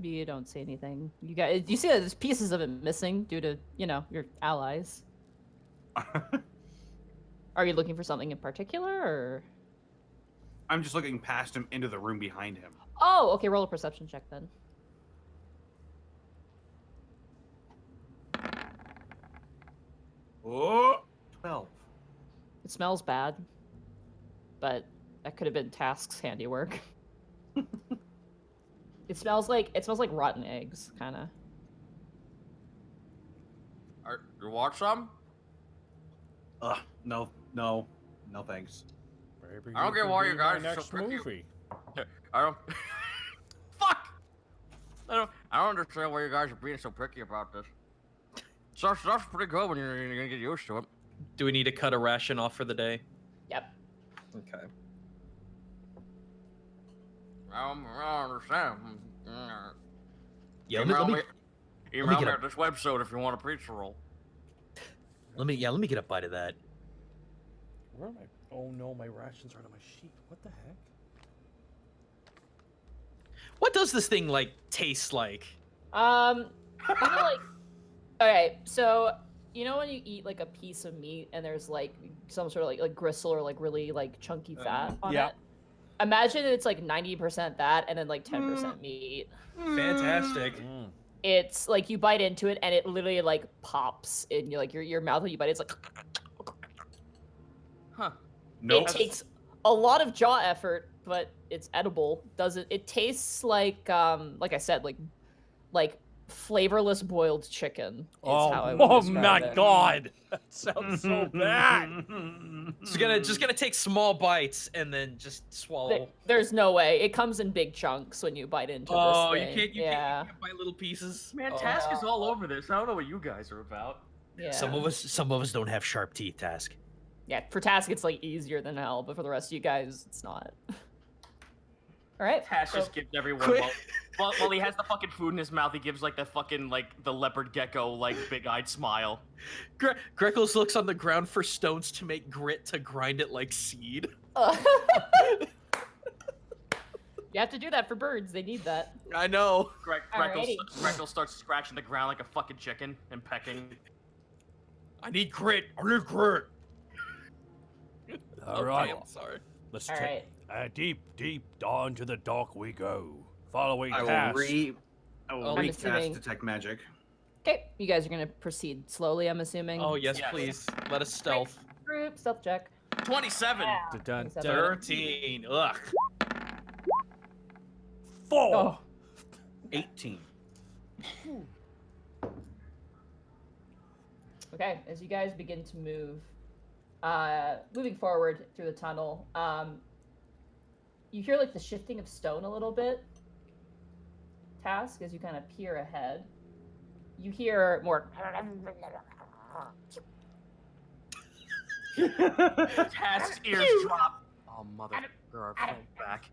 You don't see anything. You see that there's pieces of it missing due to, your allies. Are you looking for something in particular, or? I'm just looking past him into the room behind him. Oh, okay. Roll a perception check then. Oh, 12. It smells bad, but that could have been Task's handiwork. It smells like rotten eggs, kind of. You want some? No, thanks. Maybe I don't you get why could you be my guys are so next picky. movie. I don't. Fuck! I don't understand why you guys are being so picky about this. Stuff's pretty good when you're gonna get used to it. Do we need to cut a ration off for the day? Yep. Okay. I don't understand. Yeah, Email me get at this website if you want a pizza roll. let me get a bite of that. Where am I? Oh no, my rations are on my sheet. What the heck? What does this thing like taste like? I feel like. Okay, so you know when you eat like a piece of meat and there's like some sort of like gristle or like really like chunky fat on yeah. it. Imagine it's like 90% that and then like 10% meat. Fantastic. It's like you bite into it and it literally like pops in your mouth when you bite. It's like Huh. it takes a lot of jaw effort, but it's edible. It tastes like I said, like flavorless boiled chicken is how I would describe my it. god! That sounds so bad. Just gonna take small bites and then just swallow. There's no way. It comes in big chunks when you bite into Oh, this you thing. can't Yeah. bite little pieces. Man, Oh. Task is all over this. I don't know what you guys are about. Yeah. Some of us don't have sharp teeth, Task. Yeah, for Task it's like easier than hell, but for the rest of you guys, it's not. All right. Task so- just gives everyone Quick. while he has the fucking food in his mouth, he gives like the fucking the leopard gecko like big-eyed smile. Greckles looks on the ground for stones to make grit to grind it like seed. You have to do that for birds. They need that. I know. Greckle starts scratching the ground like a fucking chicken and pecking. I need grit. I need grit. All right. Okay, I'm sorry. Let's All take right. deep down to the dark we go. Following I will Task. I'm recast assuming- detect magic. Okay, you guys are gonna proceed slowly. I'm assuming. Oh yes, Yes. please. Let us stealth. Group stealth check. 27. Dun, 27. 13. Ugh. 4. Oh. 18. Okay, as you guys begin to move, moving forward through the tunnel, you hear like the shifting of stone a little bit. Task, as you kind of peer ahead, you hear more. Task's ears drop. Oh motherfucker, our phone back.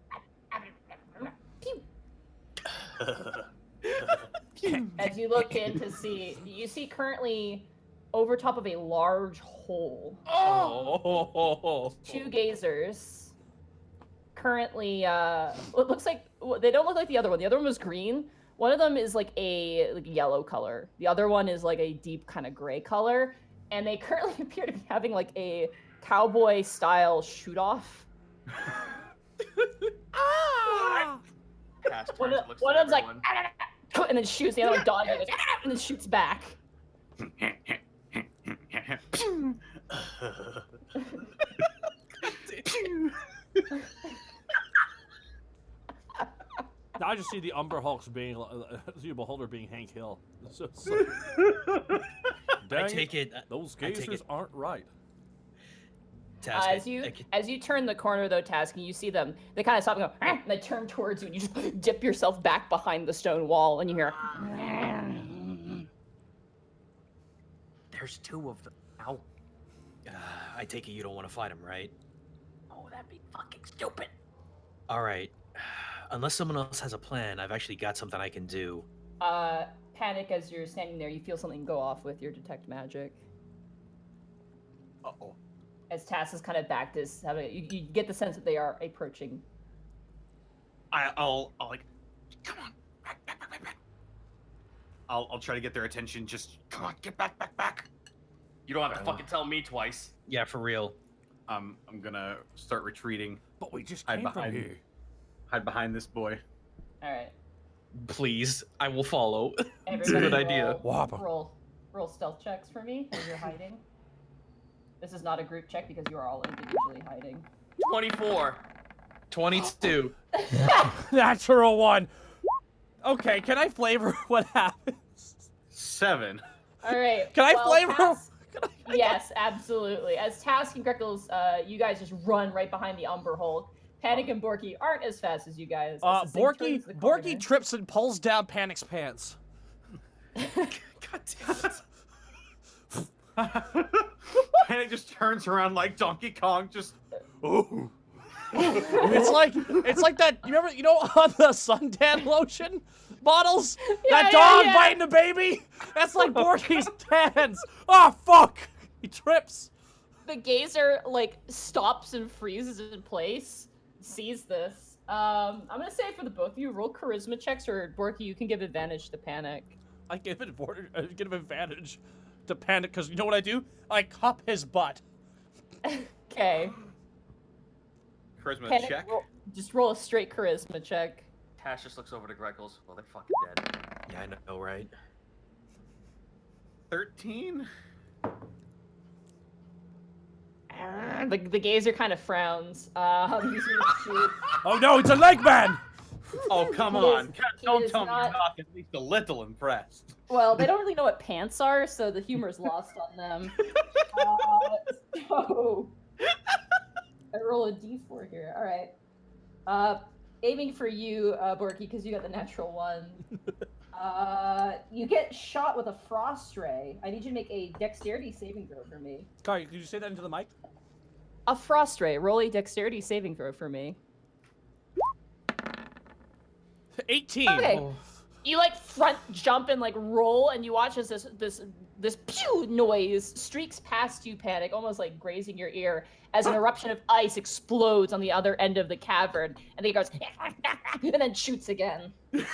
As you look in to see, you see currently over top of a large hole, Oh. two gazers. Currently, it looks like they don't look like the other one. The other one was green. One of them is like a yellow color. The other one is like a deep kind of gray color, and they currently appear to be having like a cowboy style shoot off. Task One turns of and looks one at of them's like, everyone. and then shoots. The other one dodges and then shoots back. Now I just see the Umber Hulks being, see a beholder being Hank Hill. So, I dang take it. those I take gazers it. aren't right. Task, As you turn the corner though, Task, and you see them, they kind of stop and go, and they turn towards you, and you just dip yourself back behind the stone wall, and you hear. There's two of them. Ow. I take it you don't want to fight him, right? Oh, that'd be fucking stupid. All right. Unless someone else has a plan, I've actually got something I can do. Panic as you're standing there, you feel something go off with your detect magic. Uh-oh. As Task is kind of back this, you get the sense that they are approaching. I'll like, come on, back. I'll try to get their attention. Just come on, get back. You don't have to fucking tell me twice. Yeah, for real. I'm gonna start retreating. But we just Hide came from behind. here. Hide behind this boy. All right. Please, I will follow. It's a Everybody good idea. Roll stealth checks for me as you're hiding. This is not a group check because you are all individually hiding. 24. 22. Natural 1. Okay, can I flavor what happens? 7. All right. Can I well, flavor? Task- Yes, absolutely. As Task and Greckles, you guys just run right behind the Umber Hulk. Panic and Borky aren't as fast as you guys. as the thing turns the corner. Borky trips and pulls down Panic's pants. God damn it. Panic just turns around like Donkey Kong, just. Ooh. It's like that. You remember? You know, on the suntan lotion bottles, that dog biting the baby. That's like Borky's hands. Oh fuck! He trips. The gazer like stops and freezes in place. Sees this. I'm gonna say for the both of you, roll charisma checks, or Borky, you can give advantage to Panic. I give him advantage to Panic because you know what I do? I cup his butt. Okay. Charisma Panic, check. just roll a straight charisma check. Tash just looks over to Greckles. Well, they're fucking dead. Yeah, I know, right? 13. The gazer kind of frowns. He's gonna shoot. Oh no, it's a leg man! Oh, come He on. is- he Don't is tell me not- you're not at least a little impressed. Well, they don't really know what pants are, so the humor's lost on them. So I roll a d4 here. All right. Aiming for you, Borky, because you got the natural 1. You get shot with a frost ray. I need you to make a dexterity saving throw for me. Sorry, could you say that into the mic? A frost ray. Roll a dexterity saving throw for me. 18. Okay. Oh. You like front jump and like roll, and you watch as this pew noise streaks past you, Panic, almost like grazing your ear, as an eruption of ice explodes on the other end of the cavern, and then he goes and then shoots again. God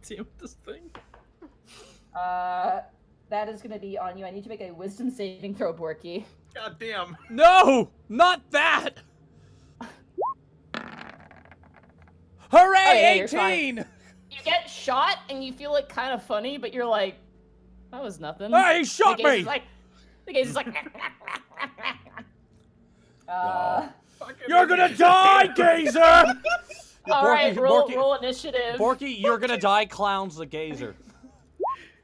damn it, this thing. That is gonna be on you. I need to make a wisdom saving throw, Borky. God damn. No, not that. Hooray, Oh, yeah, you're 18! You get shot, and you feel it kind of funny, but you're like, that was nothing. Hey, he shot me! The gaze is like, You're gonna die, Gazer! all right, roll initiative. Borky, you're gonna die, clowns the Gazer.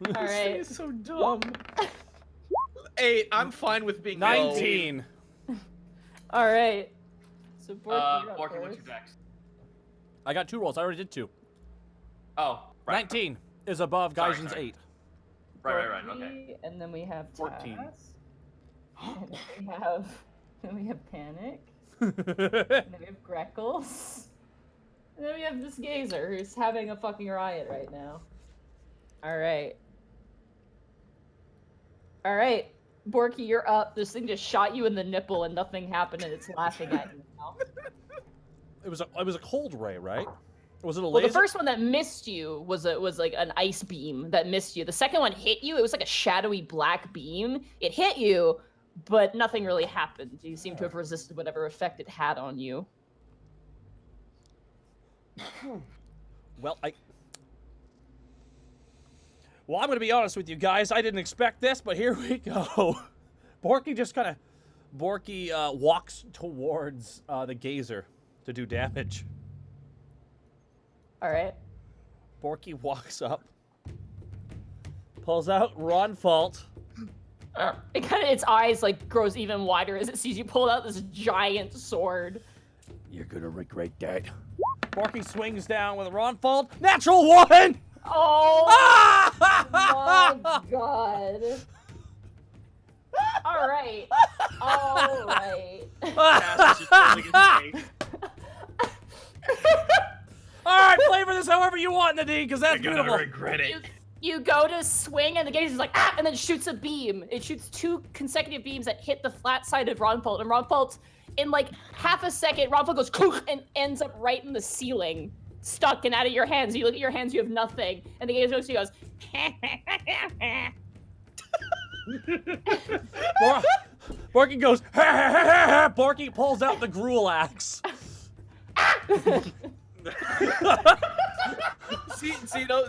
All right. This is so dumb. Hey, I'm fine with being 19. All right. So Borky, you're up Borky, what's first. your dex? I got 2 rolls. I already did 2. Oh, right. 19 is above Sorry, Gaijin's sorry. 8. Right, okay. Borky, and then we have 14. Tass. And then we have Panic. And then we have Greckles. And then we have this Gazer who's having a fucking riot right now. All right. All right. Borky, you're up. This thing just shot you in the nipple and nothing happened, and it's laughing at you now. It was a cold ray, right? Was it a Well, laser? the first one that missed you was like an ice beam that missed you. The second one hit you. It was like a shadowy black beam. It hit you, but nothing really happened. You seem to have resisted whatever effect it had on you. Well, I'm gonna be honest with you guys. I didn't expect this, but here we go. Borky just kind of walks towards the Gazer to do damage. All right. Borky walks up, pulls out Ron Fault. Its eyes like grows even wider as it sees you pull out this giant sword. You're gonna regret that. Borky swings down with a Ron Fault. Natural 1! Oh Ah! my god. All right. All right. Tass is just holding his face. All right, flavor this however you want, Nadine, because that's You're gonna beautiful. regret it. You go to swing, and the gaze is like, ah, and then shoots a beam. It shoots 2 consecutive beams that hit the flat side of Ronfault, and Ronfault, in like half a second, Ronfault goes and ends up right in the ceiling, stuck and out of your hands. You look at your hands, you have nothing, and the gaze looks at you and goes, Borky goes, ha ha ha ha ha. Borky pulls out the gruel axe.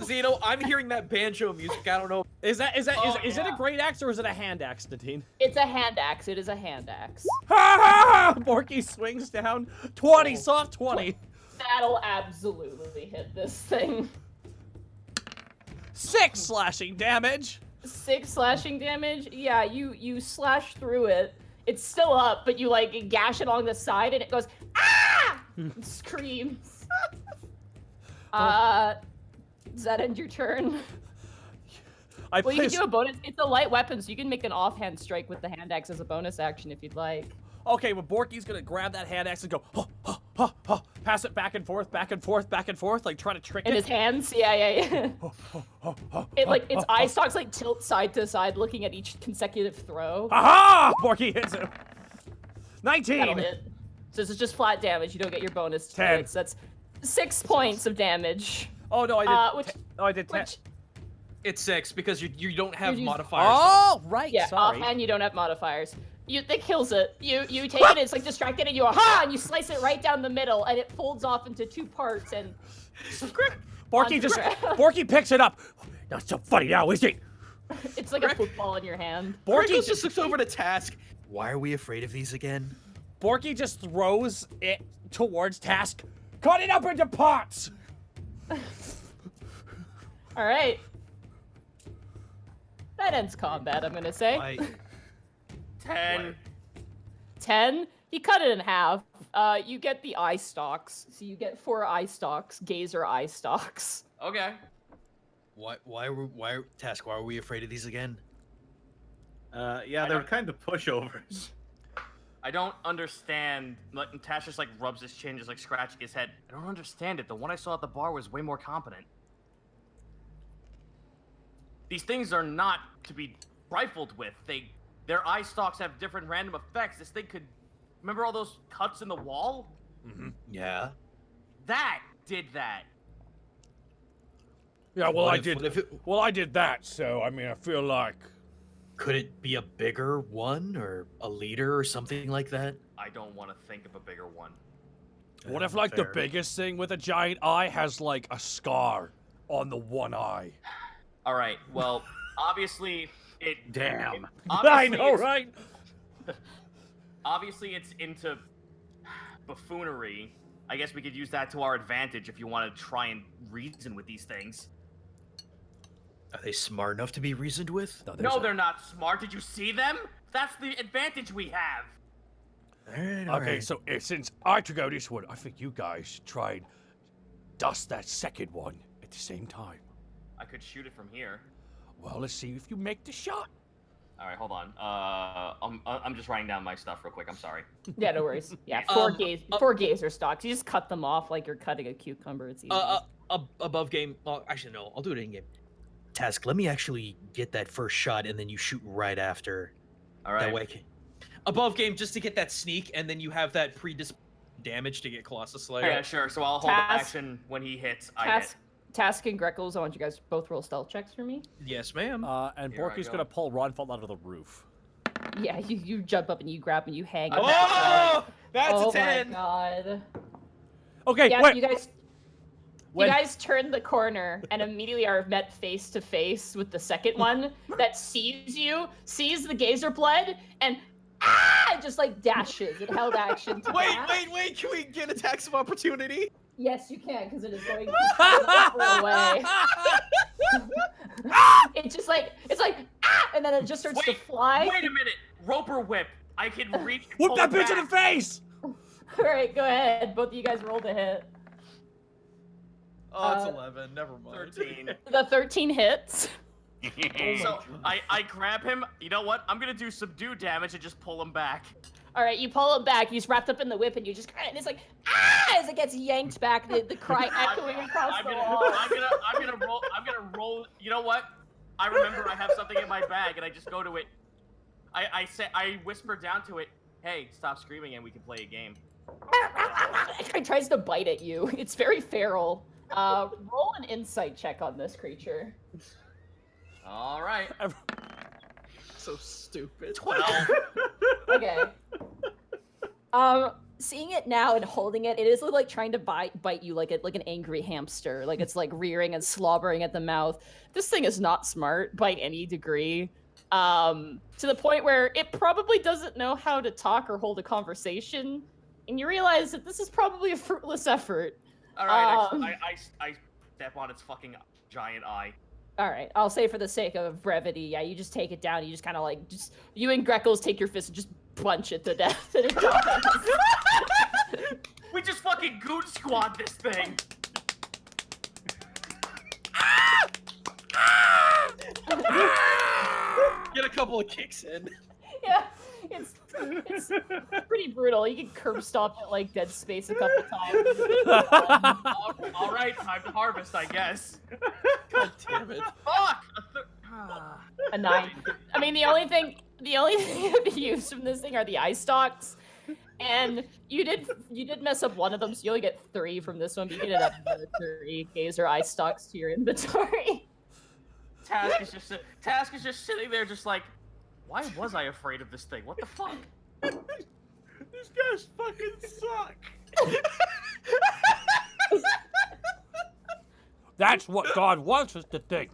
Zeno, I'm hearing that banjo music. I don't know. Is it yeah. a great axe or is it a hand axe, Nadine? It's a hand axe. It is a hand axe. Borky swings down. 20, soft 20. That'll absolutely hit this thing. 6 slashing damage. 6 slashing damage. Yeah, you slash through it. It's still up, but you like gash it along the side, and it goes ah! And screams. Does that end your turn? Well, you can do a bonus. It's a light weapon, so you can make an offhand strike with the hand axe as a bonus action if you'd like. Okay, well, Borky's gonna grab that hand axe and go, pass it back and forth, like trying to trick it. In his hands? Yeah. It like its eye stalks like tilt side to side, looking at each consecutive throw. Aha! Borky hits him. 19. That'll hit. So this is just flat damage. You don't get your bonus. 10. So that's 6 points of damage. Oh no, I did 10. It's 6 because you don't have modifiers. Oh, right. Yeah, sorry. offhand you don't have modifiers. That kills it. You take it, it's like distracted, and you and you slice it right down the middle, and it folds off into 2 parts, and Borky picks it up. Not so funny now, is it? It's like a football in your hand. Borky just looks over to Task. Why are we afraid of these again? Borky just throws it towards Task. Cut it up into parts. All right. That ends combat, I'm gonna say. 10. 10? He cut it in half. You get the eye stalks. So you get 4 eye stalks, gazer eye stalks. Okay. Why Task? Why are we afraid of these again? Yeah, they're kind of pushovers. I don't understand. Like, Tash just like rubs his chin, just like scratching his head. I don't understand it. The one I saw at the bar was way more competent. These things are not to be rifled with. Their eye stalks have different random effects. This thing could... Remember all those cuts in the wall? Mm-hmm. Yeah. That did that. Yeah, well, I did that, so, I mean, I feel like... Could it be a bigger one, or a leader, or something like that? I don't want to think of a bigger one. What if, like, the biggest thing with a giant eye has, like, a scar on the one eye? All right, well, obviously... Damn. I know, right? Obviously, it's into buffoonery. I guess we could use that to our advantage if you want to try and reason with these things. Are they smart enough to be reasoned with? No, they're not smart. Did you see them? That's the advantage we have. All Okay, right. so since I took out this one, I think you guys should try and dust that second one at the same time. I could shoot it from here. Well, let's see if you make the shot. All right, hold on. I'm just writing down my stuff real quick. I'm sorry. Yeah, no worries. Yeah, 4 gazer stalks. You just cut them off like you're cutting a cucumber. It's easy. Above game. Well, actually, no. I'll do it in game. Task. Let me actually get that first shot, and then you shoot right after. All right. That way. Above game, just to get that sneak, and then you have that damage to get Colossus Slayer. Yeah, sure. So I'll hold action when he hits. I hit. Task and Greckles, I want you guys both roll stealth checks for me. Yes, ma'am. And Here I Borky's go. gonna pull Ronfall out of the roof. Yeah, you jump up and you grab and you hang. Oh, that's a 10. Oh my god. Okay, Yeah, wait. you guys turn the corner and immediately are met face to face with the second one that sees the gazer blood, and it just like dashes. It held action to dash. Wait. Can we get attacks of opportunity? Yes, you can, because it is going to away. It's like, and then it just starts to fly. Wait a minute. Roper whip. I can reach. Whip pull that bitch back. in the face! All right, go ahead. Both of you guys roll to hit. Oh, it's 11. Never mind. 13. The 13 hits. So I grab him. You know what? I'm gonna do subdue damage and just pull him back. All right, you pull him back. He's wrapped up in the whip, and you just and it's like as it gets yanked back, the cry echoing across the wall. I'm gonna roll. You know what? I remember I have something in my bag, and I just go to it. I whisper down to it, "Hey, stop screaming, and we can play a game." It tries to bite at you. It's very feral. Roll an insight check on this creature. All right. So stupid. 12. Okay. seeing it now and holding it, it is like trying to bite you like an angry hamster. Like it's like rearing and slobbering at the mouth. This thing is not smart by any degree. To the point where it probably doesn't know how to talk or hold a conversation, and you realize that this is probably a fruitless effort. All right, I step on its fucking giant eye. All right, I'll say for the sake of brevity, yeah, you just take it down. You just kind of like, you and Greckles take your fist and just punch it to death. And it dies. We just fucking goon squad this thing. Get a couple of kicks in. Yeah, it's pretty brutal. You can curb stomp it like Dead Space a couple times. All right, time to harvest, I guess. God damn it. Fuck! A 9. I mean, the only thing of use from this thing are the eye stalks, and you did mess up one of them, so you only get 3 from this one. But you get up to 3 gazer eye stalks to your inventory. Task is just sitting there, just like, why was I afraid of this thing? What the fuck? These guys fucking suck. That's what God wants us to think.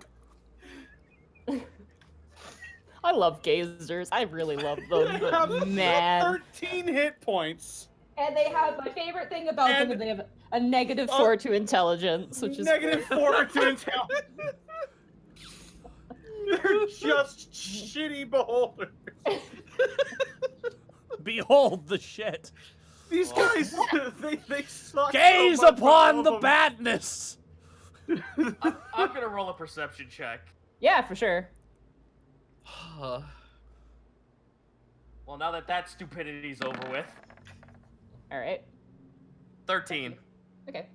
I love gazers. I really love them, but man. 13 hit points. And they have my favorite thing about them is they have a -4 to intelligence, which is -4 to intelligence. They're just shitty beholders. Behold the shit. These guys, they suck. Gaze so much, upon all of the them. badness. I'm gonna roll a perception check. Yeah, for sure. Well, now that stupidity's over with. All right. 13. Okay.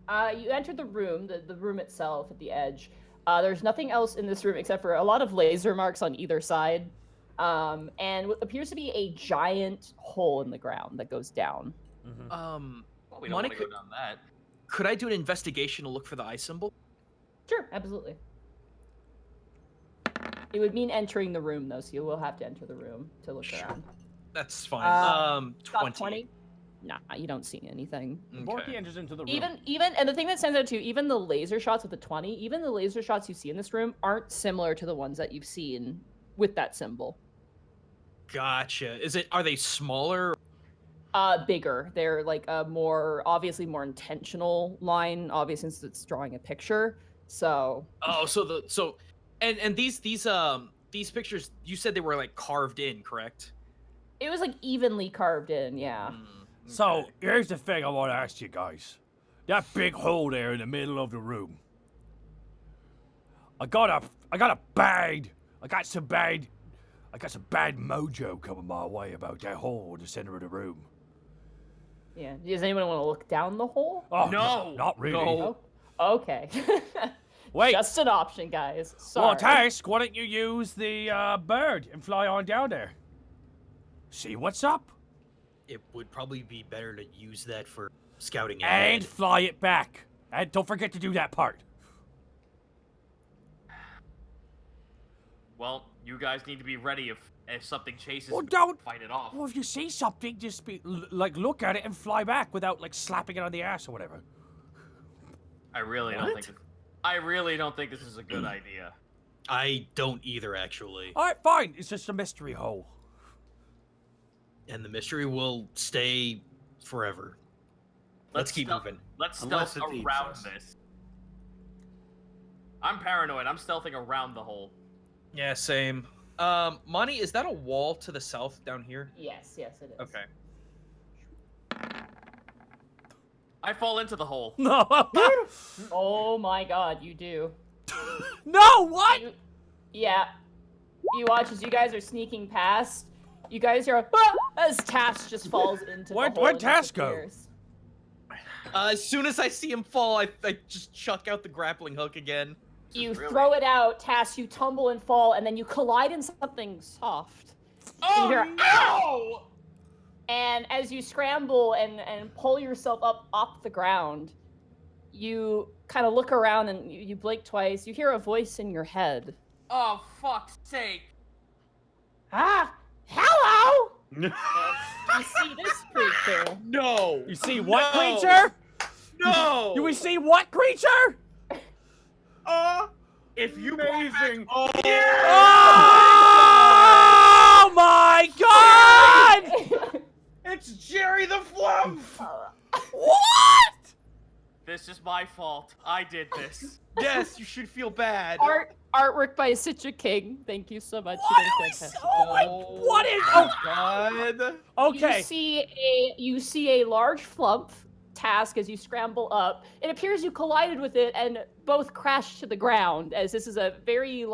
You enter the room, the room itself at the edge. There's nothing else in this room except for a lot of laser marks on either side, and what appears to be a giant hole in the ground that goes down. Well, we don't want to go down that. Could I do an investigation to look for the eye symbol? Sure, absolutely. It would mean entering the room, though, so you will have to enter the room to look around. That's fine. 20. Nah, you don't see anything. Borky enters into the room. Even, and the thing that stands out too, even the laser shots with the 20, even the laser shots you see in this room aren't similar to the ones that you've seen with that symbol. Gotcha. Are they smaller? Bigger. They're like a obviously more intentional line, obviously since it's drawing a picture. So. Oh, and these pictures, you said they were like carved in, correct? It was like evenly carved in, yeah. So, here's the thing I want to ask you guys. That big hole there in the middle of the room. I got some bad mojo coming my way about that hole in the center of the room. Yeah. Does anyone want to look down the hole? Oh, No! Not really. No. Oh, okay. Wait. Just an option, guys. Sorry. Well, Task, why don't you use the bird and fly on down there? See what's up. It would probably be better to use that for scouting And ahead. fly it back. And don't forget to do that part. Well, you guys need to be ready if something chases Well, me, don't fight it off. Well, if you see something, just look at it and fly back without slapping it on the ass or whatever. I really don't think this is a good idea. I don't either, actually. All right, fine. It's just a mystery hole. And the mystery will stay forever. Let's keep moving. Let's Unless stealth it eats around us. this. I'm paranoid. I'm stealthing around the hole. Yeah, same. Monty, is that a wall to the south down here? Yes, it is. Okay. I fall into the hole. No. Oh my god, you do. No, what? Yeah. You watch as you guys are sneaking past. You guys hear as Task just falls into Where'd the hole. and Task go? disappears. As soon as I see him fall, I just chuck out the grappling hook again. You Really? throw it out, Task, you tumble and fall, and then you collide in something soft. Oh You're- no! And as you scramble and pull yourself up off the ground, you kind of look around and you blink twice. You hear a voice in your head. Oh fuck's sake! Ah! Hello! You see this creature. No. You see what No. creature? No. You see what creature? If you Amazing. Oh, Oh my God! it's Jerry the Flump. What? This is my fault. I did this. Yes, you should feel bad. Artwork by Citra King. Thank you so much. What You did are we fantastic. oh my, what is? Oh, God. okay. You see a large flump task as you scramble up. It appears you collided with it and both crashed to the ground, as this is a very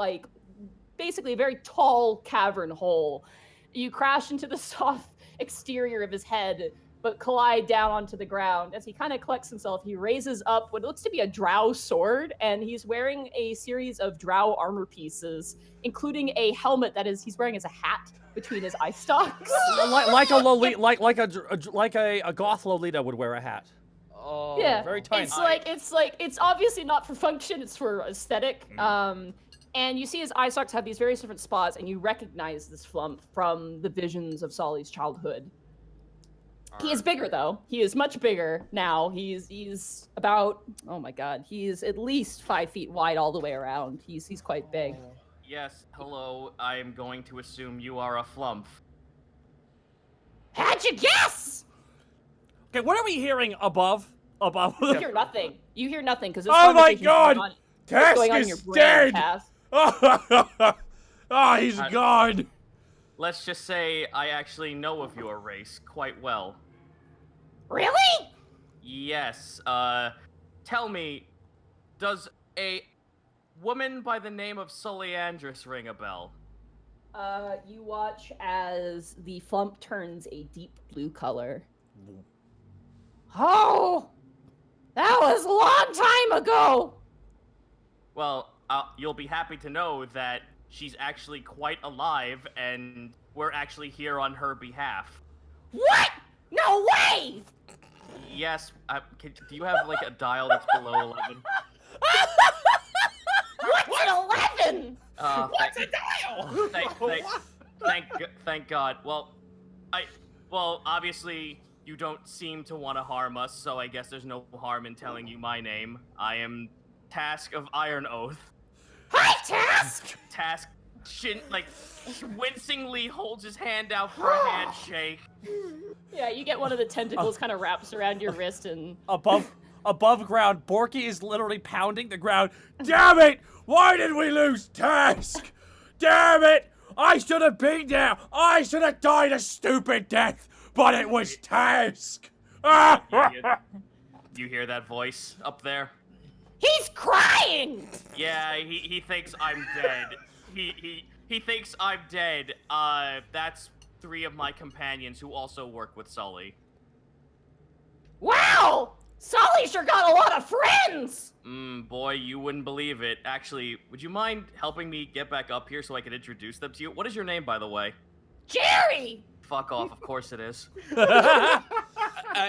basically a very tall cavern hole. You crash into the soft exterior of his head, but collide down onto the ground. As he kind of collects himself, he raises up what looks to be a drow sword, and he's wearing a series of drow armor pieces, including a helmet that he's wearing as a hat between his eye stalks. like a Lolita, like a goth Lolita would wear a hat. Oh, Yeah, very tiny. It's obviously not for function, it's for aesthetic. And you see his eye stalks have these various different spots, and you recognize this flump from the visions of Solly's childhood. He is bigger though. He is much bigger now. He's about, oh my God, he's at least 5 feet wide all the way around. He's quite big. Yes, hello. I am going to assume you are a flump. How'd you guess? Okay, what are we hearing above? Above. You hear nothing. You hear nothing because Oh my God! Task going on in is your brain, dead. Task. He's gone. Let's just say I actually know of your race quite well. Really? Yes, tell me, does a woman by the name of Soleandris ring a bell? You watch as the flump turns a deep blue color. Oh, that was a long time ago. Well, you'll be happy to know that she's actually quite alive, and we're actually here on her behalf. What? No way! Yes, do you have, like, a dial that's below 11? What's an 11? What's a dial? Thank God. Well, obviously, you don't seem to want to harm us, so I guess there's no harm in telling you my name. I am Task of Iron Oath. Hi, Task! Task, wincingly holds his hand out for a handshake. Yeah, you get one of the tentacles kind of wraps around your wrist and... Above ground, Borky is literally pounding the ground. Damn it! Why did we lose Task? Damn it! I should have been there! I should have died a stupid death! But it was Task! You hear that voice up there? He's crying! Yeah, he thinks I'm dead. He thinks I'm dead. That's 3 of my companions who also work with Sully. Wow! Sully sure got a lot of friends! Boy, you wouldn't believe it. Actually, would you mind helping me get back up here so I can introduce them to you? What is your name, by the way? Jerry! Fuck off, of course it is.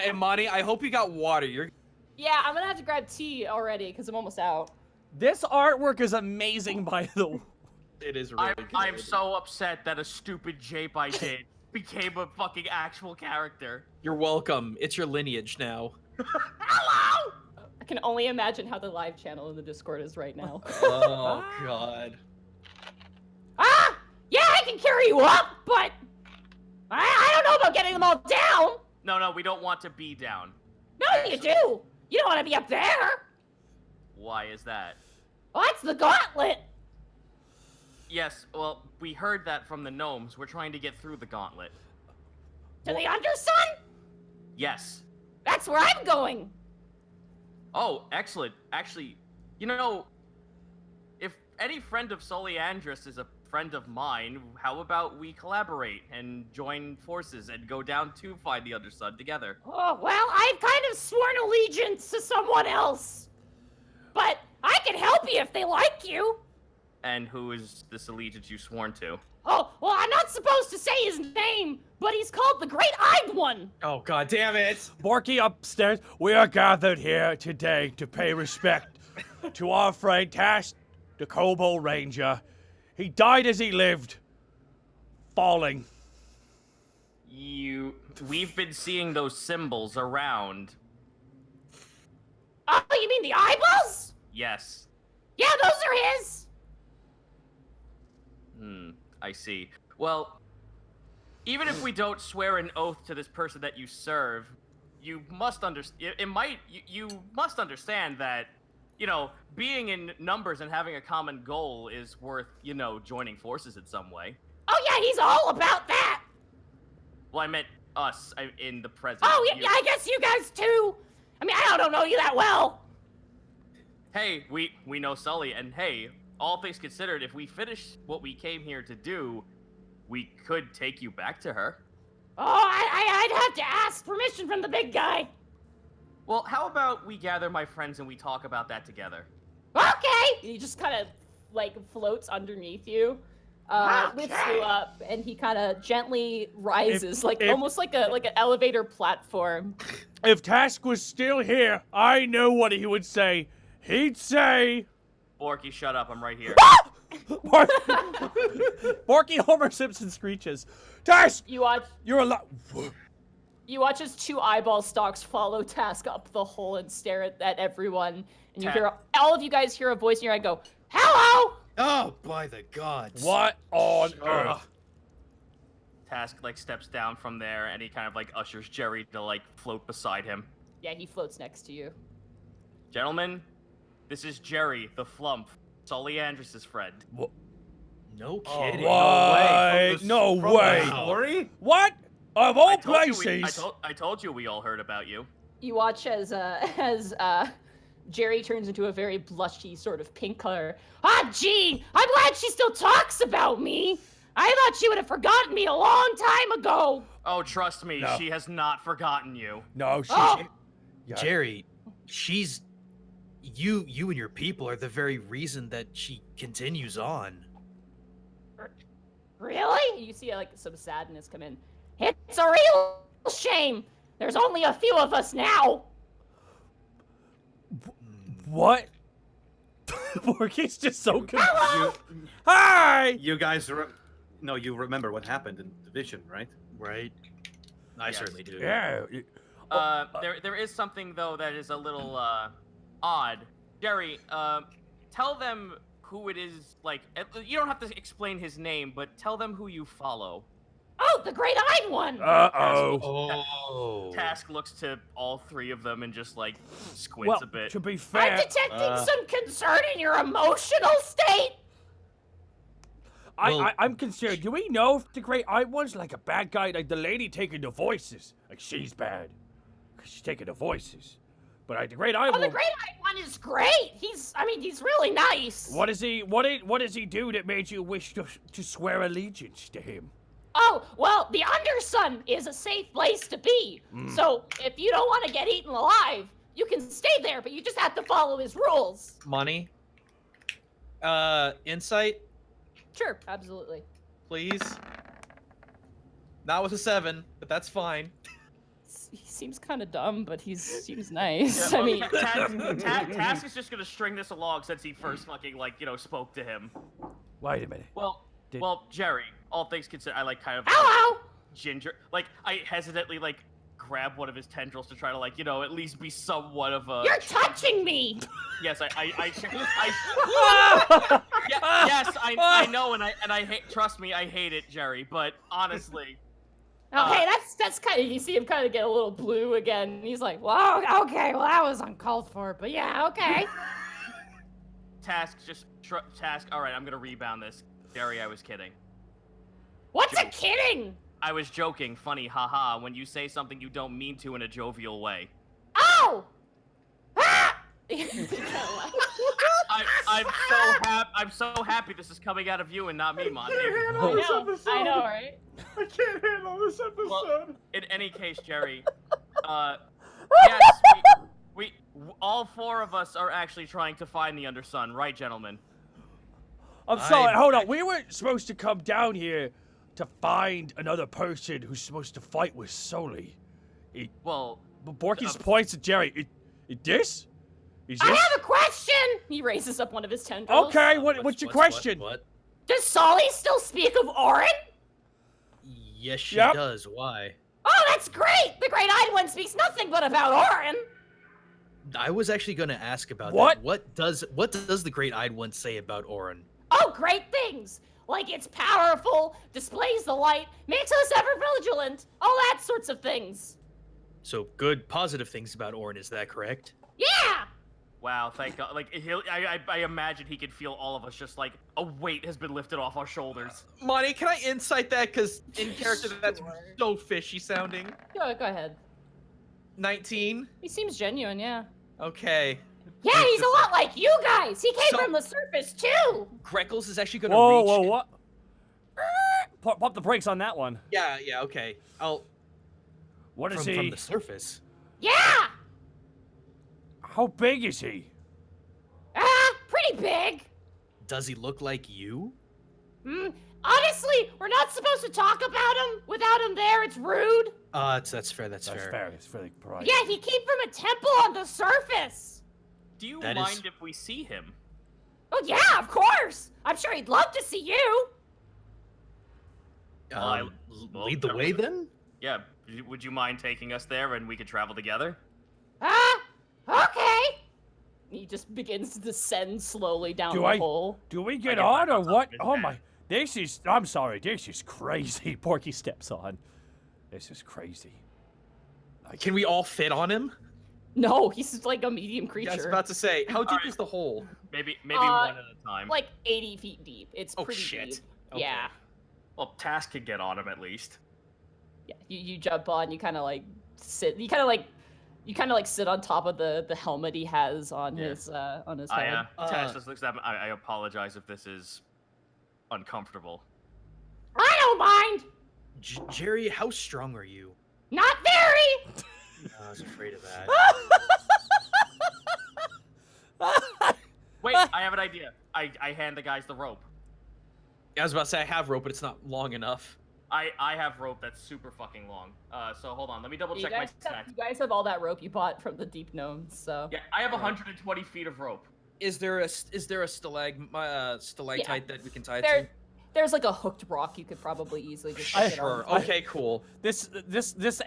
Imani, I hope you got water. Yeah, I'm gonna have to grab tea already because I'm almost out. This artwork is amazing, by the way. It is really good. I'm so upset that a stupid jape I did became a fucking actual character. You're welcome. It's your lineage now. Hello! I can only imagine how the live channel in the Discord is right now. Oh, God. Ah! Yeah, I can carry you up, but I don't know about getting them all down. No, we don't want to be down. No, you do. You don't want to be up there. Why is that? Well, that's the gauntlet. Yes, well, we heard that from the gnomes. We're trying to get through the gauntlet. To the Undersun? Yes. That's where I'm going. Oh, excellent. Actually, you know, if any friend of Soleandris is a friend of mine, how about we collaborate and join forces and go down to find the Undersun together? Oh, well, I've kind of sworn allegiance to someone else. But I can help you if they like you. And who is this allegiance you sworn to? Oh, well, I'm not supposed to say his name, but he's called the Great-Eyed One. Oh, God damn it. Borky upstairs. We are gathered here today to pay respect to our friend Task, the Kobold Ranger. He died as he lived, falling. We've been seeing those symbols around. Oh, you mean the eyeballs? Yes. Yeah, those are his. I see. Well, even if we don't swear an oath to this person that you serve, you must understand. You must understand that, being in numbers and having a common goal is worth, joining forces in some way. Oh yeah, he's all about that. Well, I meant us in the present. Oh yeah, I guess you guys too. I mean, I don't know you that well. Hey, we know Sully, and hey, all things considered, if we finish what we came here to do, we could take you back to her. Oh, I'd have to ask permission from the big guy. Well, how about we gather my friends and we talk about that together? Okay. He just kind of like floats underneath you, lifts you up, and he kind of gently rises, almost like an elevator platform. If Task was still here, I know what he would say. He'd say, Borky, shut up, I'm right here. Borky Homer Simpson screeches. Task! You watch. You're alive. You watch as 2 eyeball stalks follow Task up the hole and stare at everyone, and you hear all of you guys hear a voice in your head go, "Hello!" Oh, by the gods! What on earth? Task steps down from there and he kind of ushers Jerry to float beside him. Yeah, he floats next to you. Gentlemen, this is Jerry the Flump, Sully Andrus's friend. No kidding. What? No way. Story? What? Of all I told you places. I told you we all heard about you. You watch as Jerry turns into a very blushy sort of pink color. Ah, gee, I'm glad she still talks about me. I thought she would have forgotten me a long time ago. Oh, trust me, No. she has not forgotten you. No, she. Oh. Yeah. Jerry, she's... You and your people are the very reason that she continues on. Really? You see some sadness come in. It's a real shame. There's only a few of us now. What? Borky's just so confused. Hi! You guys, you remember what happened in the vision, right? Right? I Yes. certainly do. Yeah. There is something though that is a little odd. Jerry, tell them who it is. You don't have to explain his name, but tell them who you follow. Oh, the great-eyed one. Uh-oh. Oh. Task looks to all 3 of them and just squints Well, a bit. to be I'm fair, detecting some concern in your emotional state. I'm concerned. Do we know if the Great Eye One's like a bad guy, like the lady taking the voices? Like she's bad, 'cause she's taking the voices. But the Great Eye Oh, One. the great-eyed one is great. He's really nice. What does he do that made you wish to swear allegiance to him? Oh, well, the Undersun is a safe place to be. So if you don't want to get eaten alive, you can stay there, but you just have to follow his rules. Money? Insight, Sure, absolutely. please? Not with a 7, but that's fine. He seems kind of dumb, but he seems nice. Yeah, I mean, Task is just gonna string this along since he first spoke to him. Wait a minute. Well, Jerry, all things considered, I Hello. ginger. I hesitantly grab one of his tendrils to try to at least be somewhat of a. You're touching me. Yes, yes, I know, and I hate. Trust me, I hate it, Jerry. But honestly. okay, that's kind of, you see him kind of get a little blue again. And he's like, "Wow, okay, well that was uncalled for, but yeah, okay." Task. All right, I'm gonna rebound this. Jerry, I was kidding. What's a kidding? I was joking. Funny, haha. When you say something you don't mean to in a jovial way. Oh. Ah! I'm so happy this is coming out of you and not me, Monty. I know, right? I can't handle this episode. Well, in any case, Jerry, yes, we all 4 of us are actually trying to find the Undersun, right, gentlemen? I'm sorry. Hold on. We weren't supposed to come down here to find another person who's supposed to fight with Sully. Well, But Borky's points at Jerry. Is I this? have a question. He raises up one of his tendrils. Okay. What's your question? What? Does Solly still speak of Orin? Yes, she Yep. does. Why? Oh, that's great! The Great Eyed One speaks nothing but about Orin. I was actually going to ask about What? that. What does the Great Eyed One say about Orin? Oh, great things! Like it's powerful, displays the light, makes us ever vigilant, all that sorts of things. So good, positive things about Orin. Is that correct? Yeah! Wow, thank God. Like, I imagine he could feel all of us just like a weight has been lifted off our shoulders. Monty, can I insight that? Because in character, that's Sure. so fishy sounding. Go ahead. 19. He seems genuine, yeah. Okay. Yeah, It's he's a just lot like you guys. He came So- from the surface too. Greckles is actually going to Whoa, reach. whoa, what? Pop the brakes on that one. Yeah, okay. What is From he? the surface. Yeah! How big is he? Pretty big. Does he look like you? Honestly, we're not supposed to talk about him without him there. It's rude. That's fair. That's That's fair. fair. It's really bright. Yeah, he came from a temple on the surface. Do you That mind is- if we see him? Oh yeah, of course. I'm sure he'd love to see you. Lead the way then. Yeah, would you mind taking us there and we could travel together? Okay. He just begins to descend slowly down Do the I- hole. Do we get get on back or on top what? of his Oh head. my. This is. I'm sorry. This is crazy. Porky steps on. This is crazy. Can we all fit on him? No, he's like a medium I was creature. about to say, how deep Alright. is the hole? Maybe Uh, one at a time. Like 80 feet deep. It's Oh, pretty shit. deep. Okay. Yeah. Well, Task could get on him at least. Yeah. You jump on, you kind of like sit. You kind of like sit on top of the helmet he has on Yeah. his I head. Task just looks at me. I apologize if this is uncomfortable. I don't mind. Jerry, how strong are you? Not very. I was afraid of that. Wait, I have an idea. I hand the guys the rope. I was about to say I have rope, but it's not long enough. I have rope that's super fucking long. So hold on, let me double You check my guys, stats. you guys have all that rope you bought from the deep gnomes, so. Yeah, I have 120 feet of rope. Is there a stalactite that we can tie it to? There's like a hooked rock you could probably easily just I- hook it on. Sure. Okay, cool. This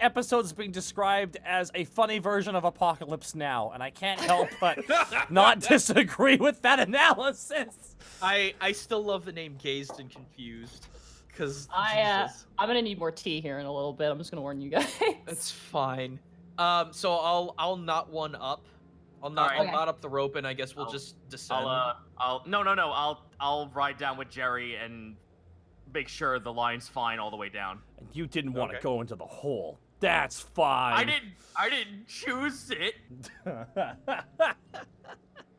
episode's being described as a funny version of Apocalypse Now, and I can't help but not disagree with that analysis. I still love the name Gazed and Confused, because I'm gonna need more tea here in a little bit. I'm just gonna warn you guys. that's fine. So I'll knot one up. I'll Alright. knot up the rope, and I guess we'll just descend. I'll ride down with Jerry and make sure the line's fine all the way down. And you didn't want to Okay. go into the hole. That's fine. I didn't choose it.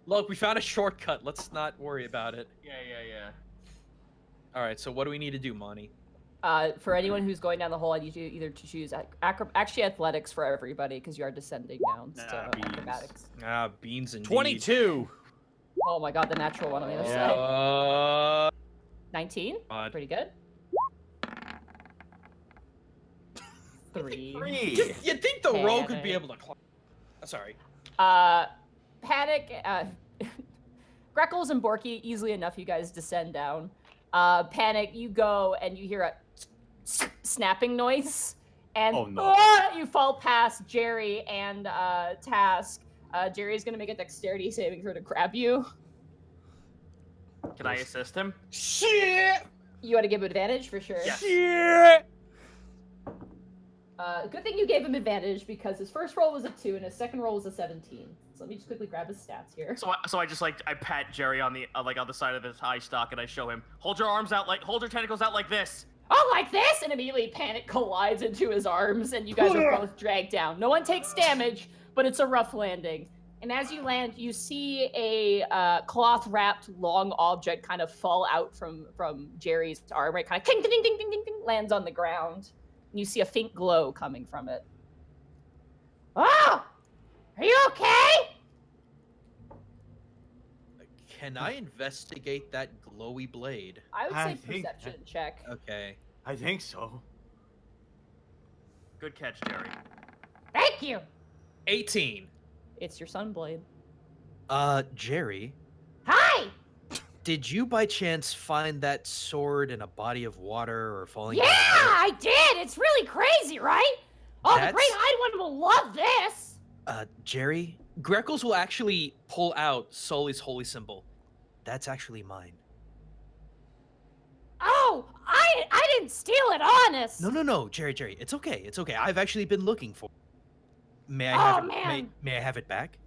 Look, we found a shortcut. Let's not worry about it. Yeah. All right. So what do we need to do, Monty? For anyone who's going down the hole, I need you either to choose actually athletics for everybody because you are descending down. So beans. acrobatics. Beans indeed. 22. Oh my god, the natural one on the other side. 19. God. Pretty good. 3. You'd think the rogue would be able to climb. Sorry. Panic. Greckles and Borky, easily enough, you guys descend down. Panic, you go and you hear a snapping noise, and Oh, no. you fall past Jerry and Task. Jerry's gonna make a dexterity saving throw to grab you. Can I assist him? Shit. You want to give him advantage for sure. Yes. Shit. Good thing you gave him advantage because his first roll was a 2 and his second roll was a 17. So let me just quickly grab his stats here. So I just I pat Jerry on the on the side of his high stock and I show him, hold your tentacles out like this. Oh, like this? And immediately Panic collides into his arms and you guys are both dragged down. No one takes damage, but it's a rough landing. And as you land, you see a cloth-wrapped long object kind of fall out from Jerry's arm, right? Kind of ding, ding, ding, ding, ding, ding, lands on the ground. And you see a faint glow coming from it. Oh, are you okay? Can I investigate that glowy blade? I would I say think- perception check. Okay. I think so. Good catch, Jerry. Thank you. 18. It's your sunblade. Jerry, Hi. Did you by chance find that sword in a body of water or falling Yeah, down a hill? I did. It's really crazy, right? Oh, the That's- Great Eyed One will love this. Jerry, Greckles will actually pull out Sully's holy symbol. That's actually mine. Oh, I didn't steal it, honest. No, Jerry, it's okay. It's okay. I've actually been looking for it. May I Oh, have it? man. May I have it back?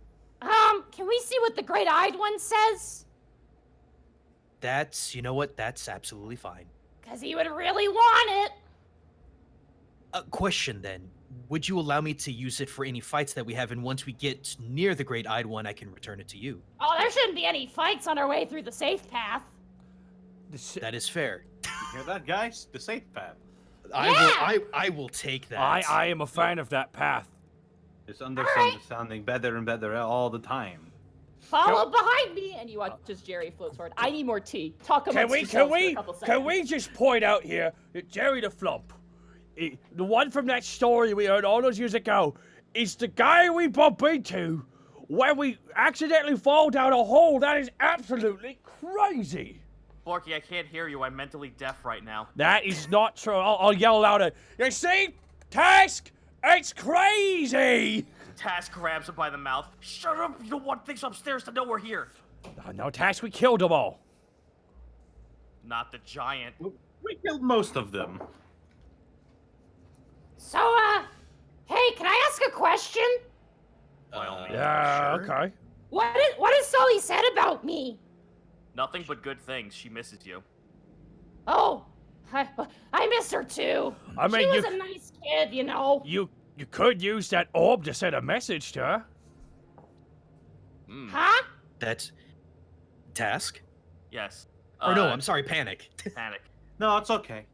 Can we see what the Great Eyed One says? You know what? That's absolutely fine. Cause he would really want it. A question then. Would you allow me to use it for any fights that we have, and once we get near the Great Eyed One, I can return it to you? Oh, there shouldn't be any fights on our way through the safe path. That is fair. You hear that, guys? The safe path. I will take that. I am a fan of that path. This Undersun is sounding better and better all the time. Follow behind me, and you watch as Jerry floats forward. I need more tea. Talk amongst yourselves for a couple seconds. Can we just point out here that Jerry the Flump, the one from that story we heard all those years ago, is the guy we bump into when we accidentally fall down a hole? That is absolutely crazy. Borky, I can't hear you. I'm mentally deaf right now. That is not true. I'll yell louder. You see, Task, it's crazy. Task grabs him by the mouth. Shut up! You don't want things upstairs to know we're here. No, Task, we killed them all. Not the giant. We killed most of them. So, hey, can I ask a question? Yeah, Sure. okay. What has Sully said about me? Nothing but good things. She misses you. Oh, I miss her too. I mean, she was you- a nice kid, you know. You could use that orb to send a message to her. Huh? That's Task? Yes. Or no, I'm sorry, Panic. Panic. No, it's okay.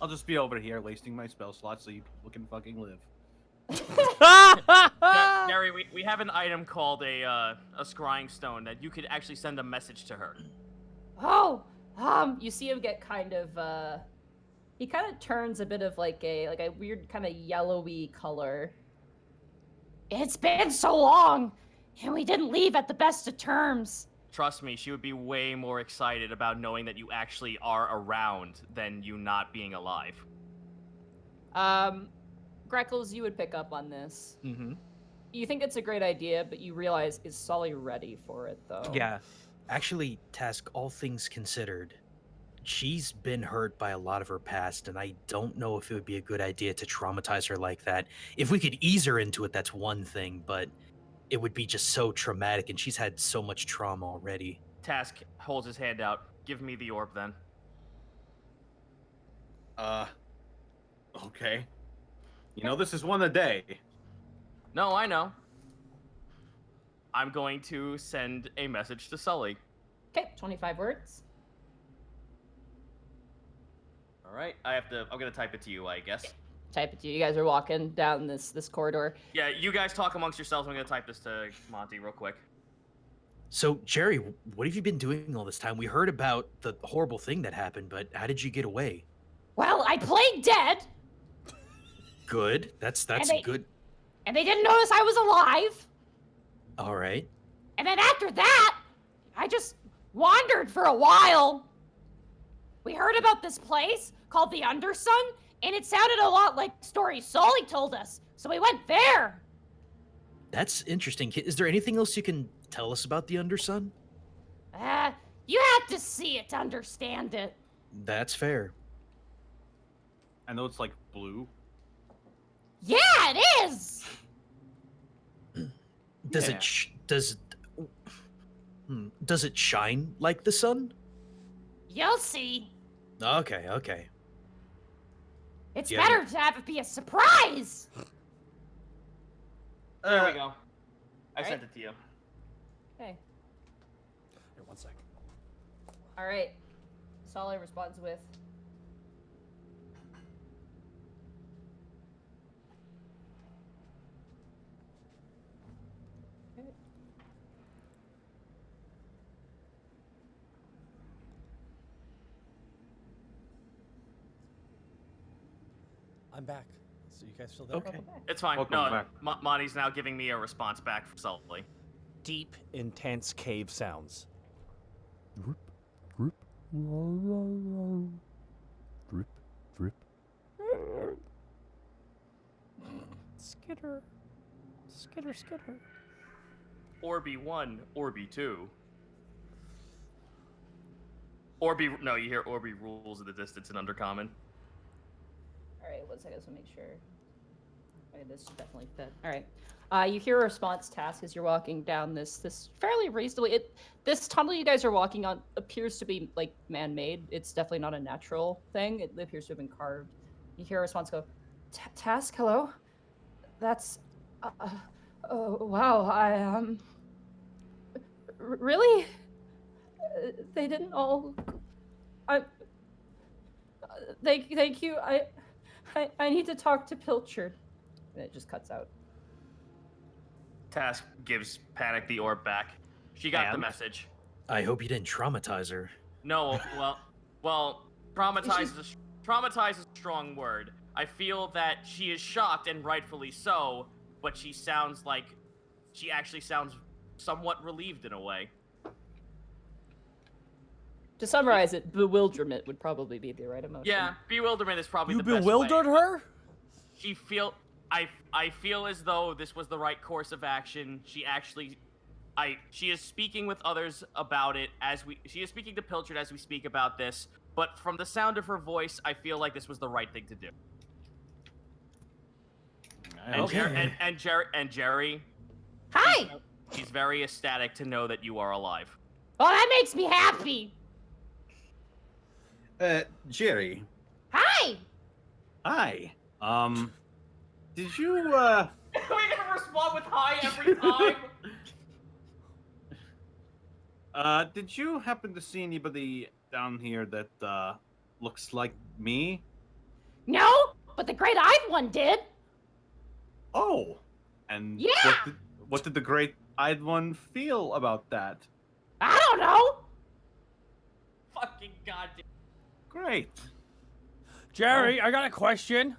I'll just be over here wasting my spell slots so you people can fucking live. Gary, we have an item called a scrying stone that you could actually send a message to her. Oh, You see him get kind of, he kind of turns a bit of like a weird kind of yellowy color. it's been so long, and we didn't leave at the best of terms. Trust me, she would be way more excited about knowing that you actually are around than you not being alive. Greckles, you would pick up on this. Mm-hmm. You think it's a great idea, but you realize, is Sully ready for it, though? Yeah. Actually, Task, all things considered, she's been hurt by a lot of her past, and I don't know if it would be a good idea to traumatize her like that. If we could ease her into it, that's one thing, but it would be just so traumatic, and she's had so much trauma already. Task holds his hand out. Give me the orb then. Okay. You know, this is one a day. No, I know. I'm going to send a message to Sully. Okay, 25 words. All right, I'm gonna type it to you, I guess. Type it to you. You guys are walking down this corridor. Yeah, you guys talk amongst yourselves. I'm gonna type this to Monty real quick. So, Jerry, what have you been doing all this time? We heard about the horrible thing that happened, but how did you get away? Well, I played dead, Good. That's they- good. and they didn't notice I was alive. All right. And then after that, I just wandered for a while. We heard about this place called the Undersun, and it sounded a lot like stories Sully told us, so we went there. That's interesting. Is there anything else you can tell us about the Undersun? You have to see it to understand it. That's fair. I know it's like blue. Yeah, it is. Does Yeah. does it shine like the sun? You'll see. Okay. It's Yeah. better to have it be a surprise. There we go. I Right. sent it to you. Okay. Here, 1 second. All right. Sully responds with, I'm back. So you guys still there? Okay. It's fine. Welcome no, back. Monty's now giving me a response back from Sully. Deep, intense cave sounds. Drip, drip, la, la, la. Drip, drip. Skitter. Skitter, skitter. Orby 1, Orby 2. No, you hear Orby rules in the distance in Undercommon. Alright, 1 second, so make sure. Okay, this should definitely fit. Alright. You hear a response task as you're walking down this fairly reasonably. This tunnel you guys are walking on appears to be like man-made. It's definitely not a natural thing. It appears to have been carved. You hear a response go, "Task, hello? That's oh wow, really? They didn't all thank you. I need to talk to Pilchard." And it just cuts out. Task gives Panic the orb back. She got the message. I hope you didn't traumatize her. No, well, traumatize is a strong word. I feel that she is shocked, and rightfully so, but she actually sounds somewhat relieved in a way. To summarize it, bewilderment would probably be the right emotion. Yeah, bewilderment is probably the best way. You bewildered her? I feel as though this was the right course of action. She is speaking with others about it she is speaking to Pilchard as we speak about this, but from the sound of her voice, I feel like this was the right thing to do. And Jerry. Hi! She's very ecstatic to know that you are alive. Well, that makes me happy. Jerry. Hi! Hi. Did you, Are we gonna respond with hi every time? Did you happen to see anybody down here that, looks like me? No, but the great-eyed one did. Oh. And Yeah! what did the great-eyed one feel about that? I don't know. Fucking goddamn. Great. Jerry, I got a question.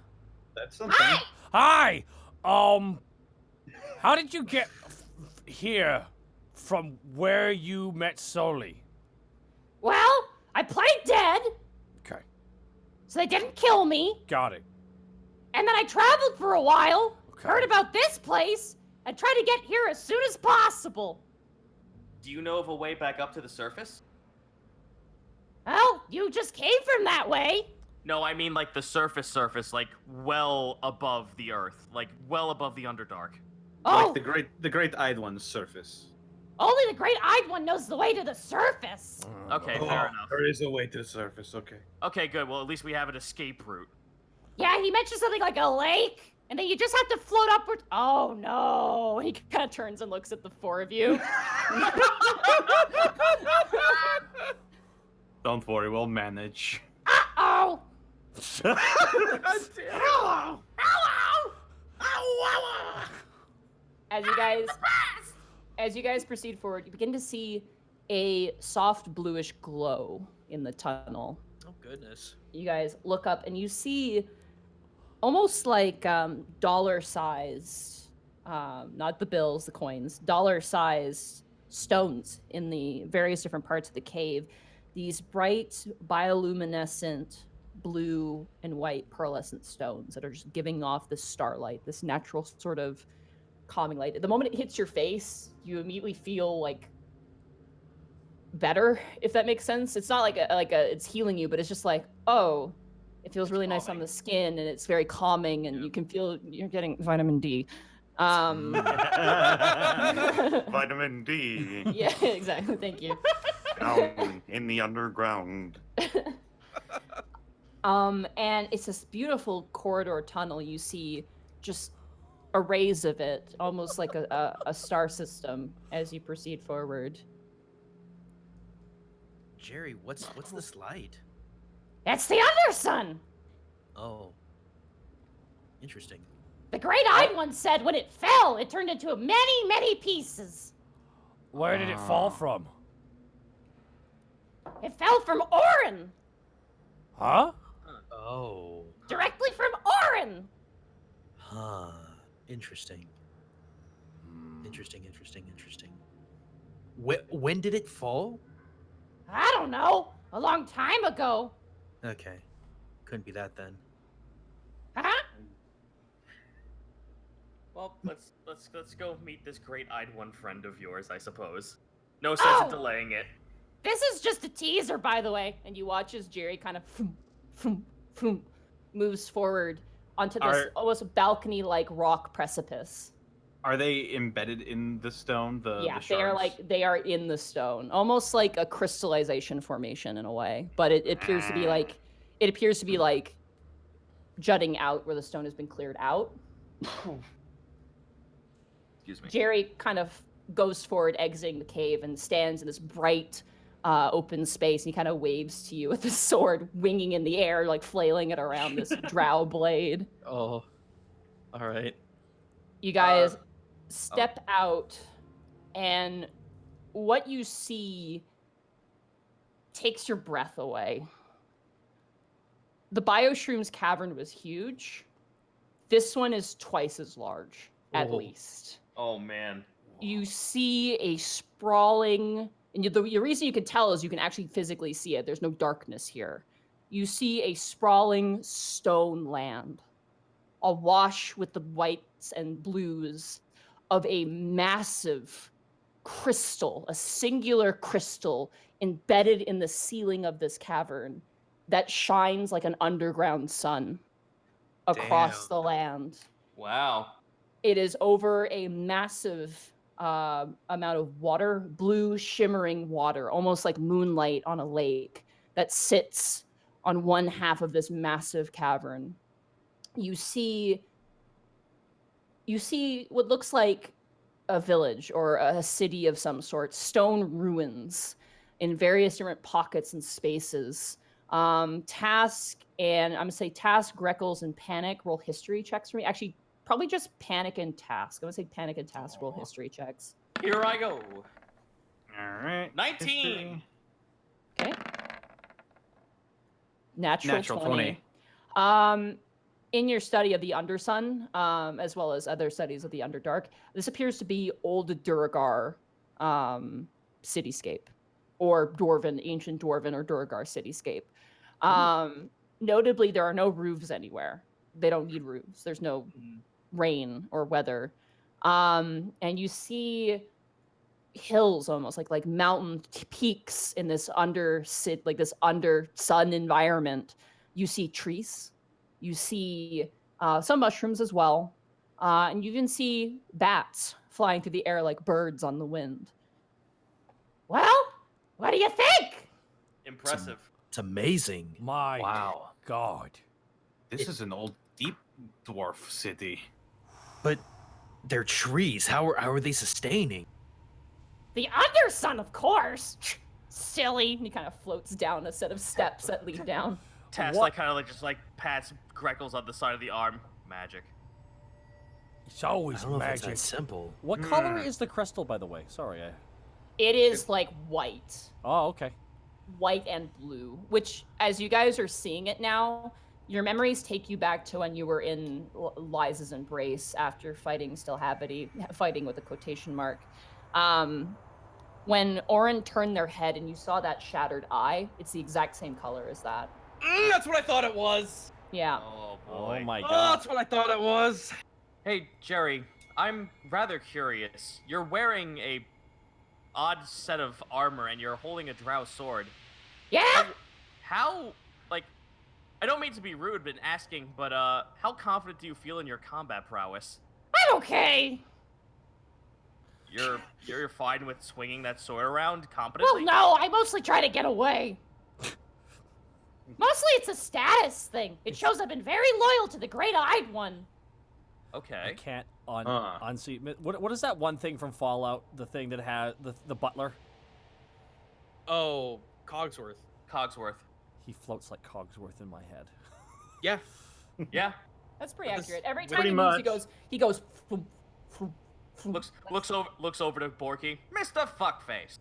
That's something. Hi! Hi. How did you get here from where you met Soli? Well, I played dead, Okay, so they didn't kill me. got it. And then I traveled for a while, Okay. heard about this place, and tried to get here as soon as possible. Do you know of a way back up to the surface? Well, you just came from that way. No, I mean like the surface, like well above the earth, like well above the Underdark. Oh, Like the great-eyed one's surface. only the great-eyed one knows the way to the surface. Okay, fair enough. There is a way to the surface, okay. Okay, good. Well, at least we have an escape route. Yeah, he mentioned something like a lake, and then you just have to float upward. Oh no! He kind of turns and looks at the four of you. Don't worry, we'll manage. Uh-oh! Hello! As you guys proceed forward, you begin to see a soft bluish glow in the tunnel. Oh goodness. You guys look up and you see almost like dollar-sized, not the bills, the coins, dollar-sized stones in the various different parts of the cave. These bright, bioluminescent blue and white pearlescent stones that are just giving off this starlight, this natural sort of calming light. The moment it hits your face, you immediately feel like better, if that makes sense. It's not like it's healing you, but it's just like, oh, it feels really nice on the skin, and it's very calming, and you can feel you're getting vitamin D. Vitamin D. Yeah, exactly. Thank you. Down in the underground. And it's this beautiful corridor tunnel. You see just arrays of it, almost like a star system as you proceed forward. Jerry, what's this light? That's the Undersun! Oh. Interesting. The great-eyed one said when it fell, it turned into many, many pieces. Where did it fall from? It fell from Orin! Huh? Oh. Directly from Orin! Huh. Interesting. Interesting. When did it fall? I don't know. A long time ago. Okay. Couldn't be that then. Huh? Well, let's go meet this great-eyed one friend of yours, I suppose. No sense in delaying it. This is just a teaser, by the way. And you watch as Jerry kind of moves forward onto this almost balcony-like rock precipice. Are they embedded in the stone? Yeah, the they are shards? they are in the stone, almost like a crystallization formation in a way. But it appears to be like jutting out where the stone has been cleared out. Excuse me. Jerry kind of goes forward, exiting the cave, and stands in this bright, open space. And he kind of waves to you with his sword, winging in the air, like flailing it around this drow blade. Oh, all right. You guys step out, and what you see takes your breath away. The Bioshroom's cavern was huge. This one is twice as large, at least. Oh, man. You see a sprawling, and the reason you can tell is you can actually physically see it. There's no darkness here. You see a sprawling stone land, awash with the whites and blues of a massive crystal, a singular crystal embedded in the ceiling of this cavern that shines like an underground sun across the land. Wow. It is over a massive amount of water, blue shimmering water, almost like moonlight on a lake that sits on one half of this massive cavern. You see what looks like a village or a city of some sort, stone ruins in various different pockets and spaces. Task, Greckles, and Panic roll history checks for me. Actually, probably just Panic and Task. I'm gonna say Panic and Task roll history checks. Here I go. All right. 19. Okay. Natural 20. In your study of the Undersun, as well as other studies of the Underdark, this appears to be old Duragar cityscape, or ancient Dwarven or Duragar cityscape. Notably, there are no roofs anywhere. They don't need roofs. There's no rain or weather. And you see hills almost like mountain peaks in this under sun environment. You see trees. You see some mushrooms as well. And you even see bats flying through the air like birds on the wind. Well, what do you think? Impressive. It's amazing. My Wow. God. This is an old deep dwarf city. But they're trees. How are they sustaining? The Undersun, of course. Silly. And he kind of floats down a set of steps that lead down. Task What? just pats Greckles on the side of the arm. Magic. It's always I don't know if it's magic. that simple. What color is the crystal, by the way? Sorry. It is like white. Oh, okay. White and blue, which, as you guys are seeing it now, your memories take you back to when you were in Liza's embrace after fighting fighting with a quotation mark. When Orin turned their head and you saw that shattered eye, it's the exact same color as that. That's what I thought it was. Yeah. Oh, Oh boy. my Oh, God. that's what I thought it was. Hey, Jerry, I'm rather curious. You're wearing a odd set of armor and you're holding a drow sword. Yeah? How, I don't mean to be rude but asking, but how confident do you feel in your combat prowess? I'm okay. You're fine with swinging that sword around Well, competently? no, I mostly try to get away. Mostly it's a status thing. It shows I've been very loyal to the Great-Eyed One. I Okay. can't unsee. What is that one thing from Fallout? The thing that has the butler? Oh, Cogsworth. Cogsworth. He floats like Cogsworth in my head. Yeah. Yeah. That's pretty That's accurate. Every time pretty he moves, much. he goes. Floom, floom, floom. Looks over to Borky. Mr. Fuckface.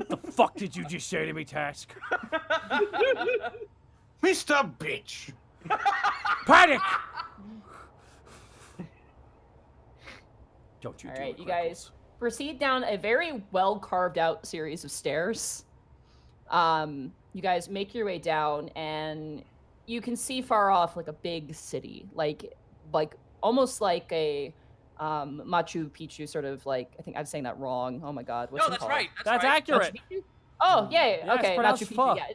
The fuck did you just say to me, Task? Mr. Bitch. Panic! Don't you All do right, it, you Greckles. guys proceed down a very well carved out series of stairs. You guys make your way down, and you can see far off like a big city, like almost like a Machu Picchu sort of like. I think I'm saying that wrong. Oh my God, what's No, it that's called? right. That's right. accurate. Machu Picchu? Oh yeah, Yeah, it's okay, pronounced Machu pho. Picchu. Yeah,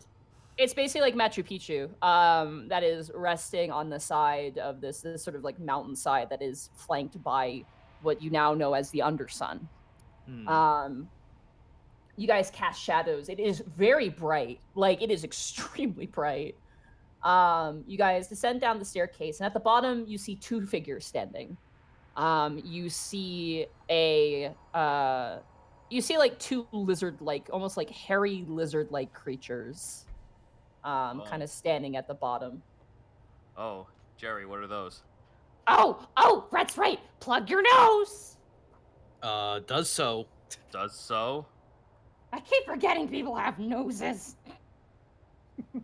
it's basically like Machu Picchu. That is resting on the side of this sort of like mountainside that is flanked by what you now know as the Undersun. You guys cast shadows. It is very bright. Like, it is extremely bright. You guys descend down the staircase, and at the bottom, you see two figures standing. You see like two lizard-like, almost like hairy lizard-like creatures, kind of standing at the bottom. Oh, Jerry, what are those? Oh, that's right. Plug your nose. Does so. Does so? I keep forgetting people have noses. All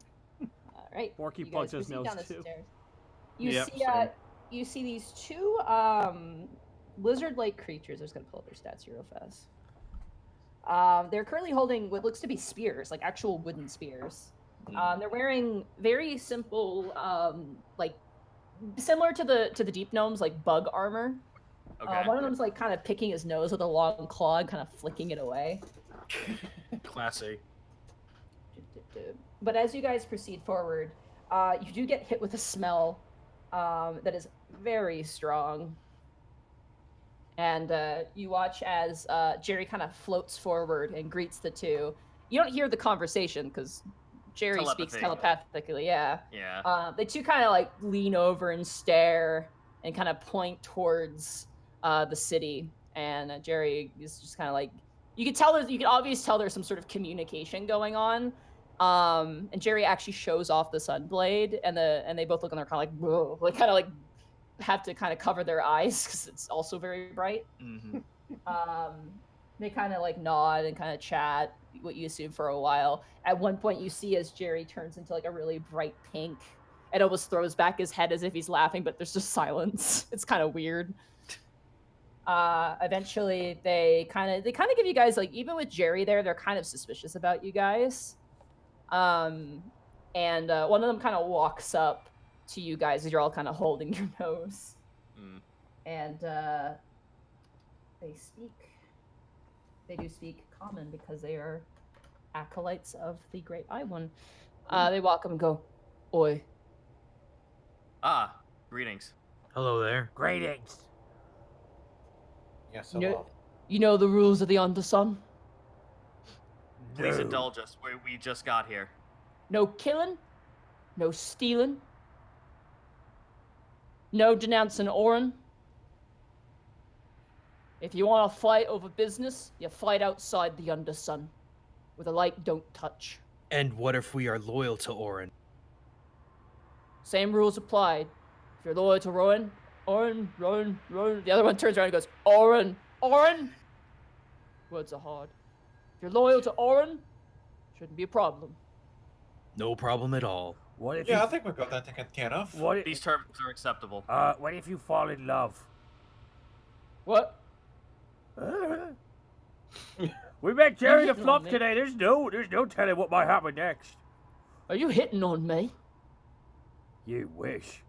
right. Forky you guys plugs his proceed nose down the too. stairs. You Yep, see, same. you see these two lizard-like creatures. I'm just gonna pull up their stats here real fast. They're currently holding what looks to be spears, like actual wooden spears. They're wearing very simple, like similar to the deep gnomes, like bug armor. Okay. One of them's like kind of picking his nose with a long claw and kind of flicking it away. Classy. But as you guys proceed forward, you do get hit with a smell that is very strong. And you watch as Jerry kind of floats forward and greets the two. You don't hear the conversation because Jerry speaks telepathically, yeah. Yeah. The two kind of like lean over and stare and kind of point towards the city. And Jerry is just kind of like, you can obviously tell there's some sort of communication going on. And Jerry actually shows off the sunblade, and they both look and they're kind of like, whoa, like kind of like have to kind of cover their eyes because it's also very bright. Mm-hmm. They kind of like nod and kind of chat, what you assume for a while. At one point, you see as Jerry turns into like a really bright pink, and almost throws back his head as if he's laughing, but there's just silence. It's kind of weird. Eventually, they kind of give you guys, like, even with Jerry there, they're kind of suspicious about you guys. And one of them kind of walks up to you guys as you're all kind of holding your nose. And they do speak common because they are acolytes of the Great Eye One. They walk up and go, "Oi." Ah, greetings. Hello there. Greetings. Yes, You know the rules of the Undersun? Please indulge us. We just got here. No killing, no stealing, no denouncing Orin. If you want to fight over business, you fight outside the Undersun, where the light don't touch. And what if we are loyal to Orin? Same rules applied. If you're loyal to Rowan, Orin. The other one turns around and goes, Orin. Words are hard. If you're loyal to Orin, shouldn't be a problem. No problem at all. What if Yeah, I think we've got that taken care of. These terms are acceptable. What if you fall in love? What? We met Jerry the hitting on Flop me? today. There's no telling what might happen next. Are you hitting on me? You wish.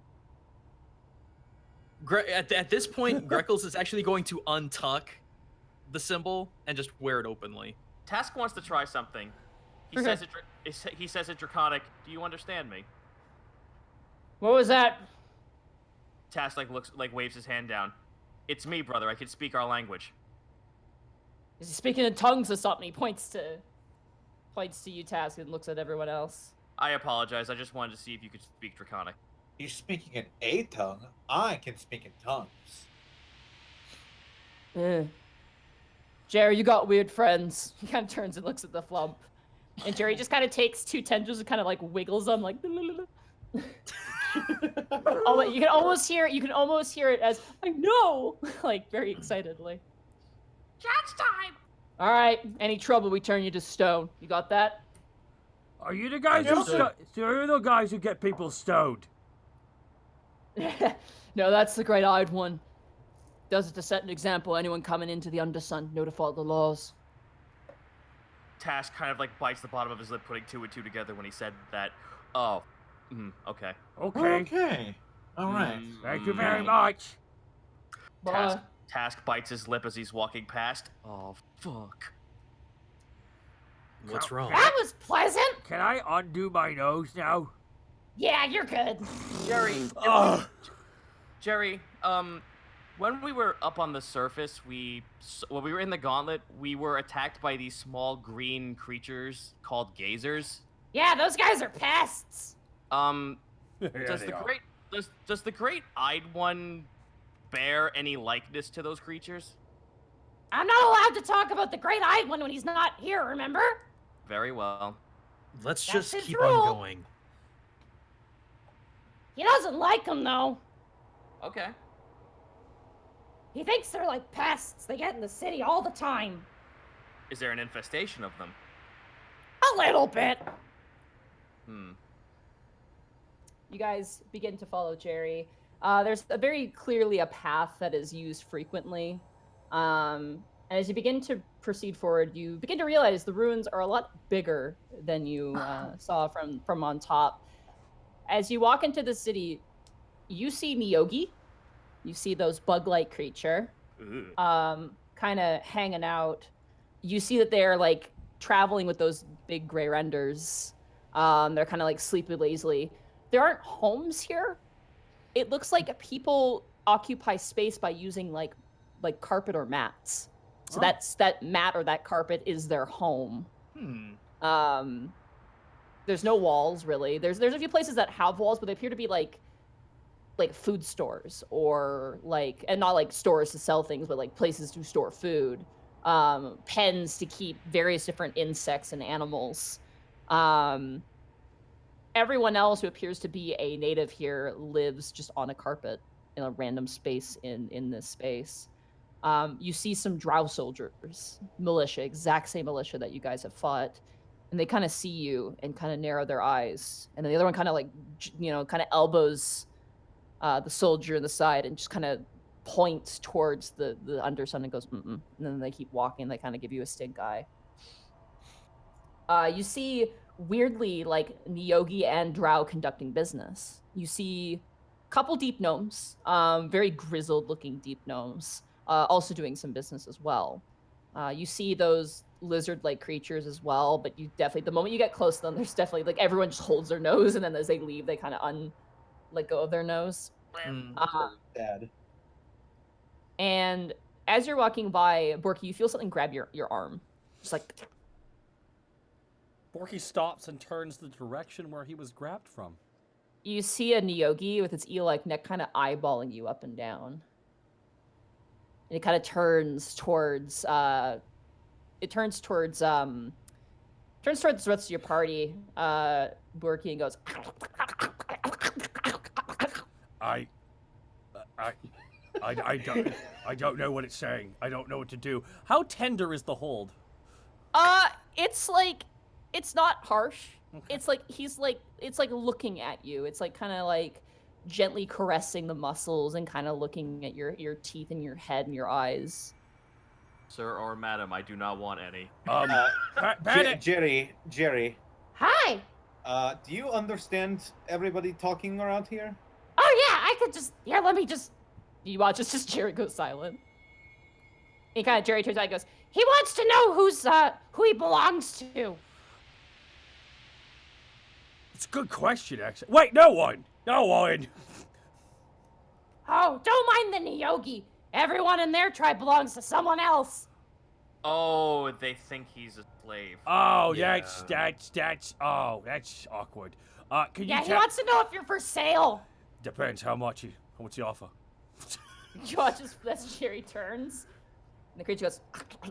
At this point, Greckles is actually going to untuck the symbol and just wear it openly. Task wants to try something. He says it draconic. Do you understand me? What was that? Task waves his hand down. It's me, brother. I can speak our language. Is he speaking in tongues or something? He points to you, Task, and looks at everyone else. I apologize. I just wanted to see if you could speak draconic. He's speaking in a tongue. I can speak in tongues. Jerry, you got weird friends. He kind of turns and looks at the flump. And Jerry just kind of takes two tendrils and kind of like wiggles them like. Oh, wait, you can almost hear it as I know, like very excitedly. Catch time. All right, any trouble, we turn you to stone. You got that? Are you the guys you're the guys who get people stoned? No, that's the Great-Eyed One. Does it to set an example. Anyone coming into the Undersun, know to follow the laws. Task kind of like bites the bottom of his lip, putting 2 and 2 together when he said that. Oh, okay. Okay. All right. Thank you very much. Task bites his lip as he's walking past. Oh, fuck. What's wrong? That was pleasant. Can I undo my nose now? Yeah, you're good. Jerry, when we were up on the surface, when we were in the gauntlet, we were attacked by these small green creatures called gazers. Yeah, those guys are pests. Does the great-eyed one bear any likeness to those creatures? I'm not allowed to talk about the great-eyed one when he's not here, remember? Very well. Let's That's just his keep rule. on going. He doesn't like them, though. Okay. He thinks they're like pests. They get in the city all the time. Is there an infestation of them? A little bit. You guys begin to follow Jerry. There's very clearly a path that is used frequently. And as you begin to proceed forward, you begin to realize the ruins are a lot bigger than you saw from on top. As you walk into the city, you see Niyogi. You see those bug-like creature kind of hanging out. You see that they're like traveling with those big gray renders. They're kind of like sleeping lazily. There aren't homes here. It looks like people occupy space by using like carpet or mats. So that mat or that carpet is their home. There's no walls really. There's a few places that have walls, but they appear to be like food stores or and not like stores to sell things, but like places to store food. Pens to keep various different insects and animals. Everyone else who appears to be a native here lives just on a carpet in a random space in this space. You see some drow soldiers, militia, exact same militia that you guys have fought, and they kind of see you and kind of narrow their eyes. And then the other one kind of kind of elbows the soldier in the side and just kind of points towards the undersun and goes, mm-mm. And then they keep walking. They kind of give you a stink eye. You see, weirdly, like Niyogi and drow conducting business. You see a couple deep gnomes, very grizzled looking deep gnomes, also doing some business as well. You see those lizard-like creatures as well, but you definitely, the moment you get close to them, there's definitely, like, everyone just holds their nose, and then as they leave, they kind of let go of their nose. Sad. And as you're walking by, Borky, you feel something grab your arm. Just like... Borky stops and turns the direction where he was grabbed from. You see a Niyogi with its eel-like neck kind of eyeballing you up and down. And it kind of turns towards the rest of your party, Borky, and goes, I don't know what it's saying. I don't know what to do. How tender is the hold? It's not harsh. Okay. It's like it's like looking at you. It's like kind of like gently caressing the muscles and kind of looking at your teeth and your head and your eyes. Sir or madam, I do not want any. Jerry. Hi. Do you understand everybody talking around here? Oh yeah, I could just let me just. You watch as just Jerry goes silent. And Jerry turns out and goes, he wants to know who he belongs to. It's a good question, actually. Wait, no one. Oh, don't mind the Niyogi. Everyone in their tribe belongs to someone else. Oh, they think he's a slave. Oh, yeah. that's awkward. He wants to know if you're for sale. Depends how much you offer. You watch as Jerry turns, and the creature goes,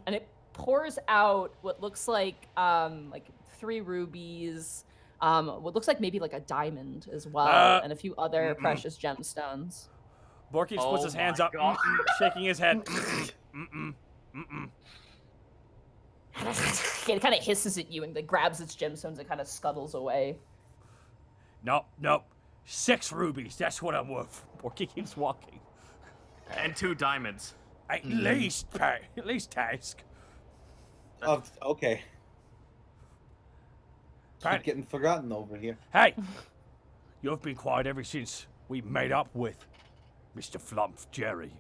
and it pours out what looks like 3 rubies, what looks like maybe like a diamond as well, and a few other precious gemstones. Borky puts his hands up, shaking his head. It kind of hisses at you and then grabs its gemstones and kind of scuttles away. Nope. 6 rubies, that's what I'm worth. Borky keeps walking. And 2 diamonds. At least task. Okay. Pat- keep getting forgotten over here. Hey, you've been quiet ever since we made up with Mr. Flump Jerry.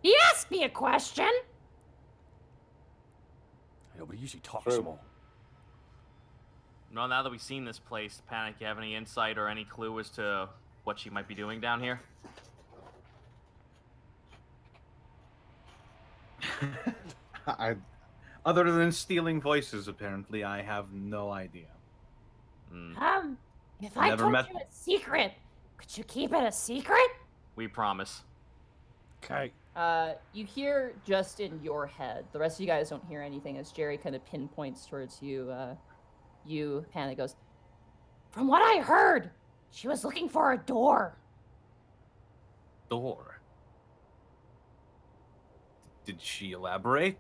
He asked me a question. I know, but he usually talks True. more. Well, now that we've seen this place, Panic, you have any insight or any clue as to what she might be doing down here? Other than stealing voices, apparently, I have no idea. If I Never told met- you a secret, could you keep it a secret? We promise. Okay. You hear just in your head. The rest of you guys don't hear anything as Jerry kind of pinpoints towards you. Panic goes, From what I heard, she was looking for a door. Door. Did she elaborate?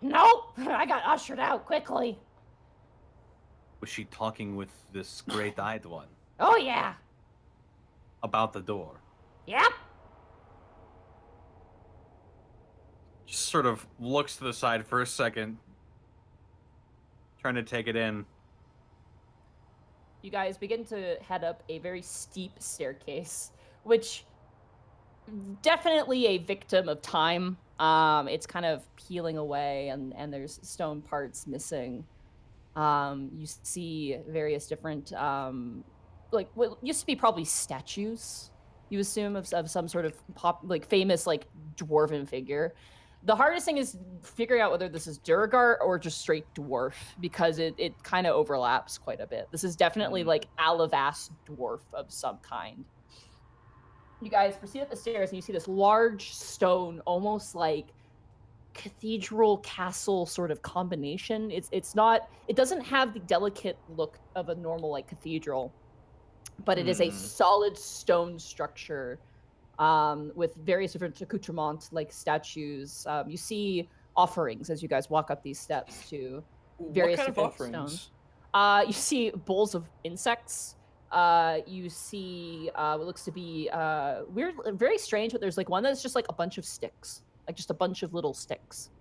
Nope, I got ushered out quickly. Was she talking with this great-eyed one Oh yeah, about the door? yep. Just sort of looks to the side for a second, trying to take it in. you guys begin to head up a very steep staircase, which definitely a victim of time. It's kind of peeling away, and there's stone parts missing. You see various different, like what used to be probably statues. You assume of some sort of famous like dwarven figure. The hardest thing is figuring out whether this is Duragar or just straight dwarf, because it kind of overlaps quite a bit. This is definitely like Alavast dwarf of some kind. You guys proceed up the stairs and you see this large stone, almost like cathedral castle sort of combination. It doesn't have the delicate look of a normal like cathedral, but it is a solid stone structure with various different accoutrements like statues. You see offerings as you guys walk up these steps to various what kind different of offerings? stones. You see bowls of insects. You see what looks to be weird, very strange, but there's like one that's just like a bunch of sticks, like just a bunch of little sticks.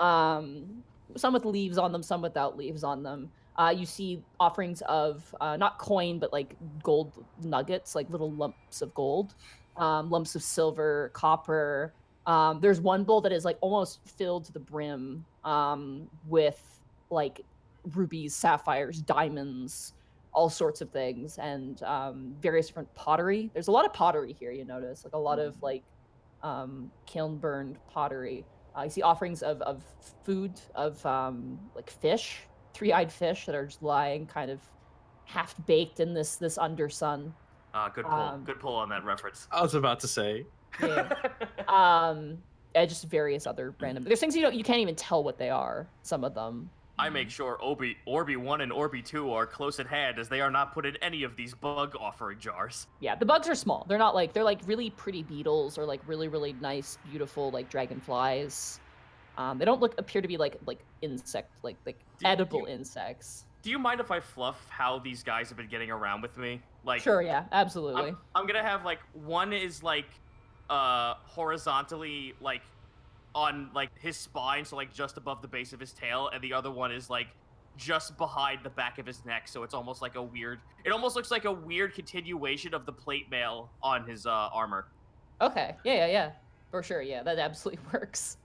Some with leaves on them, some without leaves on them. You see offerings of not coin, but like gold nuggets, like little lumps of gold, lumps of silver, copper. There's one bowl that is like almost filled to the brim with like rubies, sapphires, diamonds, all sorts of things, and various different pottery. There's a lot of pottery here, you notice, like a lot of like kiln burned pottery. You see offerings of food, of like fish, three-eyed fish that are just lying kind of half baked in this under sun. Good pull. Good pull on that reference. I was about to say. Yeah. And just various other random. There's things you can't even tell what they are. Some of them. I make sure Orby 1 and Orby 2 are close at hand, as they are not put in any of these bug offering jars. Yeah, the bugs are small. They're like really pretty beetles or like really, really nice, beautiful like dragonflies. They don't appear to be like insect, like edible insects. Do you mind if I fluff how these guys have been getting around with me? Like, Sure, yeah, absolutely. I'm gonna have like one is like horizontally like on like his spine, so like just above the base of his tail, and the other one is like just behind the back of his neck, so it's almost like it almost looks like a weird continuation of the plate mail on his armor. Okay, yeah, for sure, yeah, that absolutely works.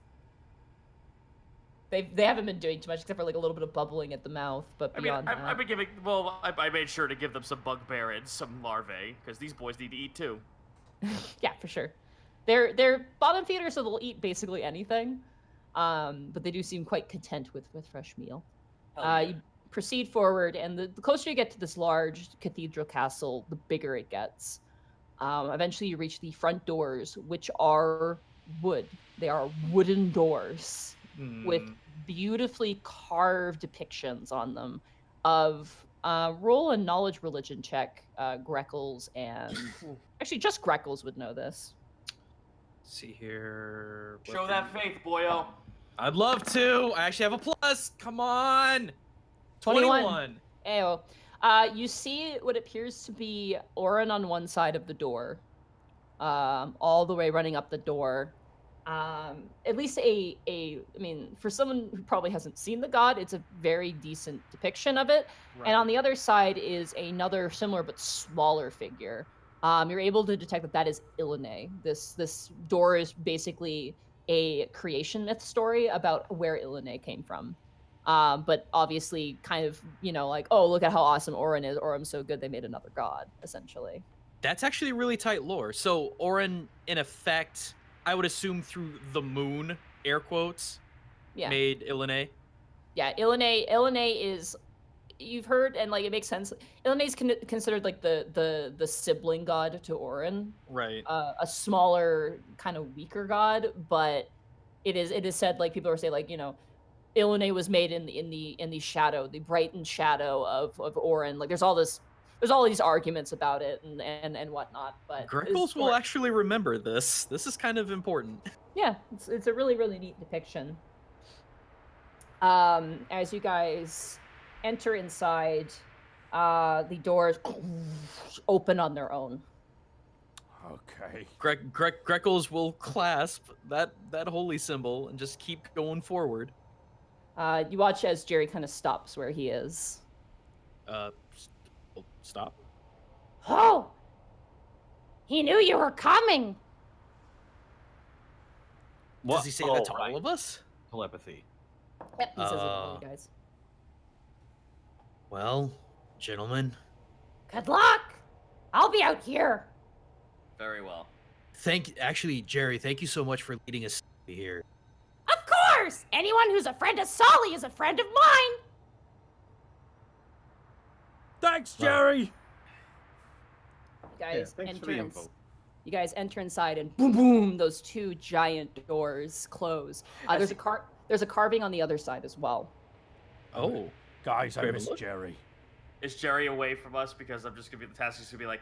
They haven't been doing too much except for like a little bit of bubbling at the mouth, but beyond that. I've been giving. Well, I made sure to give them some bugbear and some larvae because these boys need to eat too. Yeah, for sure. They're bottom feeders, so they'll eat basically anything. But they do seem quite content with fresh meal. You proceed forward, and the closer you get to this large cathedral castle, the bigger it gets. Eventually, you reach the front doors, which are wood. They are wooden doors with beautifully carved depictions on them of roll a knowledge religion check, Greckles, and actually just Greckles would know this. See here. Show that faith, boyo. I'd love to. I actually have a plus. Come on. 21. Ayo. You see what appears to be Orin on one side of the door, all the way running up the door. at least I mean, for someone who probably hasn't seen the god, it's a very decent depiction of it. Right. And on the other side is another similar but smaller figure. You're able to detect that that is Ilene. This door is basically a creation myth story about where Ilene came from. But obviously, kind of, like, oh, look at how awesome Orin is. Orin's so good, they made another god, essentially. That's actually really tight lore. So Orin, in effect, I would assume through the moon, air quotes, Yeah. made Ilene. Yeah, Ilene is, you've heard, and like it makes sense. Ilene is considered like the sibling god to Orin, Right. a smaller, kind of weaker god, but it is said, like, people are saying, like, Ilene was made in the shadow, the brightened shadow of Orin. Like, there's all these arguments about it and whatnot, but Greckles will actually remember this. This is kind of important. yeah, it's a really, really neat depiction. As you guys enter inside, the doors open on their own. Okay. Greckles will clasp that holy symbol and just keep going forward. You watch as Jerry kind of stops where he is. Stop. Oh! He knew you were coming! Does he say that to all of us? Telepathy. Yep, he says it to all you guys. Well, gentlemen, Good luck! I'll be out here. Very well. actually, Jerry, thank you so much for leading us here. Of course! Anyone who's a friend of Solly is a friend of mine! Thanks, Jerry. You guys thanks for the info. You guys enter inside, and boom, boom, those two giant doors close. There's a carving on the other side as well. Oh. Guys, I Grab a miss look. Jerry. Is Jerry away from us? Because I'm just gonna be, the task is gonna be like,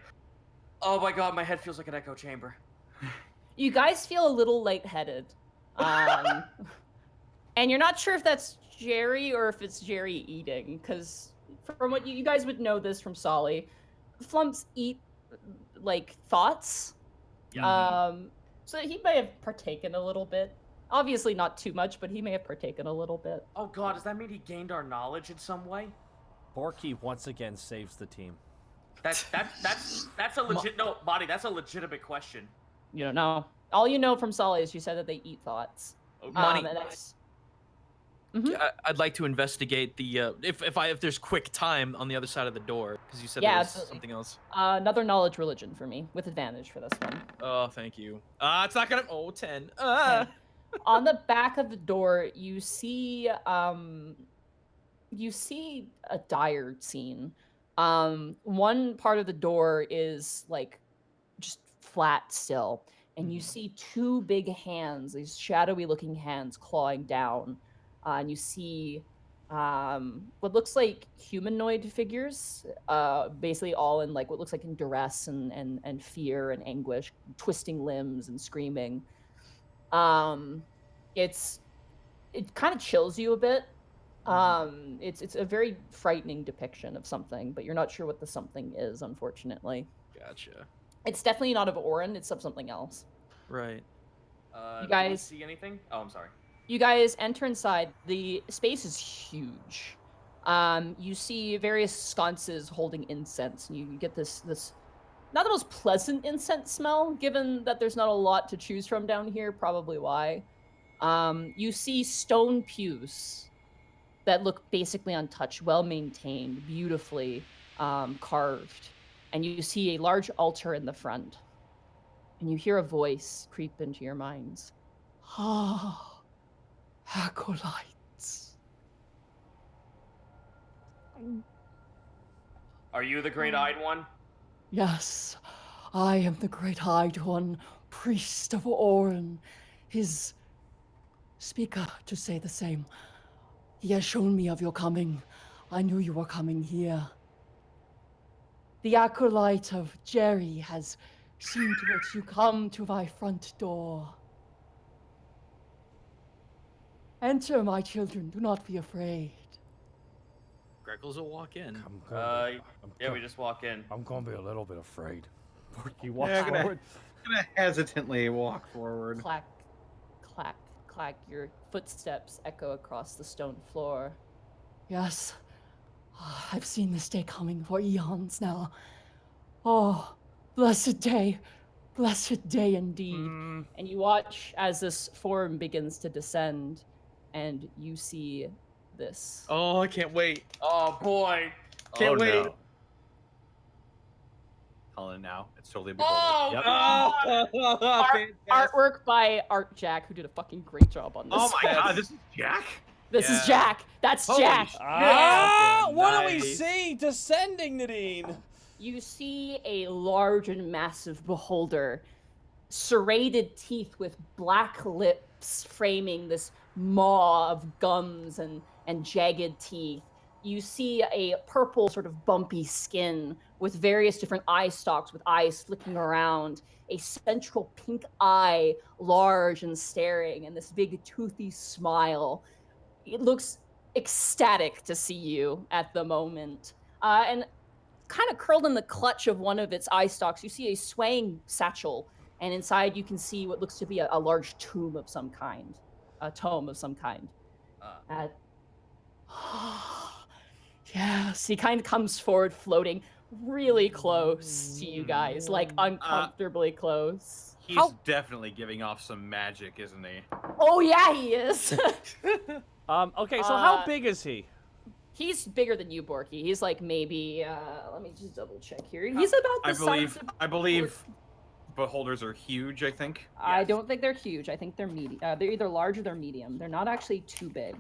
oh my god, my head feels like an echo chamber. You guys feel a little lightheaded. And you're not sure if that's Jerry or if it's Jerry eating, because from what you guys would know this from Solly, Flumps eat like thoughts. Yeah. So he may have partaken a little bit. Obviously not too much, but he may have partaken a little bit. Oh god, does that mean he gained our knowledge in some way? Borky once again saves the team. That's a legit no, Bonnie. That's a legitimate question. You don't know. All you know from Solly is you said that they eat thoughts. Money. And that's... I'd like to investigate the if there's quick time on the other side of the door, because you said Yeah, there was absolutely. something else. Another knowledge religion for me, with advantage for this one. Oh, thank you. It's not gonna. Oh, 10. On the back of the door, you see a dire scene. One part of the door is like just flat still, and you see two big hands, these shadowy looking hands clawing down, and you see what looks like humanoid figures, basically all in like what looks like in duress and fear and anguish, twisting limbs and screaming. It kind of chills you a bit. It's a very frightening depiction of something, but you're not sure what the something is, unfortunately. Gotcha. It's definitely not of Orin, it's of something else. Right. You Do guys- we see anything? Oh, I'm sorry. You guys enter inside. The space is huge. You see various sconces holding incense, and you get this not the most pleasant incense smell, given that there's not a lot to choose from down here, probably why. You see stone pews that look basically untouched, well-maintained, beautifully carved. And you see a large altar in the front. And you hear a voice creep into your minds. Ah, acolytes. Are you the great-eyed one? Yes, I am the great-eyed one, priest of Orin, his speaker, to say the same. He has shown me of your coming. I knew you were coming here. The acolyte of Jerry has seen to it you come to my front door. Enter, my children. Do not be afraid. Greckles will walk in. Yeah, we just walk in. I'm gonna be a little bit afraid. Borky walks Yeah, I'm forward. gonna hesitantly walk forward. Clack, clack, clack. Your footsteps echo across the stone floor. Yes, I've seen this day coming for eons now. Oh, blessed day indeed. And you watch as this form begins to descend, and you see this. Oh, I can't wait. Oh boy. Can't wait. No. Calling now. It's totally a beholder. Oh, Yep. Oh, fantastic. Artwork by Art Jack, who did a fucking great job on this. Oh my god, this is Jack? This is Yeah. Jack. That's Holy Jack. shit. What do we Nice. see descending, Nadine? You see a large and massive beholder, serrated teeth with black lips framing this maw of gums and jagged teeth. You see a purple sort of bumpy skin with various different eye stalks with eyes flicking around, a central pink eye, large and staring, and this big toothy smile. It looks ecstatic to see you at the moment. And kind of curled in the clutch of one of its eye stalks, you see a swaying satchel, and inside you can see what looks to be a large tomb of some kind. A tome of some kind. Yes, he kind of comes forward floating really close to you guys, like uncomfortably close. He's definitely giving off some magic, isn't he? Oh yeah, he is. Okay, so how big is he? He's bigger than you, Borky. He's like maybe, let me just double check here. He's about the size of... I believe beholders are huge, I think. I don't think they're huge. I think they're medium. They're either large or they're medium. They're not actually too big.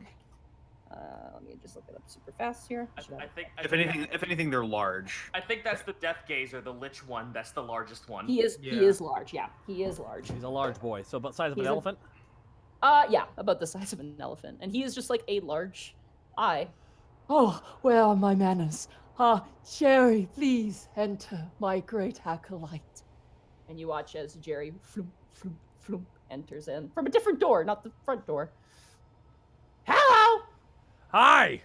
Let me just look it up super fast here. If anything, they're large. I think that's the Death Gazer, the Lich one. That's the largest one. He is large. Yeah, he is large. He's a large boy, so about the size of an He's a- elephant? Yeah, about the size of an elephant. And he is just like a large eye. Oh, where are my manners? Jerry, please enter, my great acolyte. And you watch as Jerry floop, floop, floop enters in from a different door, not the front door. Hello! Hi!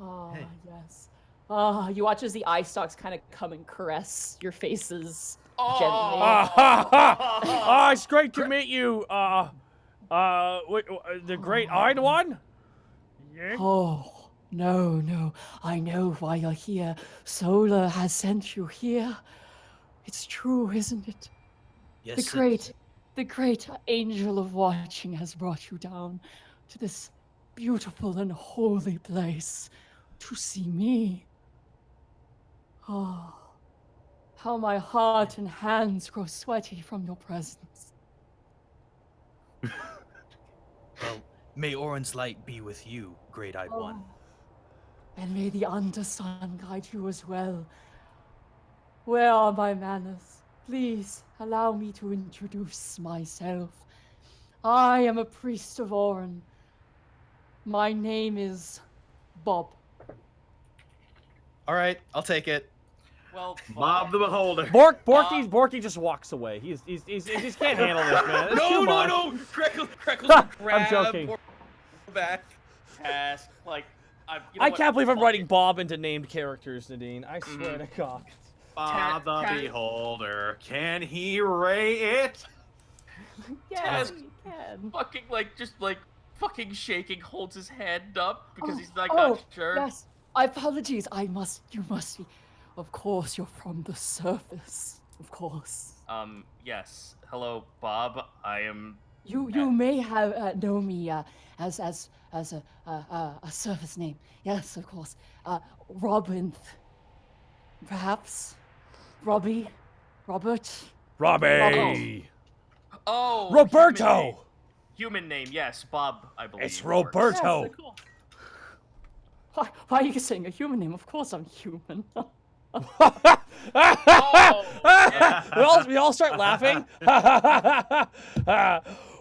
Oh, yes. You watch as the eye stalks kind of come and caress your faces gently. It's great to meet you. The great-eyed one? Yeah. Oh, no. I know why you're here. Solar has sent you here. It's true, isn't it? Yes. The great angel of watching has brought you down to this beautiful and holy place to see me. Oh, how my heart and hands grow sweaty from your presence. Well, may Orin's light be with you, great-eyed one. And may the Undersun guide you as well. Where are my manners? Please allow me to introduce myself. I am a priest of Orin. My name is Bob. All right, I'll take it. Well, Bob the Beholder. Borky just walks away. He just can't handle this, man. It's too much. No! Crackles the crab. I'm joking. Poor back. Ask, like, you know I what? can't believe I'm Fuck writing it. Bob into named characters, Nadine. I swear to God. Bob the Cat- Beholder. Can he ray it? Yes, Taz- you can. Fucking, fucking shaking, holds his hand up because he's like Oh, not sure. yes. Apologies. You must be. Of course, you're from the surface. Of course. Yes. Hello, Bob. I am. You may have known me as a surface name. Yes, of course. Robin, perhaps. Robbie, Robert. Robbie! Oh, Roberto! Human name, yes, Bob. I believe. It's works. Roberto! Why are you saying a human name? Of course I'm human. we all start laughing.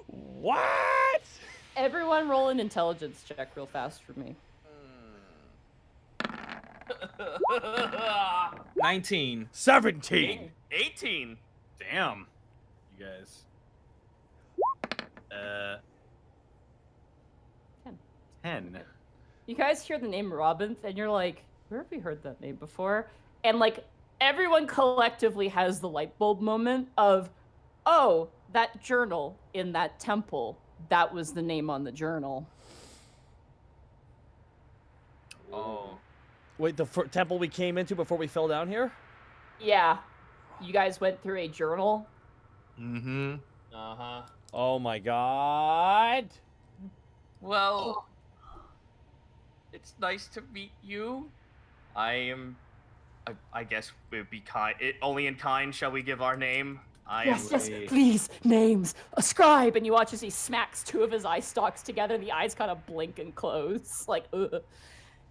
What? Everyone roll an intelligence check real fast for me. 19. 17. 18. Damn. You guys. 10. You guys hear the name Robin, and you're like, where have we heard that name before? And like, everyone collectively has the light bulb moment of, oh, that journal in that temple. that was the name on the journal. Oh. Wait, the temple we came into before we fell down here? Yeah. You guys went through a journal? Mm-hmm. Uh-huh. Oh my god. Well, it's nice to meet you. I guess we'd be kind. Only in kind shall we give our name. Yes, please, names. Ascribe. And you watch as he smacks two of his eye stalks together, and the eyes kind of blink and close, like, ugh.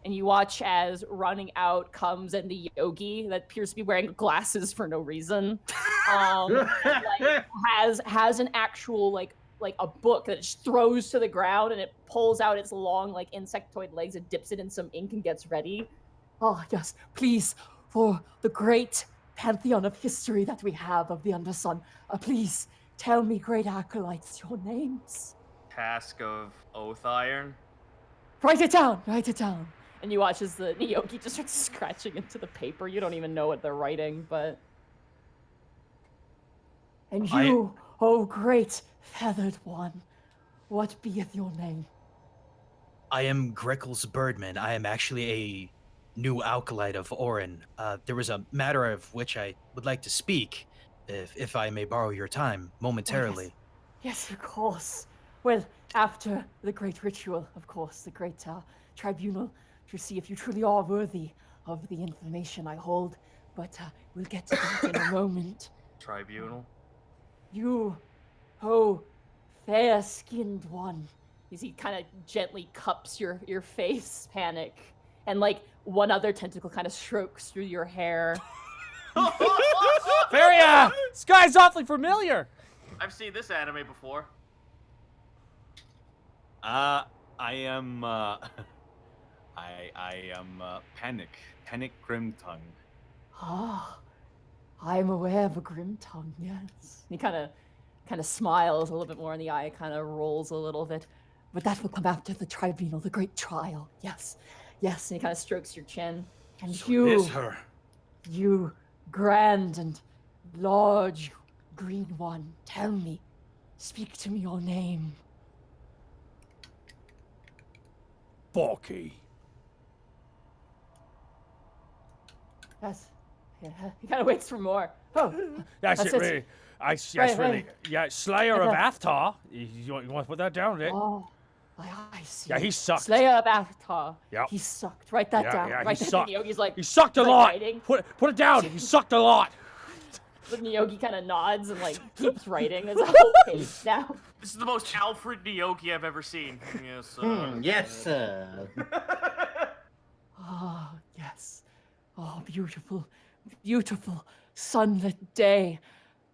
And you watch as running out comes and the yogi that appears to be wearing glasses for no reason, like, has an actual like a book that it just throws to the ground, and it pulls out its long like insectoid legs and dips it in some ink and gets ready. Oh yes, please, for the great pantheon of history that we have of the Undersun, please tell me, great acolytes, your names. Task of Oath Iron. Write it down. Write it down. And you watch as the Nyogi just starts scratching into the paper. You don't even know what they're writing, but... And you, oh great feathered one, what beeth your name? I am Greckles Birdman. I am actually a new acolyte of Orin. There was a matter of which I would like to speak, if I may borrow your time momentarily. Oh, yes, of course. Well, after the great ritual, of course, the great tribunal, to see if you truly are worthy of the information I hold, but we'll get to that in a moment. Tribunal? You, oh, fair-skinned one. As he kind of gently cups your face, Panic, and like one other tentacle kind of strokes through your hair. Feria! This guy's awfully familiar. I've seen this anime before. I am Panic Grimtongue. Ah, I'm aware of a grim tongue, yes. He kind of smiles a little bit more, and the eye kind of rolls a little bit. But that will come after the tribunal, the great trial. Yes, yes. And he kind of strokes your chin. And So you, it is her. you grand and large green one, tell me, speak to me your name. Borky. Yes. Yeah. He kind of waits for more. Oh, That's it, really. Yes, really. right. Yeah, Slayer of Aftar. You want to put that down, Nick? Oh, I see. Yeah, he sucked. Slayer of Avatar. Yep. He sucked. Write that down. Yeah, Write he that sucked. down. Yogi's like, He sucked a like lot. writing. Put it down. He sucked a lot. The Yogi kind of nods and like keeps writing his whole page down. This is the most Alfred Nyogi I've ever seen. Yes, Yes, sir. Ah, yes. Oh, beautiful, beautiful sunlit day.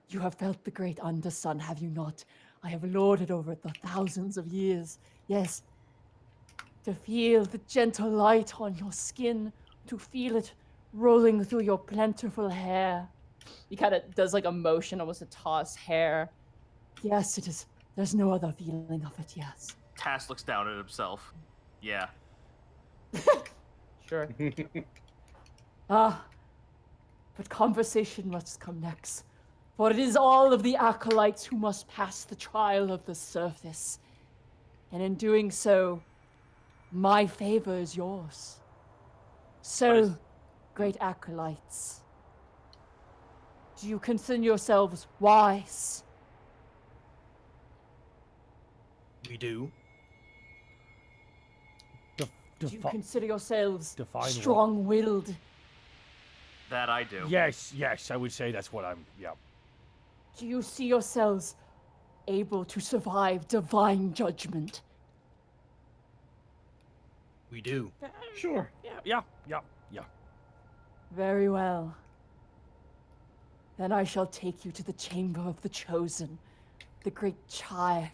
You have felt the great undersun, have you not? I have lorded over it the thousands of years. Yes. To feel the gentle light on your skin, to feel it rolling through your plentiful hair. He kind of does like a motion, almost a toss hair. Yes, it is. There's no other feeling of it, yes. Tass looks down at himself. Yeah. Sure. Ah, but conversation must come next. For it is all of the acolytes who must pass the trial of the surface. And in doing so, my favor is yours. So, great acolytes, do you consider yourselves wise? We do. Do you consider yourselves define what? strong-willed? That I do. Yes, I would say that's what I'm. Yeah. Do you see yourselves able to survive divine judgment? We do. Sure. Yeah. Very well. Then I shall take you to the chamber of the chosen, the great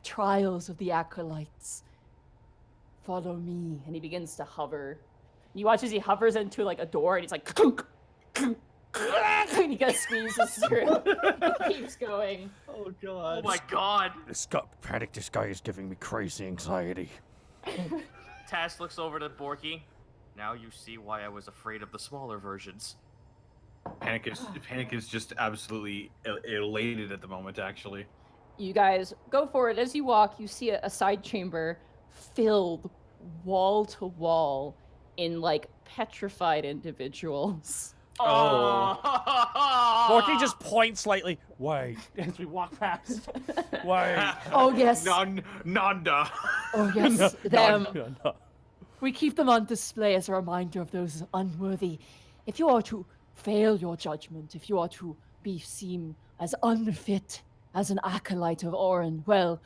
trials of the acolytes. Follow me. And he begins to hover. You watch as he hovers into like a door, and he's like, and he kind of squeezes through. He keeps going. Oh god. Oh my god. This guy is giving me crazy anxiety. Tass looks over to Borky. Now you see why I was afraid of the smaller versions. Panic is just absolutely elated at the moment, actually. You guys go for it. As you walk, you see a side chamber filled wall to wall in like petrified individuals. Oh. Forky just points slightly. Wait, as we walk past. Wait. Oh yes. Nanda. Oh yes. Them. No. We keep them on display as a reminder of those unworthy. If you are to fail your judgment, if you are to be seen as unfit as an acolyte of Orin, well,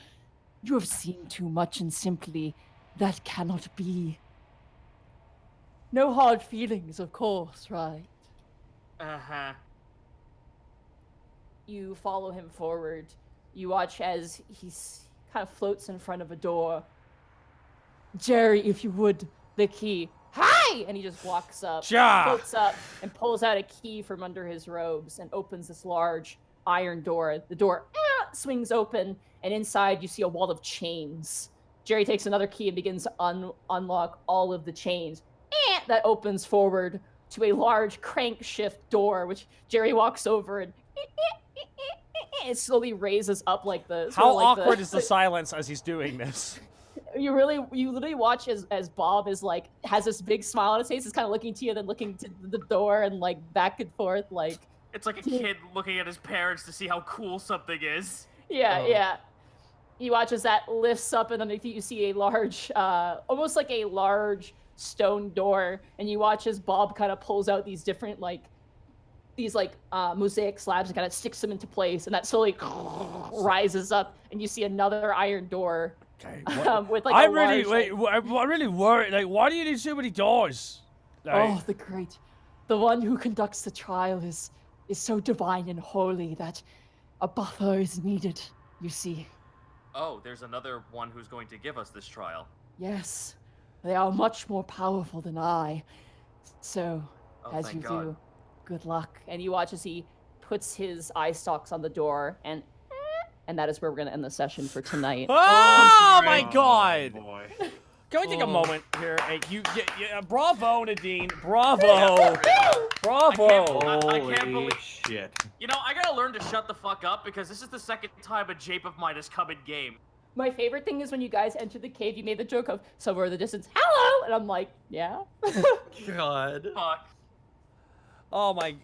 you have seen too much, and simply that cannot be. No hard feelings, of course, right? Uh-huh. You follow him forward. You watch as he kind of floats in front of a door. Jerry, if you would, the key. Hi! And he just walks up, floats up, and pulls out a key from under his robes and opens this large iron door. The door swings open, and inside you see a wall of chains. Jerry takes another key and begins to unlock all of the chains. That opens forward to a large crankshift door, which Jerry walks over and it slowly raises up like the. How awkward is the silence as he's doing this? You literally watch as Bob is like has this big smile on his face. He's kind of looking to you, then looking to the door, and like back and forth, like. It's like a kid looking at his parents to see how cool something is. Yeah. You watch as that lifts up, and underneath you see a large, almost like a large stone door, and you watch as Bob kind of pulls out these different mosaic slabs and kind of sticks them into place, and that slowly rises up, and you see another iron door. Okay. With like I'm really worried. Like, why do you need so many doors? Like, the one who conducts the trial is so divine and holy that a buffer is needed. You see. Oh, there's another one who's going to give us this trial. Yes, they are much more powerful than I. So, as you God. do, good luck. And you watch as he puts his eye stalks on the door, and that is where we're going to end the session for tonight. Oh my God! Boy. Can we take a moment here? Hey, bravo, Nadine. Bravo. Bravo. I can't believe. Shit. You know, I gotta learn to shut the fuck up because this is the second time a jape of mine has come in game. My favorite thing is when you guys entered the cave, you made the joke of somewhere in the distance, hello! And I'm like, yeah. God. Fuck. Oh my.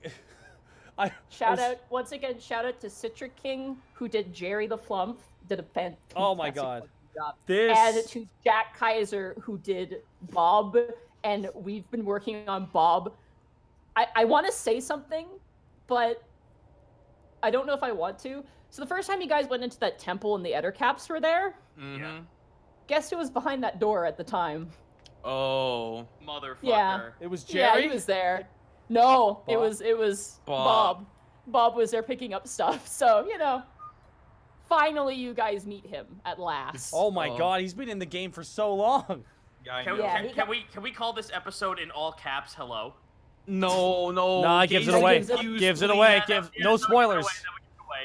Shout out to Citric King, who did Jerry the Flump, did a fantastic Oh my God. job. This. And to Jack Kaiser, who did Bob, and we've been working on Bob. I want to say something, but I don't know if I want to. So the first time you guys went into that temple and the Ettercaps were there, guess who was behind that door at the time? Oh. Motherfucker. Yeah. It was Jerry? Yeah, he was there. No, Bob? it was Bob. Bob. Bob was there picking up stuff. So, finally you guys meet him at last. Oh my God, he's been in the game for so long. Can we call this episode in all caps hello? No. Nah, gives it away. Gives it away. No spoilers.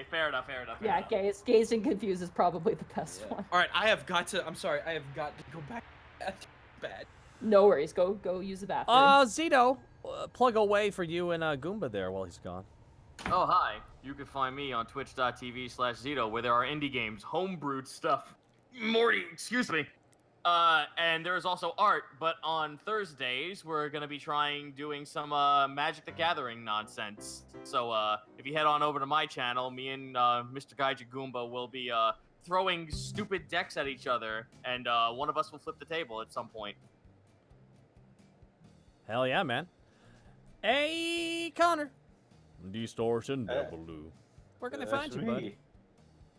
Fair enough. Yeah, Gazed and Confused is probably the best one. All right, I have got to go back. That's bad. No worries. Go use the bathroom. Zito, plug away for you and Goomba there while he's gone. Oh, hi. You can find me on twitch.tv/Zito, where there are indie games, homebrewed stuff. Morty, excuse me. And there is also art, but on Thursdays, we're going to be doing some Magic the Gathering nonsense. So if you head on over to my channel, me and Mr. Gaija Goomba will be throwing stupid decks at each other, and one of us will flip the table at some point. Hell yeah, man. Hey, Connor. Distortion Devil. Where can they find you, buddy?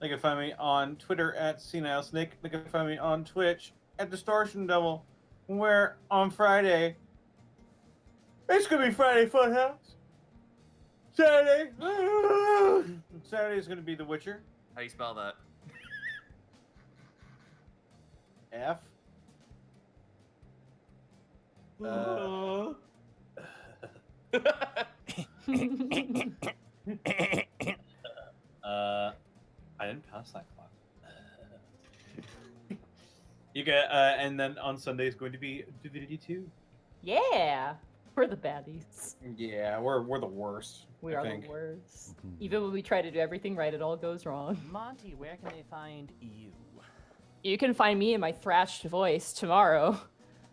They can find me on Twitter at Senile Snake. They can find me on Twitch at Distortion Devil, where on Friday, it's gonna be Friday Funhouse. Saturday is gonna be The Witcher. How do you spell that? F. I didn't pass that class. You get, and then on Sunday is going to be Divinity 2. Yeah. We're the baddies. Yeah, we're the worst. We I are think. the worst. Even when we try to do everything right, it all goes wrong. Monty, where can they find you? You can find me in my thrashed voice tomorrow.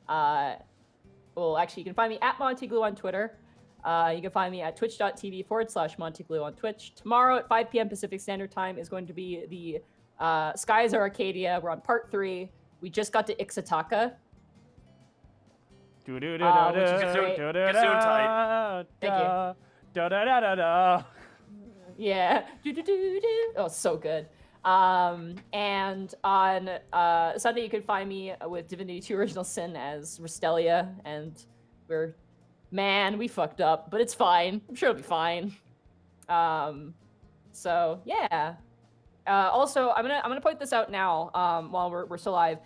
Well, actually, you can find me at Montyglue on Twitter. You can find me at twitch.tv/Montyglue on Twitch. Tomorrow at 5 p.m. Pacific Standard Time is going to be the Skies of Arcadia. We're on part 3. We just got to Ixataka. Which is great. Thank you. Yeah. Oh, so good. And on Sunday, you can find me with Divinity 2 Original Sin as Ristelia, and we fucked up, but it's fine. I'm sure it'll be fine. So yeah. Also, I'm gonna point this out now. While we're still live.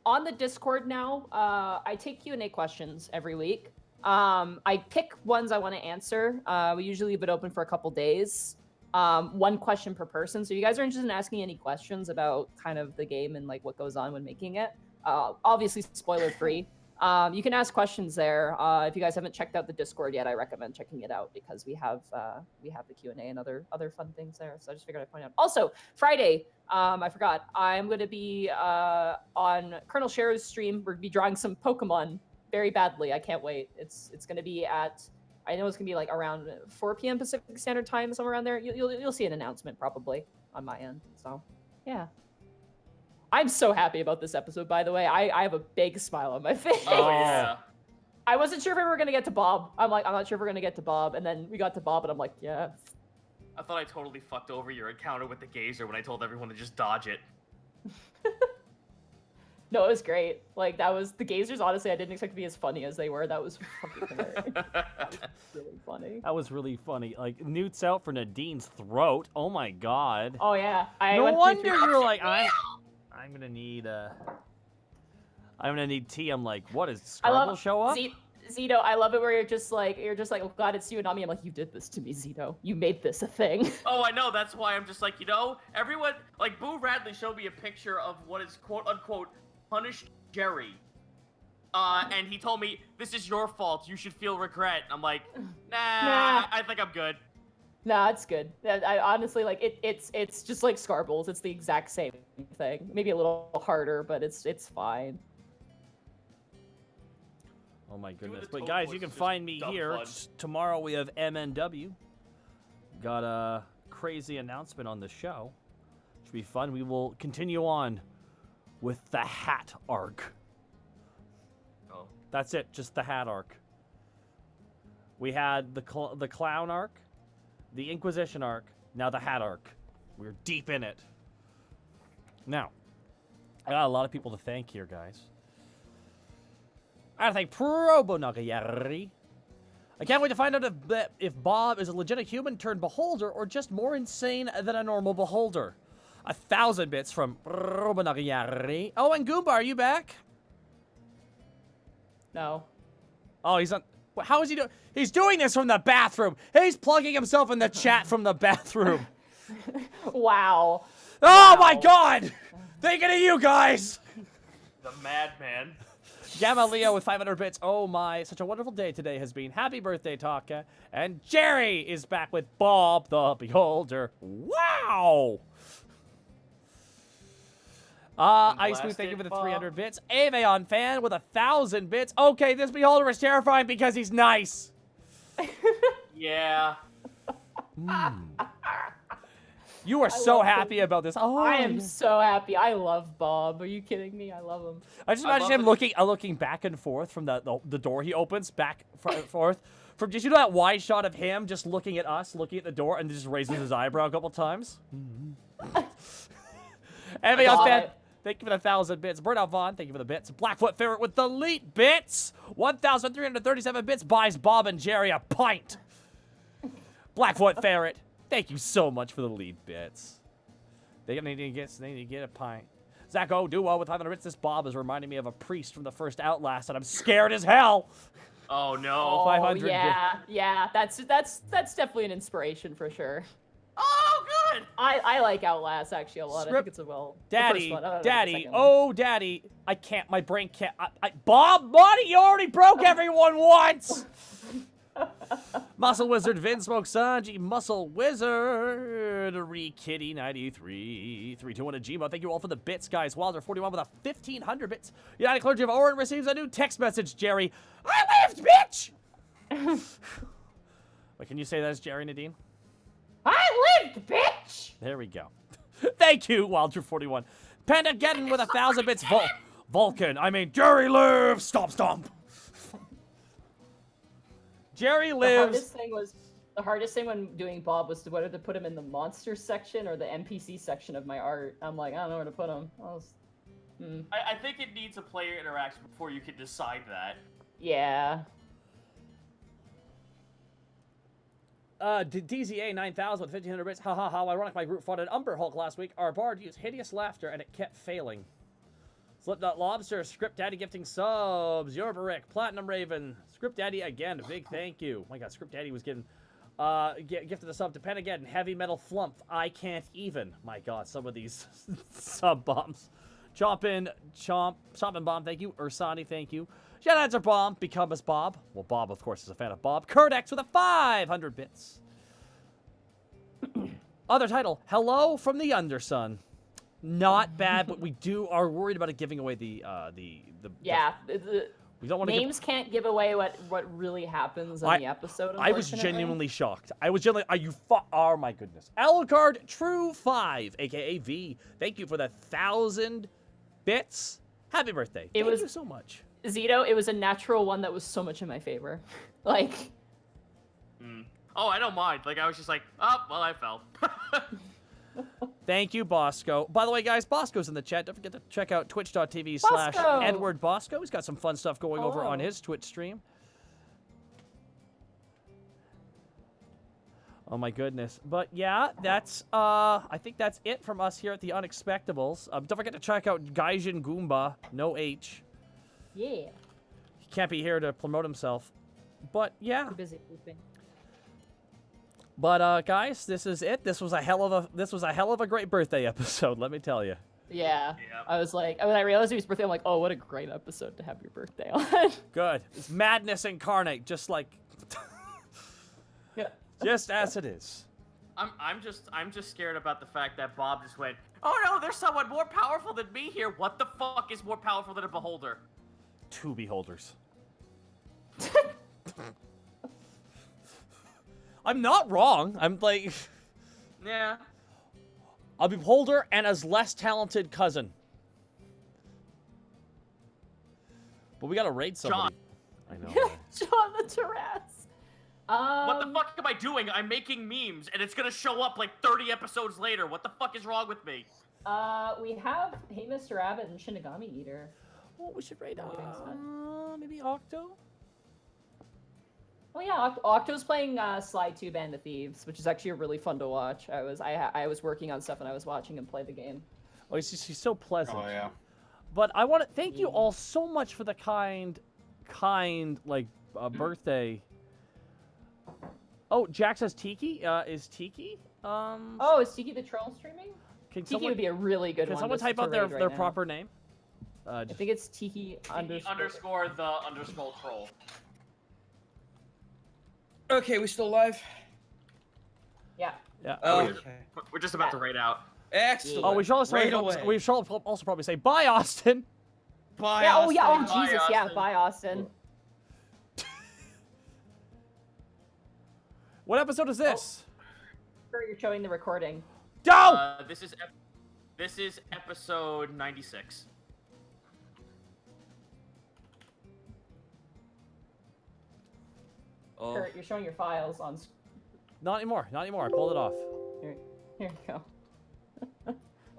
On the Discord now, I take Q&A questions every week. I pick ones I want to answer. We usually leave it open for a couple days. 1 question per person. So if you guys are interested in asking any questions about kind of the game and like what goes on when making it, obviously spoiler free. You can ask questions there. If you guys haven't checked out the Discord yet, I recommend checking it out because we have the Q&A and other fun things there. So I just figured I'd point out. Also, Friday, I forgot. I'm going to be on Colonel Shero's stream. We're going to be drawing some Pokemon very badly. I can't wait. It's going to be at, I know it's going to be like around 4 p.m. Pacific Standard Time, somewhere around there. You'll see an announcement probably on my end. So, yeah. I'm so happy about this episode, by the way. I have a big smile on my face. Oh, yeah. I wasn't sure if we were going to get to Bob. I'm not sure if we're going to get to Bob. And then we got to Bob, and I'm like, yeah. I thought I totally fucked over your encounter with the gazer when I told everyone to just dodge it. No, it was great. Like, that was, the gazers, honestly, I didn't expect to be as funny as they were. That was fucking hilarious. That was really funny. That was really funny. Like, Newt's out for Nadine's throat. Oh my god. Oh, yeah. No wonder you're like, I'm gonna need tea. I'm like, what, is Scrabble show up? Zito, I love it where you're just like, oh god, it's you and not me. I'm like, you did this to me, Zito. You made this a thing. Oh, I know. That's why I'm just like, everyone, like, Boo Radley showed me a picture of what is quote-unquote punished Jerry. And he told me, this is your fault. You should feel regret. I'm like, nah. I think I'm good. Nah, it's good. I honestly, like, it's just like Scarbles. It's the exact same thing. Maybe a little harder, but it's fine. Oh my goodness. But guys, you can find me here. Tomorrow we have MNW. Got a crazy announcement on the show. Should be fun. We will continue on with the Hat arc. Oh. That's it, just the Hat arc. We had the Clown arc, the Inquisition arc, now the Hat arc. We're deep in it. Now, I got a lot of people to thank here, guys. I thank Probonagayari. I can't wait to find out if Bob is a legitimate human turned beholder or just more insane than a normal beholder. 1,000 bits from Probonagayari. Oh, and Goomba, are you back? No. Oh, he's on. How is he doing? He's doing this from the bathroom. He's plugging himself in the chat from the bathroom. Wow. Oh wow. my god! Thinking of you guys! The madman. Gamma Leo with 500 bits. Oh my, such a wonderful day today has been. Happy birthday, Taka. And Jerry is back with Bob the Beholder. Wow! Ice Smooth, thank you for the 300 bits. Avion fan with 1,000 bits. Okay, this Beholder is terrifying because he's nice. Yeah. You are so happy about this. Oh, I am so happy. I love Bob. Are you kidding me? I love him. I just imagine him looking back and forth from the door he opens, back and forth. From, did you know that wide shot of him just looking at us, looking at the door, and just raising his eyebrow a couple times? Avion fan, thank you for the 1,000 bits. Burnout Vaughn, thank you for the bits. Blackfoot Ferret with the elite bits. 1,337 bits buys Bob and Jerry a pint. Blackfoot Ferret, thank you so much for the lead bits. They need to get a pint. Zacho Duo with 500 bits. This Bob is reminding me of a priest from the first Outlast, and I'm scared as hell. Oh no. 500 yeah, that's definitely an inspiration for sure. Oh, good. I like Outlast actually a lot. I Script- think it's a well. Daddy, the first one. I don't know, the Daddy, second one. oh, Daddy. I can't, my brain can't. Bob, buddy, you already broke everyone once! Muscle Wizard, Vin Smoke Sanji, Muscle Wizard, Kitty 93, 321 a Gmo. Thank you all for the bits, guys. Wilder 41 with a 1,500 bits. United Clergy of Orin receives a new text message, Jerry. I lived, bitch! Wait, can you say that as Jerry, Nadine? I lived, bitch! There we go. Thank you, Wilder 41. Panda Geddon with 1,000 bits. Vulcan, I mean, Jerry lives. Stomp, stomp. Jerry lives. The hardest thing when doing Bob was whether to put him in the monster section or the NPC section of my art. I'm like, I don't know where to put him. I think it needs a player interaction before you can decide that. Yeah. DZA 9,000 with 1,500 bits. Ha ha ha. Ironic, my group fought an Umber Hulk last week. Our bard used hideous laughter and it kept failing. Slipknot Lobster, Script Daddy gifting subs. Yorberick, Platinum Raven, Script Daddy again. Big thank you. Oh my God, Script Daddy was gifted a sub to Pen again. Heavy Metal Flump. I can't even. My God, some of these sub bombs. Chomp and Bomb, thank you. Ursani, thank you. Shoutouts are Bomb, Become as Bob. Well, Bob, of course, is a fan of Bob. Kurdex with a 500 bits. Other title, Hello from the Undersun. Not bad, but we are worried about it giving away the Yeah. we don't want to Names can't give away what really happens in the episode. I was genuinely shocked. Oh my goodness. Alucard True 5, aka V. Thank you for the 1,000 bits. Happy birthday. Thank you so much. Zito, it was a natural one that was so much in my favor. Like. Oh, I don't mind. Like, I was just like, oh, well, I fell. Thank you, Bosco. By the way, guys, Bosco's in the chat. Don't forget to check out twitch.tv/Edward Bosco. He's got some fun stuff going over on his Twitch stream. Oh my goodness. But yeah, that's I think that's it from us here at the Unexpectables. Don't forget to check out Gaijin Goomba, no H. Yeah. He can't be here to promote himself. But yeah. Too busy pooping. But guys, this is it. This was a hell of a great birthday episode, let me tell you. Yeah. I was like, when I realized it was birthday, I'm like, oh, what a great episode to have your birthday on. Good. It's madness incarnate, just like yeah. Just as it is. I'm just scared about the fact that Bob just went, oh no, there's someone more powerful than me here. What the fuck is more powerful than a beholder? 2 beholders. I'm not wrong. I'm like... Yeah. A beholder and his less talented cousin. But we gotta raid somebody. John. I know. John the Terrace. What the fuck am I doing? I'm making memes, and it's gonna show up like 30 episodes later. What the fuck is wrong with me? We have Hey Mr. Rabbit and Shinigami Eater. Oh, we should raid maybe Octo? Oh yeah, Octo's playing Sly 2 Band of Thieves, which is actually really fun to watch. I was working on stuff and I was watching him play the game. Oh, he's so pleasant. Oh yeah. But I want to thank you all so much for the kind birthday. Oh, Jack says Tiki. Is Tiki? Oh, is Tiki the troll streaming? Tiki would be a really good one. Can someone type out their proper name? I think it's Tiki underscore the underscore troll. Okay, we still live? Yeah. Yeah. Oh, okay. We're just about to raid out. Excellent. Oh, we should also probably say bye, Austin. Bye, yeah, Austin. Oh, yeah. Oh, Bye, Jesus. Austin. Yeah. Bye, Austin. What episode is this? Sure, you're showing the recording. Go! This is episode 96. Oh. Kurt, you're showing your files on. Not anymore. Not anymore. I pulled it off. Here you go.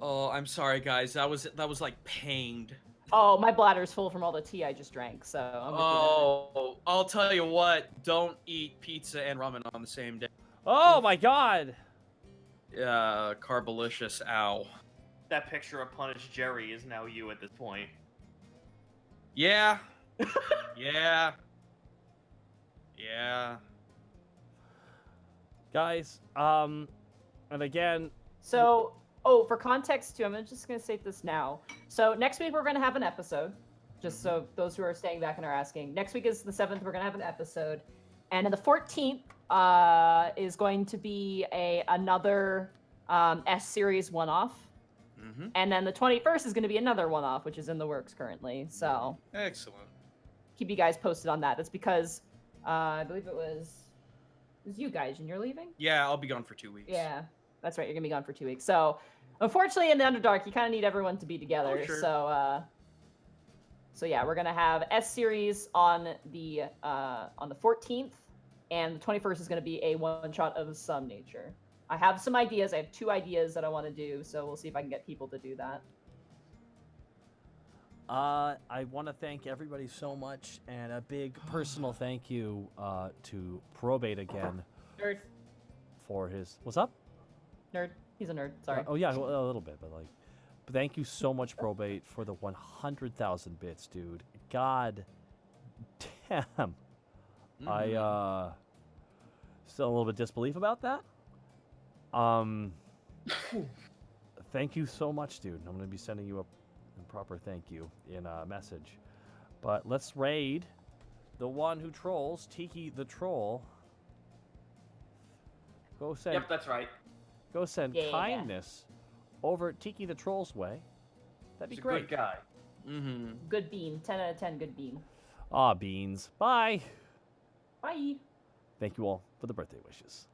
Oh, I'm sorry, guys. That was like panged. Oh, my bladder's full from all the tea I just drank, so I'm Oh, I'll tell you what. Don't eat pizza and ramen on the same day. Oh my God. Yeah, carbolicious. Ow. That picture of Punished Jerry is now you at this point. Yeah. Yeah. Yeah. Guys, and again, So, for context too, I'm just gonna state this now. So next week we're gonna have an episode. Just so those who are staying back and are asking. Next week is the 7th. We're gonna have an episode, and then the 14th is going to be another S series one-off, and then the 21st is going to be another one-off, which is in the works currently. So Excellent. keep you guys posted on that. That's because I believe it was you guys, and you're leaving. Yeah, I'll be gone for 2 weeks. Yeah, that's right. You're gonna be gone for 2 weeks. So unfortunately, in the Underdark, you kind of need everyone to be together. sure. So yeah, we're gonna have S series on the 14th, and the 21st is gonna be a one-shot of some nature. I have some ideas. I have 2 ideas that I want to do, so we'll see if I can get people to do that. I want to thank everybody so much, and a big personal thank you to Probate again Nerd, for his. What's up? nerd. He's a nerd. Sorry. Oh yeah, a little bit, but like. But thank you so much, Probate, for the 100,000 bits, dude. God damn. I still a little bit disbelief about that. Thank you so much, dude. I'm gonna be sending you a proper thank you in a message. But let's raid the one who trolls, Tiki the Troll. Go send. Yep, that's right. Go send Yeah. kindness over at Tiki the Troll's way. That'd be He's a great. good guy. Good bean. 10 out of 10. Good bean. Aw, beans. Bye. Bye. Thank you all for the birthday wishes.